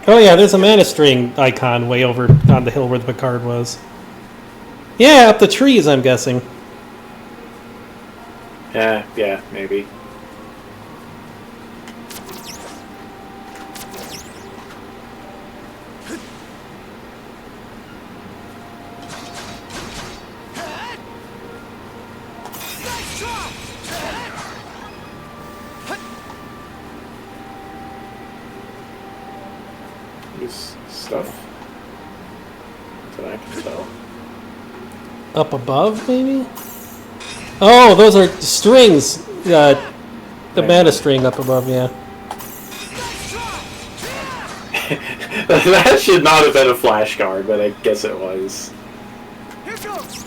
Oh yeah, there's a mana string icon way over on the hill where the Picard was. Yeah, up the trees, I'm guessing. Yeah, maybe. Stuff that I can tell. Up above, maybe? Oh, those are strings. The mana string up above, yeah. That should not have been a flashcard, but I guess it was. Here goes.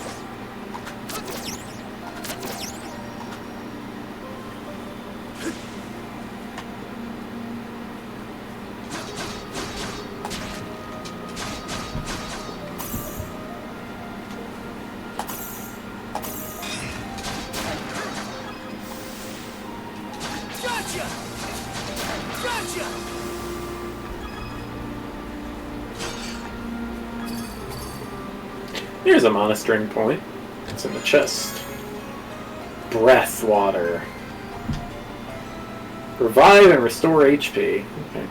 Here's a monostring point. It's in the chest. Breath water. Revive and restore HP. Okay.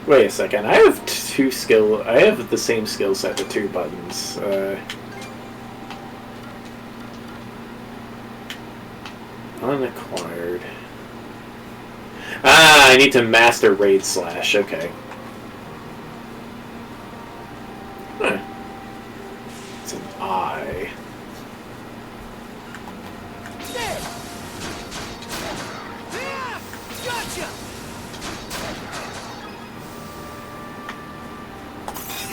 Wait a second. I have I have the same skill set with 2 buttons. Unacquired. I need to master Raid Slash. Okay. Huh. It's an eye. Gotcha.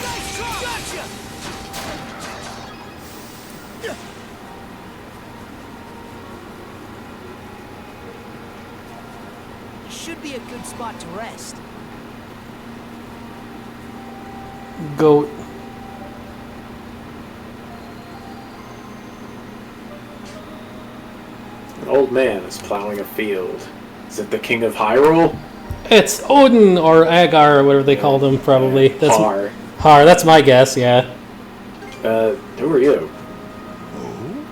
Nice try. Gotcha. Should be a good spot to rest. Goat. An old man is plowing a field. Is it the King of Hyrule? It's Odin or Agar or whatever they called him, probably. That's Har. Har, that's my guess, yeah. Who are you? Oh?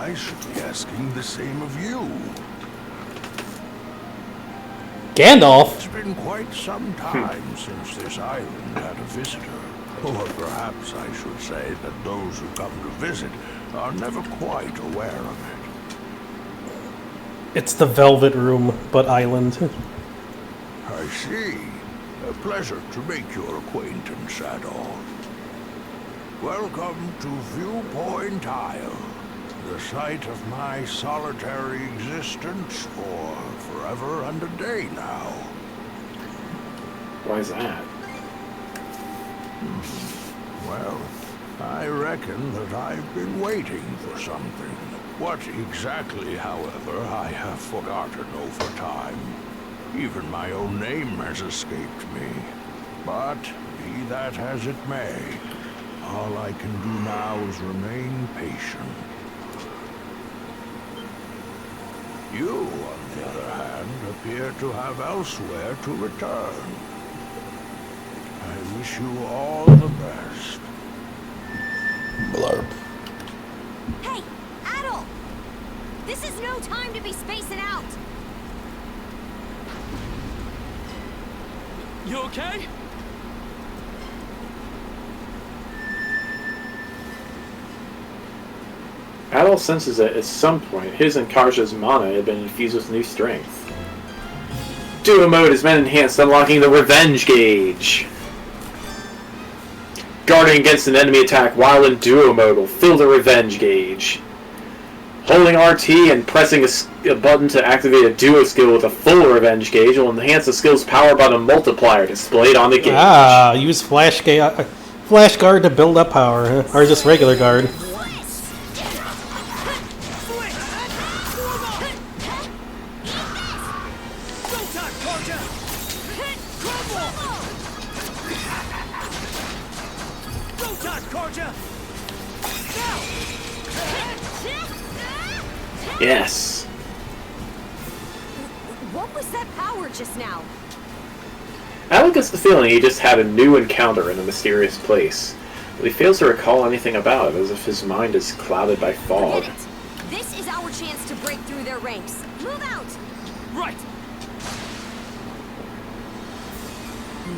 I should be asking the same of you. Gandalf? It's been quite some time since this island had a visitor. Or perhaps I should say that those who come to visit are never quite aware of it. It's the Velvet Room, but island. I see. A pleasure to make your acquaintance, Adol. Welcome to Viewpoint Isle, the site of my solitary existence for forever and a day now. Why is that? Well, I reckon that I've been waiting for something. What exactly, however, I have forgotten over time. Even my own name has escaped me. But, be that as it may, all I can do now is remain patient. You, on the other hand, appear to have elsewhere to return. I wish you all the best. Blurp. Hey, Adol! This is no time to be spacing out! You okay? Adol senses that at some point, his and Karja's mana had been infused with new strength. Duo mode has been enhanced, unlocking the Revenge gauge. Guarding against an enemy attack while in duo mode will fill the Revenge gauge. Holding RT and pressing a button to activate a duo skill with a full Revenge gauge will enhance the skill's power by the multiplier displayed on the gauge. Ah, use Flash Guard to build up power, huh? Or just regular guard. Yes. What was that power just now? Adol gets the feeling he just had a new encounter in a mysterious place, but he fails to recall anything about it, as if his mind is clouded by fog. Forget it. This is our chance to break through their ranks. Move out! Right!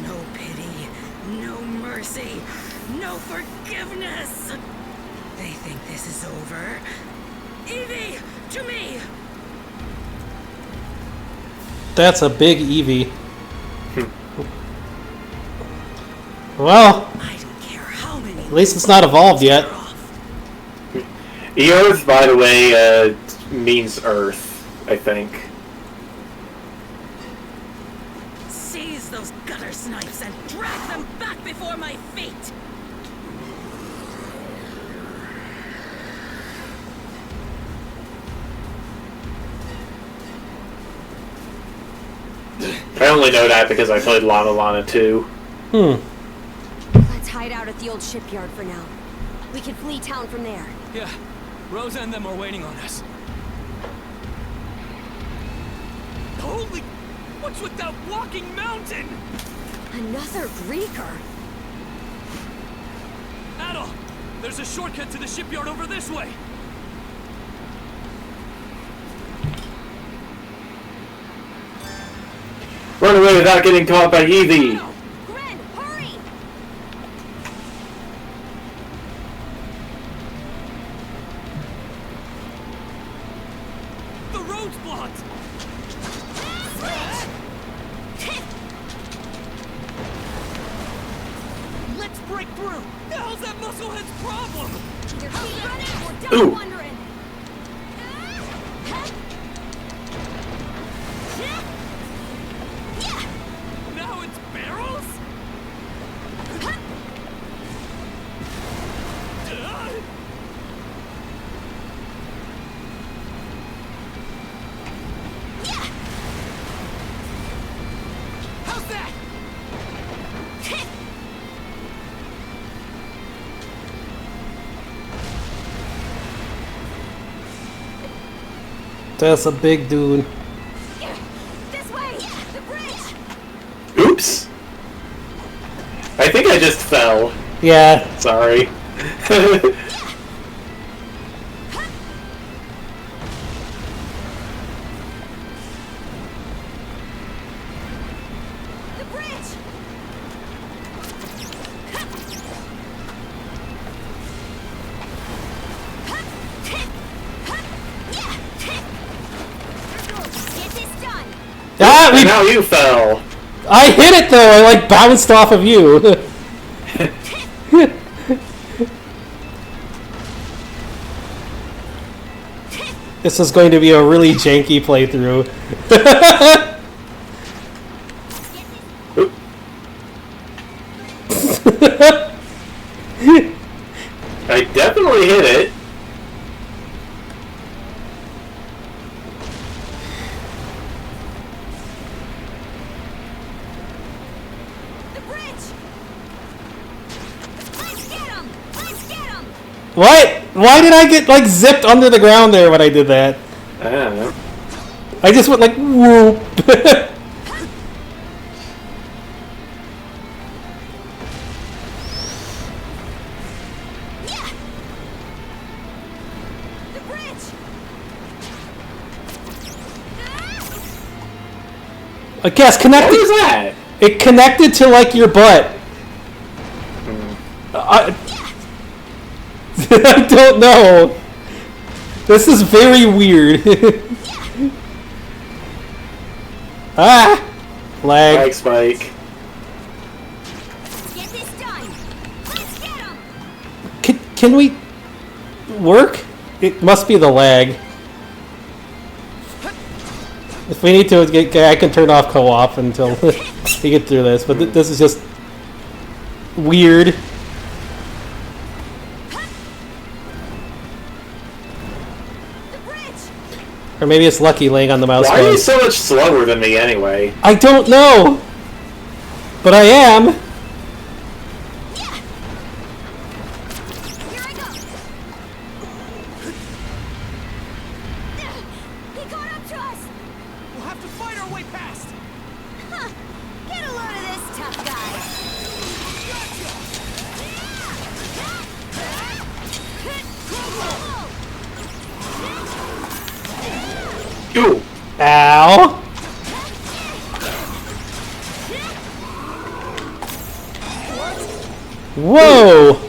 No pity, no mercy, no forgiveness! They think this is over. Evie, to me! That's a big Eevee. Well, I don't care how many. At least it's not evolved yet. Earth, by the way, means Earth, I think. Seize those gutter snipes and drag them back before my feet! I only know that because I played Lana 2. Let's hide out at the old shipyard for now. We can flee town from there. Yeah, Rosa and them are waiting on us. Holy... What's with that walking mountain? Another Greeker. Adol, there's a shortcut to the shipyard over this way. Run away without getting caught by Eevee! Gren, hurry! The road's blocked! Let's break through! The hell's that musclehead's problem? You're running, we're done Ooh. wondering. Now it's barrels? How's that? That's a big dude. This way! The bridge! Oops! I think I just fell. Yeah. Sorry. The bridge! Get this done! Ah, And now you fell. I hit it though. I like bounced off of you. This is going to be a really janky playthrough. I definitely hit it. The bridge! Let's get him! Let's get him! What? Why did I get like zipped under the ground there when I did that? I don't know. I just went like whoop. The bridge! I guess connected. What was that? It connected to like your butt. I don't know. This is very weird. Ah! Lag. Spike. Get this done. Let's get him. Can we work? It must be the lag. If we need to, I can turn off co-op until we get through this. But this is just weird. Or maybe it's Lucky laying on the mouse. Why are you so much slower than me anyway? I don't know, but I am. Ooh. Ow. Whoa.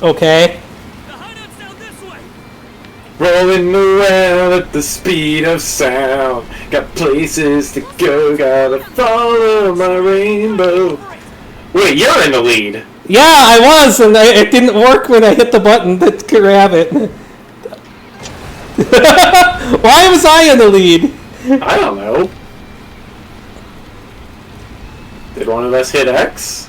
Okay. Rolling around at the speed of sound. Got places to go, gotta follow my rainbow. Wait, you're in the lead. Yeah, I was, and it didn't work when I hit the button to grab it. Why was I in the lead? I don't know. Did one of us hit X?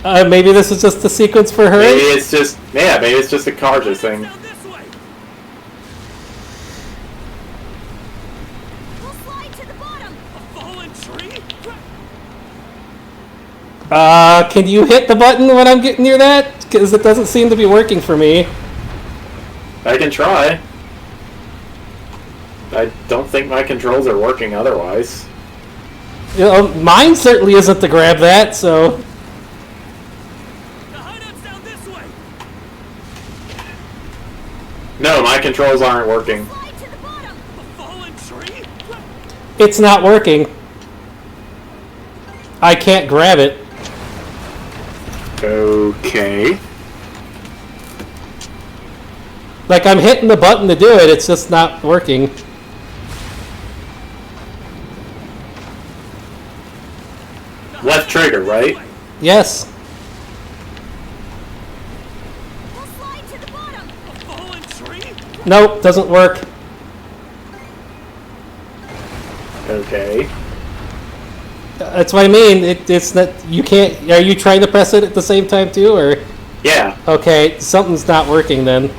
Maybe this is just the sequence for her? Maybe it's just, yeah, maybe it's just a Carja thing. Can you hit the button when I'm getting near that? Because it doesn't seem to be working for me. I can try. I don't think my controls are working otherwise. You know, mine certainly isn't to grab that, so... No, my controls aren't working. It's not working. I can't grab it. Okay. Like, I'm hitting the button to do it, it's just not working. Left trigger, right? Yes. Nope, doesn't work. Okay. That's what I mean. It's not. You can't. Are you trying to press it at the same time too, or? Yeah. Okay, something's not working then.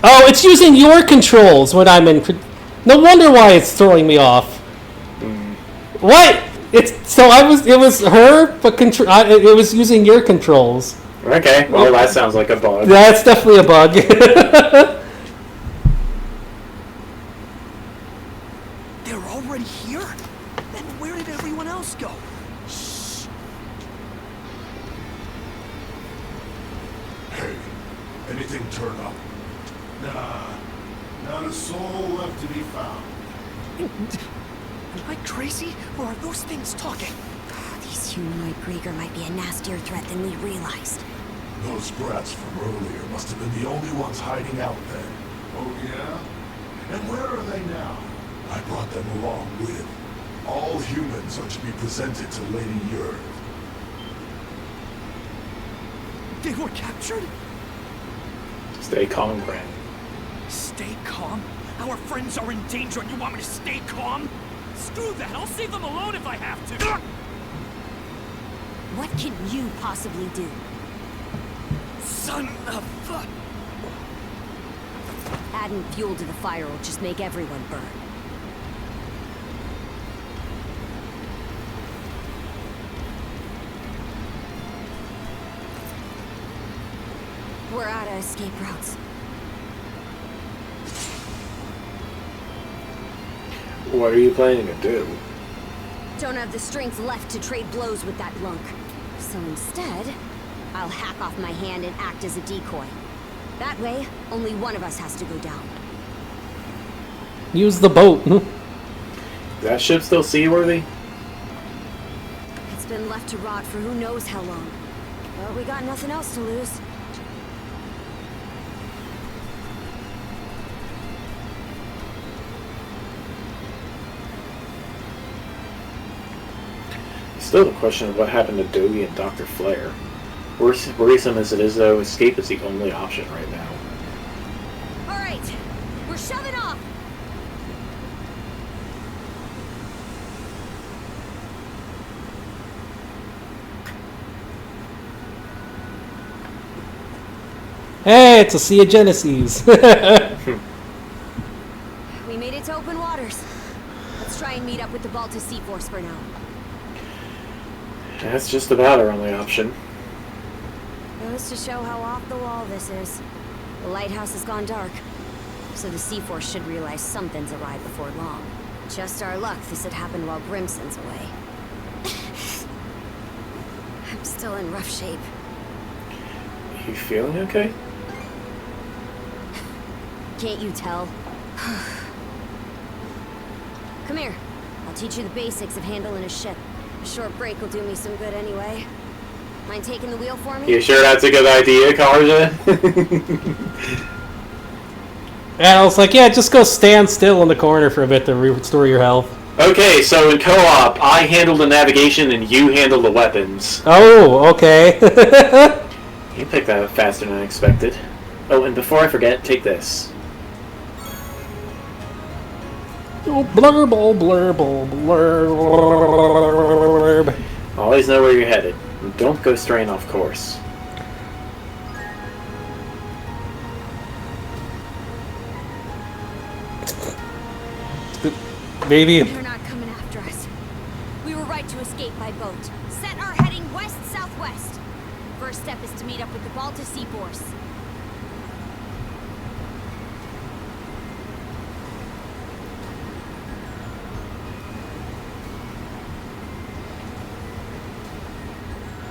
Oh, it's using your controls when I'm in. No wonder why it's throwing me off. What? It's so I was. It was her, but it was using your controls. Okay. Well, that sounds like a bug. That's definitely a bug. They're already here? Then where did everyone else go? Shh. Hey, anything turn up? Nah, not a soul left to be found. Am I crazy, or are those things talking? These humanoid Krieger might be a nastier threat than we realized. Those brats from earlier must have been the only ones hiding out then. Oh yeah? And where are they now? I brought them along with. All humans are to be presented to Lady Yerd. They were captured? Stay calm, Grant. Stay calm? Our friends are in danger and you want me to stay calm? Screw that, I'll leave them alone if I have to. What can you possibly do? Son of fuck! Adding fuel to the fire will just make everyone burn. We're out of escape routes. What are you planning to do? Don't have the strength left to trade blows with that lunk. So instead, I'll hack off my hand and act as a decoy. That way, only one of us has to go down. Use the boat. Is that ship still seaworthy? It's been left to rot for who knows how long. But we got nothing else to lose. Still the question of what happened to Doggy and Dr. Flare. Worrisome as it is, though, escape is the only option right now. Alright, we're shoving off! Hey, it's a Sea of Genesis. We made it to open waters. Let's try and meet up with the Balta Sea Force for now. That's just about our only option. Goes to show how off the wall this is. The lighthouse has gone dark, so the Sea Force should realize something's arrived before long. Just our luck this had happened while Grimson's away. I'm still in rough shape. You feeling okay? Can't you tell? Come here. I'll teach you the basics of handling a ship. A short break will do me some good anyway. Mind taking the wheel for me? You sure that's a good idea, Karja? And I was like, yeah, just go stand still in the corner for a bit to restore your health. Okay, so in co-op, I handle the navigation and you handle the weapons. Oh, okay. You picked that up faster than I expected. Oh, and before I forget, take this. Oh, blurble, blurble, blurb. Always know where you're headed. And don't go straying off course. Baby. They're not coming after us. We were right to escape by boat. Set our heading west-southwest. First step is to meet up with the Balta Sea Force.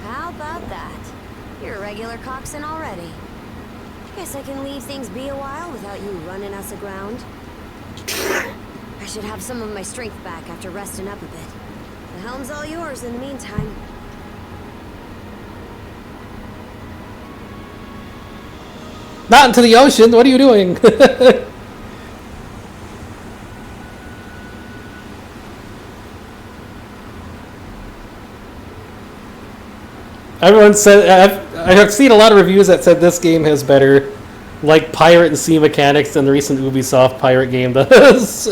How about that? You're a regular coxswain already. Guess I can leave things be a while without you running us aground. I should have some of my strength back after resting up a bit. The helm's all yours in the meantime. Not into the ocean. What are you doing? Everyone said I've seen a lot of reviews that said this game has better, like, pirate and sea mechanics than the recent Ubisoft pirate game does.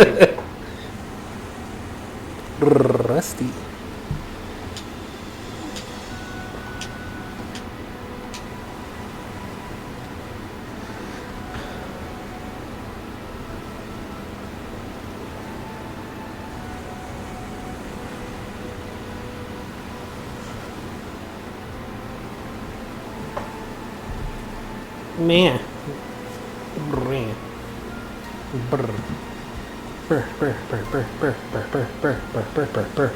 Rusty. Man. Brr. Brr. Brr, brr, brr, brr, brr, brr, brr, brr, brr, brr, brr.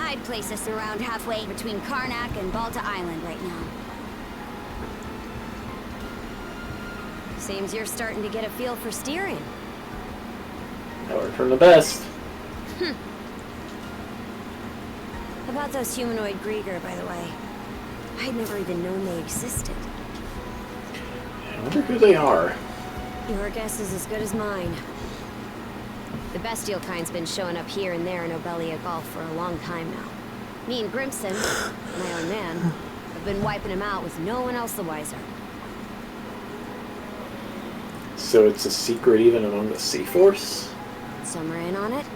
I'd place us around halfway between Karnak and Balta Island right now. Seems you're starting to get a feel for steering. I learned from the best. About those humanoid Grieger, by the way. I'd never even known they existed. I wonder who they are. Your guess is as good as mine. The bestial kind's been showing up here and there in Obelia Gulf for a long time now. Me and Grimson, my own man, have been wiping him out with no one else the wiser. So it's a secret even among the Sea Force? Some are in on it,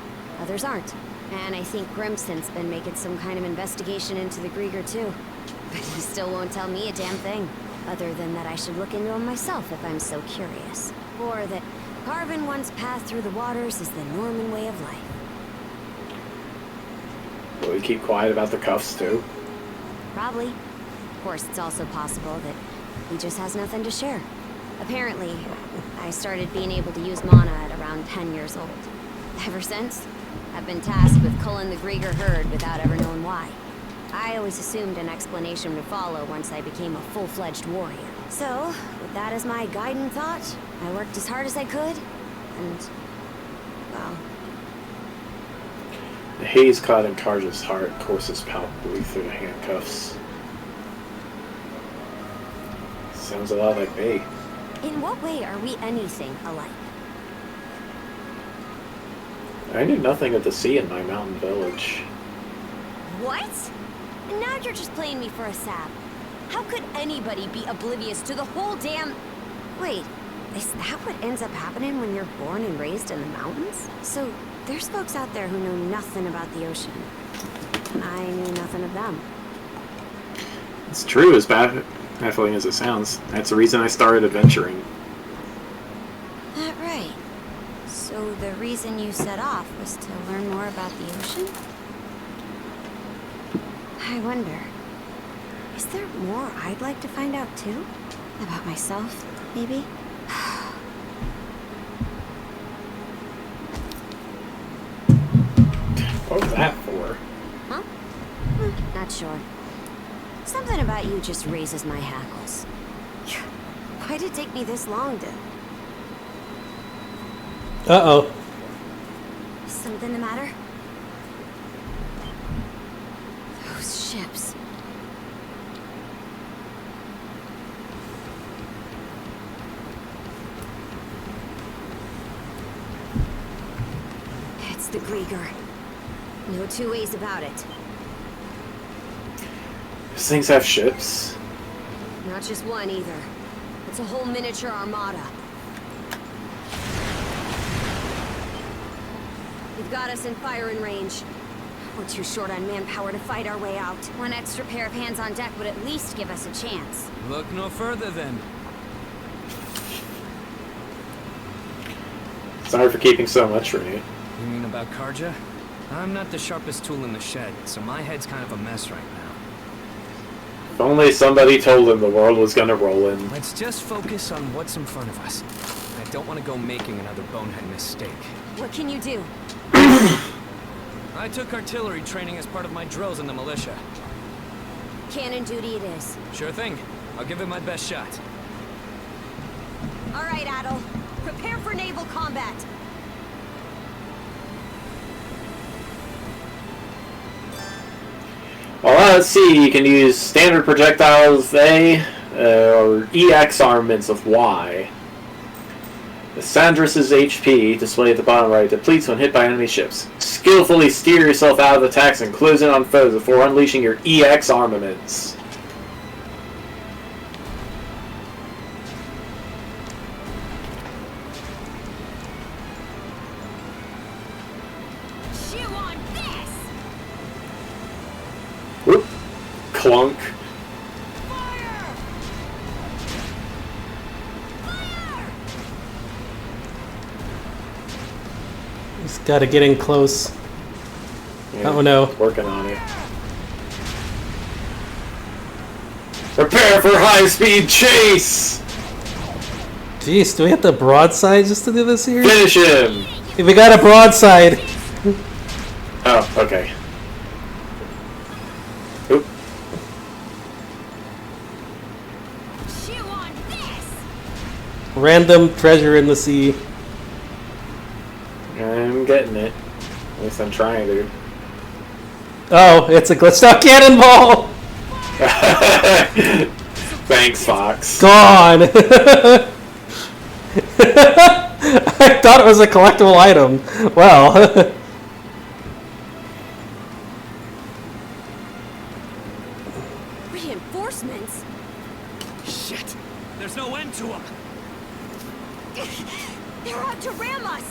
others aren't. And I think Grimson's been making some kind of investigation into the Grieger too. But he still won't tell me a damn thing. Other than that I should look into him myself if I'm so curious. Or that carving one's path through the waters is the Norman way of life. Will we keep quiet about the cuffs too? Probably. Of course, it's also possible that he just has nothing to share. Apparently, I started being able to use mana at around 10 years old. Ever since, I've been tasked with culling the Grieger herd without ever knowing why. I always assumed an explanation would follow once I became a full-fledged warrior. So, with that as my guiding thought, I worked as hard as I could, and, well... The haze caught in Karja's heart courses palpably through the handcuffs. Sounds a lot like me. In what way are we anything alike? I knew nothing of the sea in my mountain village. What? And now you're just playing me for a sap. How could anybody be oblivious to the whole damn... Wait, is that what ends up happening when you're born and raised in the mountains? So, there's folks out there who know nothing about the ocean. And I knew nothing of them. It's true, as baffling as it sounds. That's the reason I started adventuring. That right. So the reason you set off was to learn more about the ocean? I wonder, is there more I'd like to find out too? About myself, maybe? What was that for? Huh? Not sure. Something about you just raises my hackles. Why'd it take me this long to... Uh-oh. Something the matter? Those ships. It's the Grieger. No two ways about it. These things have ships. Not just one either. It's a whole miniature armada. You've got us in firing range. We're too short on manpower to fight our way out. One extra pair of hands on deck would at least give us a chance. Look no further then. Sorry for keeping so much from you. You mean about Karja? I'm not the sharpest tool in the shed, so my head's kind of a mess right now. If only somebody told him the world was gonna roll in. Let's just focus on what's in front of us. I don't want to go making another bonehead mistake. What can you do? I took artillery training as part of my drills in the militia. Cannon duty it is. Sure thing. I'll give it my best shot. All right, Adel. Prepare for naval combat. Well, let's see. You can use standard projectiles A or EX armaments of Y. The Sandris' HP, displayed at the bottom right, depletes when hit by enemy ships. Skillfully steer yourself out of attacks and close in on foes before unleashing your EX armaments. Chew on this! Whoop. Clunk. Just gotta get in close. Yeah, oh no. Working on it. Prepare for high-speed chase! Jeez, do we have the broadside just to do this here? Finish him! Hey, we got a broadside! Oh, okay. Oop. Chew on this! Random treasure in the sea. I'm getting it. At least I'm trying to. Oh, it's a glitched out cannonball! Thanks, Fox. Gone! I thought it was a collectible item. Well. Reinforcements? Shit! There's no end to them! They're out to ram us!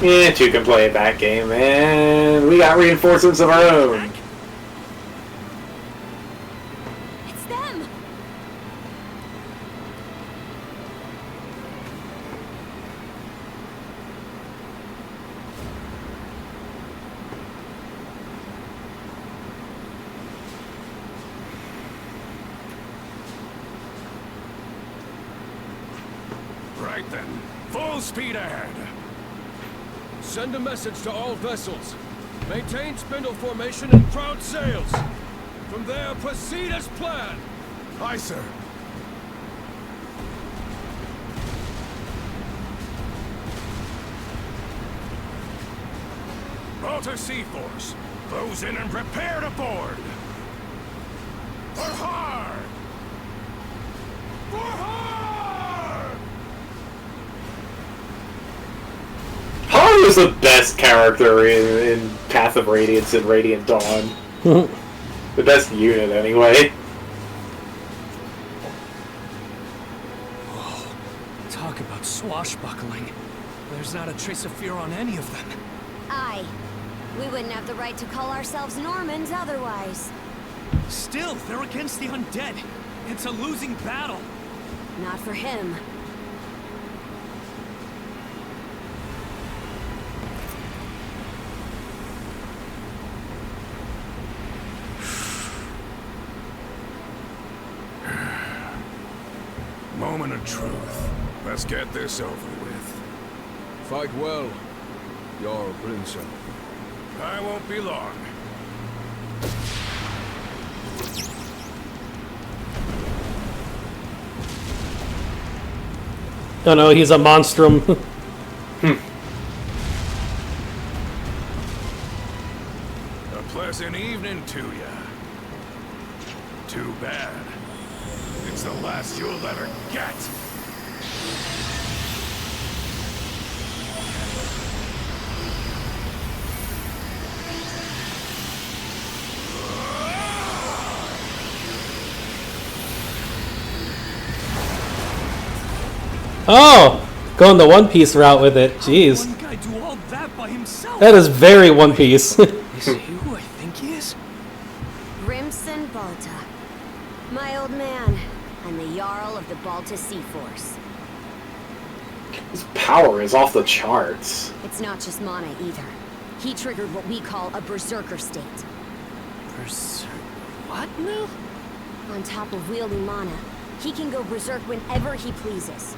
Yeah, two can play a back game, and we got reinforcements of our own. It's them! Right then. Full speed ahead. Send a message to all vessels. Maintain spindle formation and crowd sails. From there, proceed as planned. Aye, sir. Balta Sea Force, close in and prepare to board. For hard! For hard! Han was the best character in Path of Radiance and Radiant Dawn. The best unit, anyway. Oh, talk about swashbuckling. There's not a trace of fear on any of them. Aye. We wouldn't have the right to call ourselves Normans otherwise. Still, they're against the undead. It's a losing battle. Not for him. Moment of truth. Let's get this over with. Fight well, Jarl Brimson. I won't be long. Oh no, he's a monstrum. A pleasant evening to ya. Too bad. It's the last you'll ever get. Oh! Going the One Piece route with it. Jeez. One guy do all that by himself. That is very One Piece. Is he who I think he is? Grimson Balta. My old man. And the Jarl of the Balta Sea Force. His power is off the charts. It's not just mana either. He triggered what we call a berserker state. Berserk... what now? On top of wielding mana, he can go berserk whenever he pleases.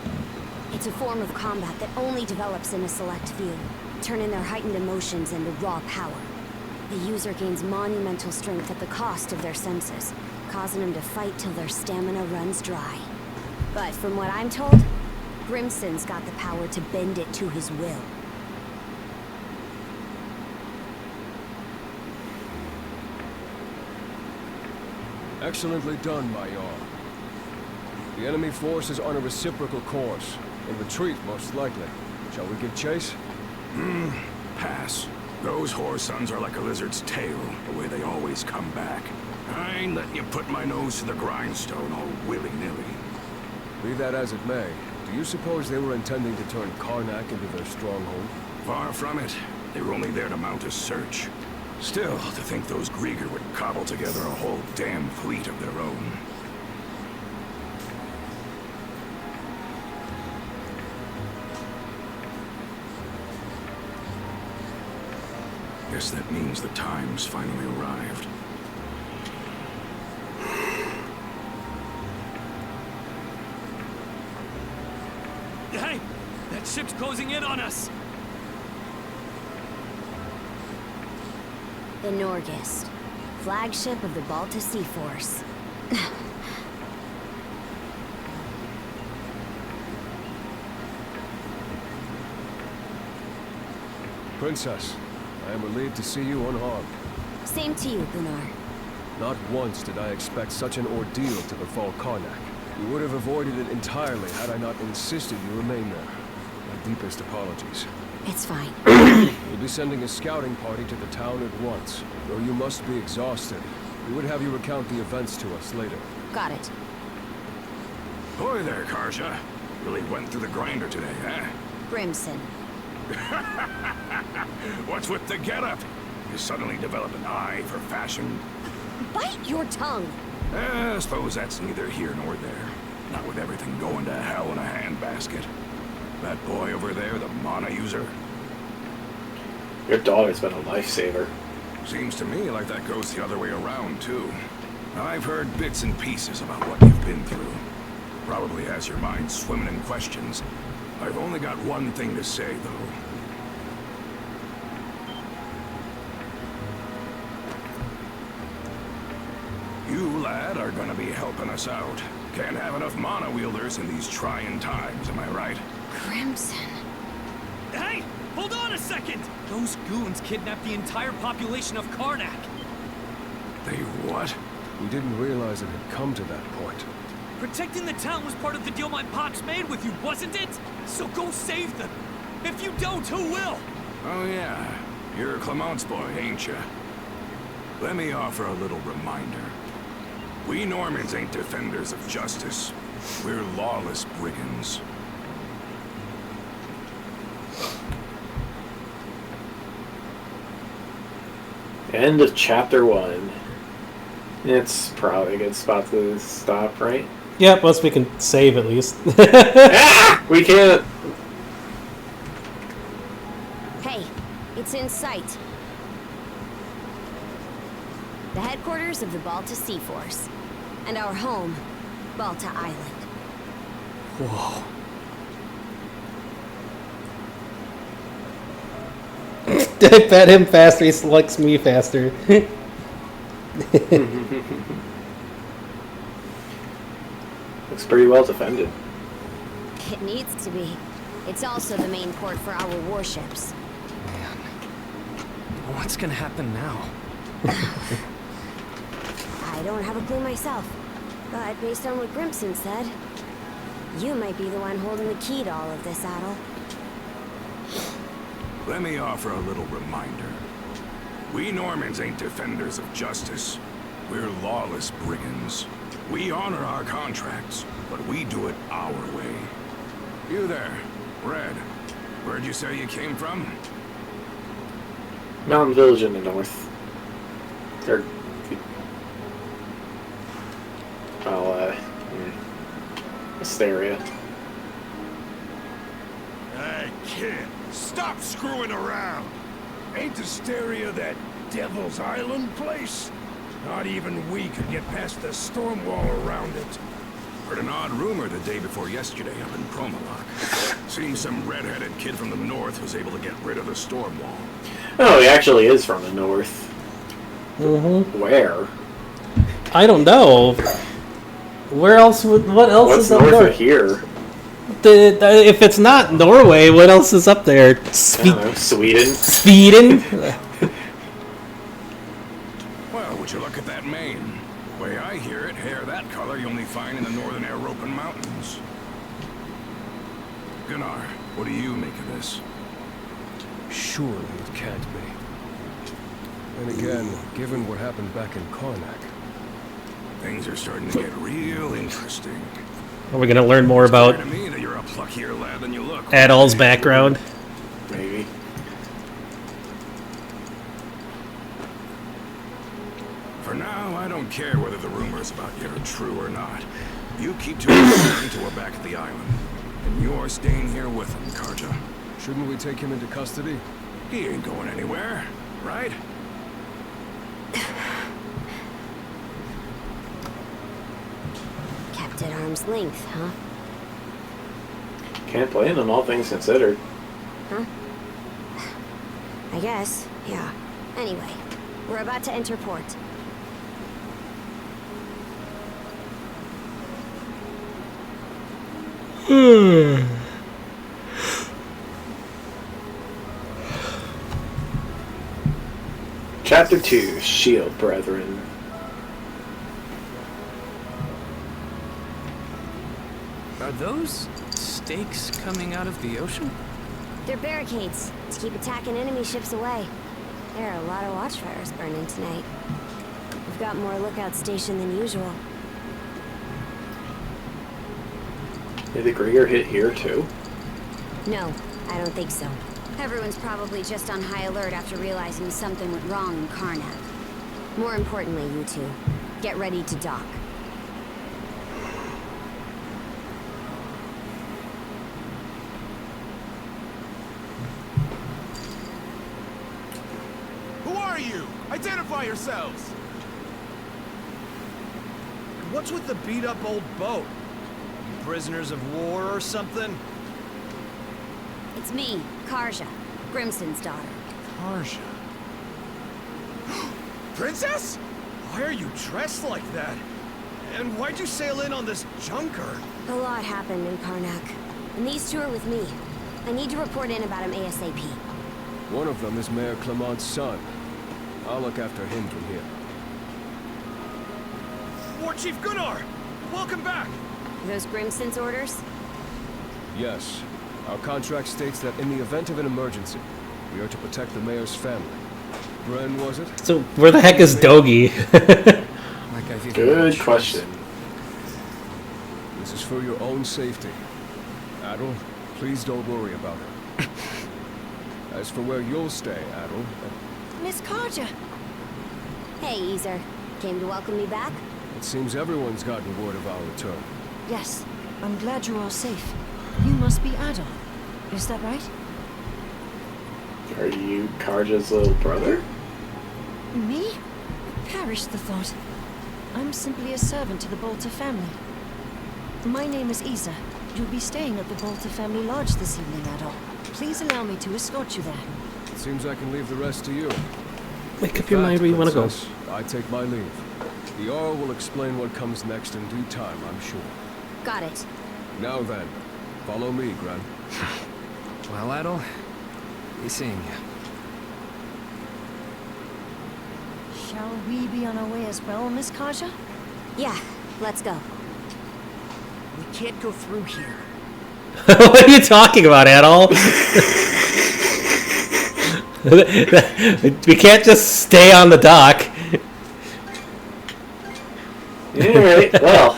It's a form of combat that only develops in a select few, turning their heightened emotions into raw power. The user gains monumental strength at the cost of their senses, causing them to fight till their stamina runs dry. But from what I'm told, Grimson's got the power to bend it to his will. Excellently done, my Jarl. The enemy force is on a reciprocal course. In retreat, most likely. Shall we give chase? Pass. Those whore sons are like a lizard's tail, the way they always come back. I ain't letting you put my nose to the grindstone all willy-nilly. Be that as it may, do you suppose they were intending to turn Karnak into their stronghold? Far from it. They were only there to mount a search. Still, to think those Grieger would cobble together a whole damn fleet of their own. Guess that means the time's finally arrived. Hey! That ship's closing in on us! The Norgist, flagship of the Balta Sea Force. Princess, I am relieved to see you unharmed. Same to you, Gunnar. Not once did I expect such an ordeal to befall Karnak. You would have avoided it entirely had I not insisted you remain there. My deepest apologies. It's fine. We'll be sending a scouting party to the town at once. Though you must be exhausted, we would have you recount the events to us later. Got it. Boy there, Karja. Really went through the grinder today, huh? Grimson. What's with the getup? You suddenly develop an eye for fashion? Bite your tongue! I suppose that's neither here nor there. Not with everything going to hell in a handbasket. That boy over there, the mana user. Your dog has been a lifesaver. Seems to me like that goes the other way around, too. I've heard bits and pieces about what you've been through. Probably has your mind swimming in questions. I've only got one thing to say, though. You, lad, are gonna be helping us out. Can't have enough mana wielders in these trying times, am I right? Crimson. Hey! Hold on a second! Those goons kidnapped the entire population of Karnak. They what? We didn't realize it had come to that point. Protecting the town was part of the deal my pops made with you, wasn't it? So go save them. If you don't, who will? Oh yeah, you're Clement's boy, ain't ya? Let me offer a little reminder. We Normans ain't defenders of justice. We're lawless brigands. End of chapter 1. It's probably a good spot to stop, right? Yep, once we can save at least. We can't. Hey, it's in sight. The headquarters of the Balta Sea Force. And our home, Balta Island. Whoa. I bet him faster, he selects me faster. Looks pretty well defended. It needs to be. It's also the main port for our warships. Man. What's gonna happen now? I don't have a clue myself. But based on what Grimson said, you might be the one holding the key to all of this, Adel. Let me offer a little reminder. We Normans ain't defenders of justice. We're lawless brigands. We honor our contracts, but we do it our way. You there, Red. Where'd you say you came from? Mountain Village in the north. Or, Asteria. Hey, kid, stop screwing around. Ain't Asteria that Devil's Island place? Not even we could get past the storm wall around it. Heard an odd rumor the day before yesterday up in Promalock. Seems some red-headed kid from the north was able to get rid of the storm wall. Oh, he actually is from the north. Mm-hmm. Where? I don't know. Where else would... What else What's is up north there? of here? If it's not Norway, what else is up there? I don't know, Sweden? Sweden? Well, would you look at that mane? Way I hear it, hair that color you only find in the northern European mountains. Gunnar, what do you make of this? Surely it can't be. And again, given what happened back in Karnak, things are starting to get real interesting. Are we going to learn more about To me that you're a pluckier lad than you look. Adol's background? Maybe. For now, I don't care whether the rumors about you are true or not. You keep to yourself until we're back at the island. And you're staying here with him, Karja. shouldn't we take him into custody? He ain't going anywhere, right? Kept at arm's length, huh? Can't blame them, all things considered. Huh? I guess, yeah. Anyway, we're about to enter port. Chapter 2, Shield Brethren. Are those stakes coming out of the ocean? They're barricades to keep attacking enemy ships away. There are a lot of watchfires burning tonight. We've got more lookouts stationed than usual. Did the Grieger hit here too? No, I don't think so. Everyone's probably just on high alert after realizing something went wrong in Karnak. More importantly, you two, get ready to dock. Who are you? Identify yourselves! What's with the beat-up old boat? You prisoners of war or something? It's me, Karja, Grimston's daughter. Karja? Princess? Why are you dressed like that? And why'd you sail in on this junker? A lot happened in Karnak, and these two are with me. I need to report in about him ASAP. One of them is Mayor Clement's son. I'll look after him from here. War Chief Gunnar! Welcome back! Those Grimston's orders? Yes. Our contract states that in the event of an emergency, we are to protect the mayor's family. Bren, was it? So, where the heck is Dogi? Good question. This is for your own safety. Adol, please don't worry about her. As for where you'll stay, Adol... Miss Karja! Hey, Easer. Came to welcome me back? It seems everyone's gotten word of our return. Yes, I'm glad you're all safe. You must be Adol. Is that right? Are you Karja's little brother? Me? Perish the thought. I'm simply a servant to the Bolter family. My name is Isa. You'll be staying at the Bolter family lodge this evening, Adol. Please allow me to escort you there. It seems I can leave the rest to you. Make up your mind where you want to go. I take my leave. The Jarl will explain what comes next in due time, I'm sure. Got it. Now then, follow me, Gran. Well, Adol, be seeing you. Shall we be on our way as well, Miss Karja? Yeah, let's go. We can't go through here. What are you talking about, Adol? We can't just stay on the dock. Alright, well,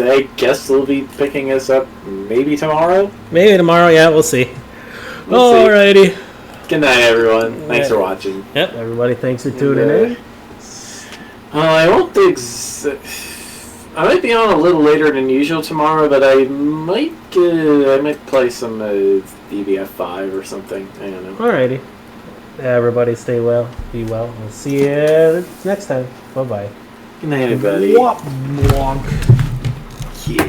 I guess we'll be picking us up maybe tomorrow? Maybe tomorrow, yeah, we'll see. Alrighty. Good night, everyone. Thanks for watching. Yep, everybody, thanks for tuning in. I won't I might be on a little later than usual tomorrow, but I might play some DBF 5 or something. I don't know. Alrighty. Everybody stay well, be well. We'll see you next time. Bye-bye. Good night, everybody. Wonk. Yeah.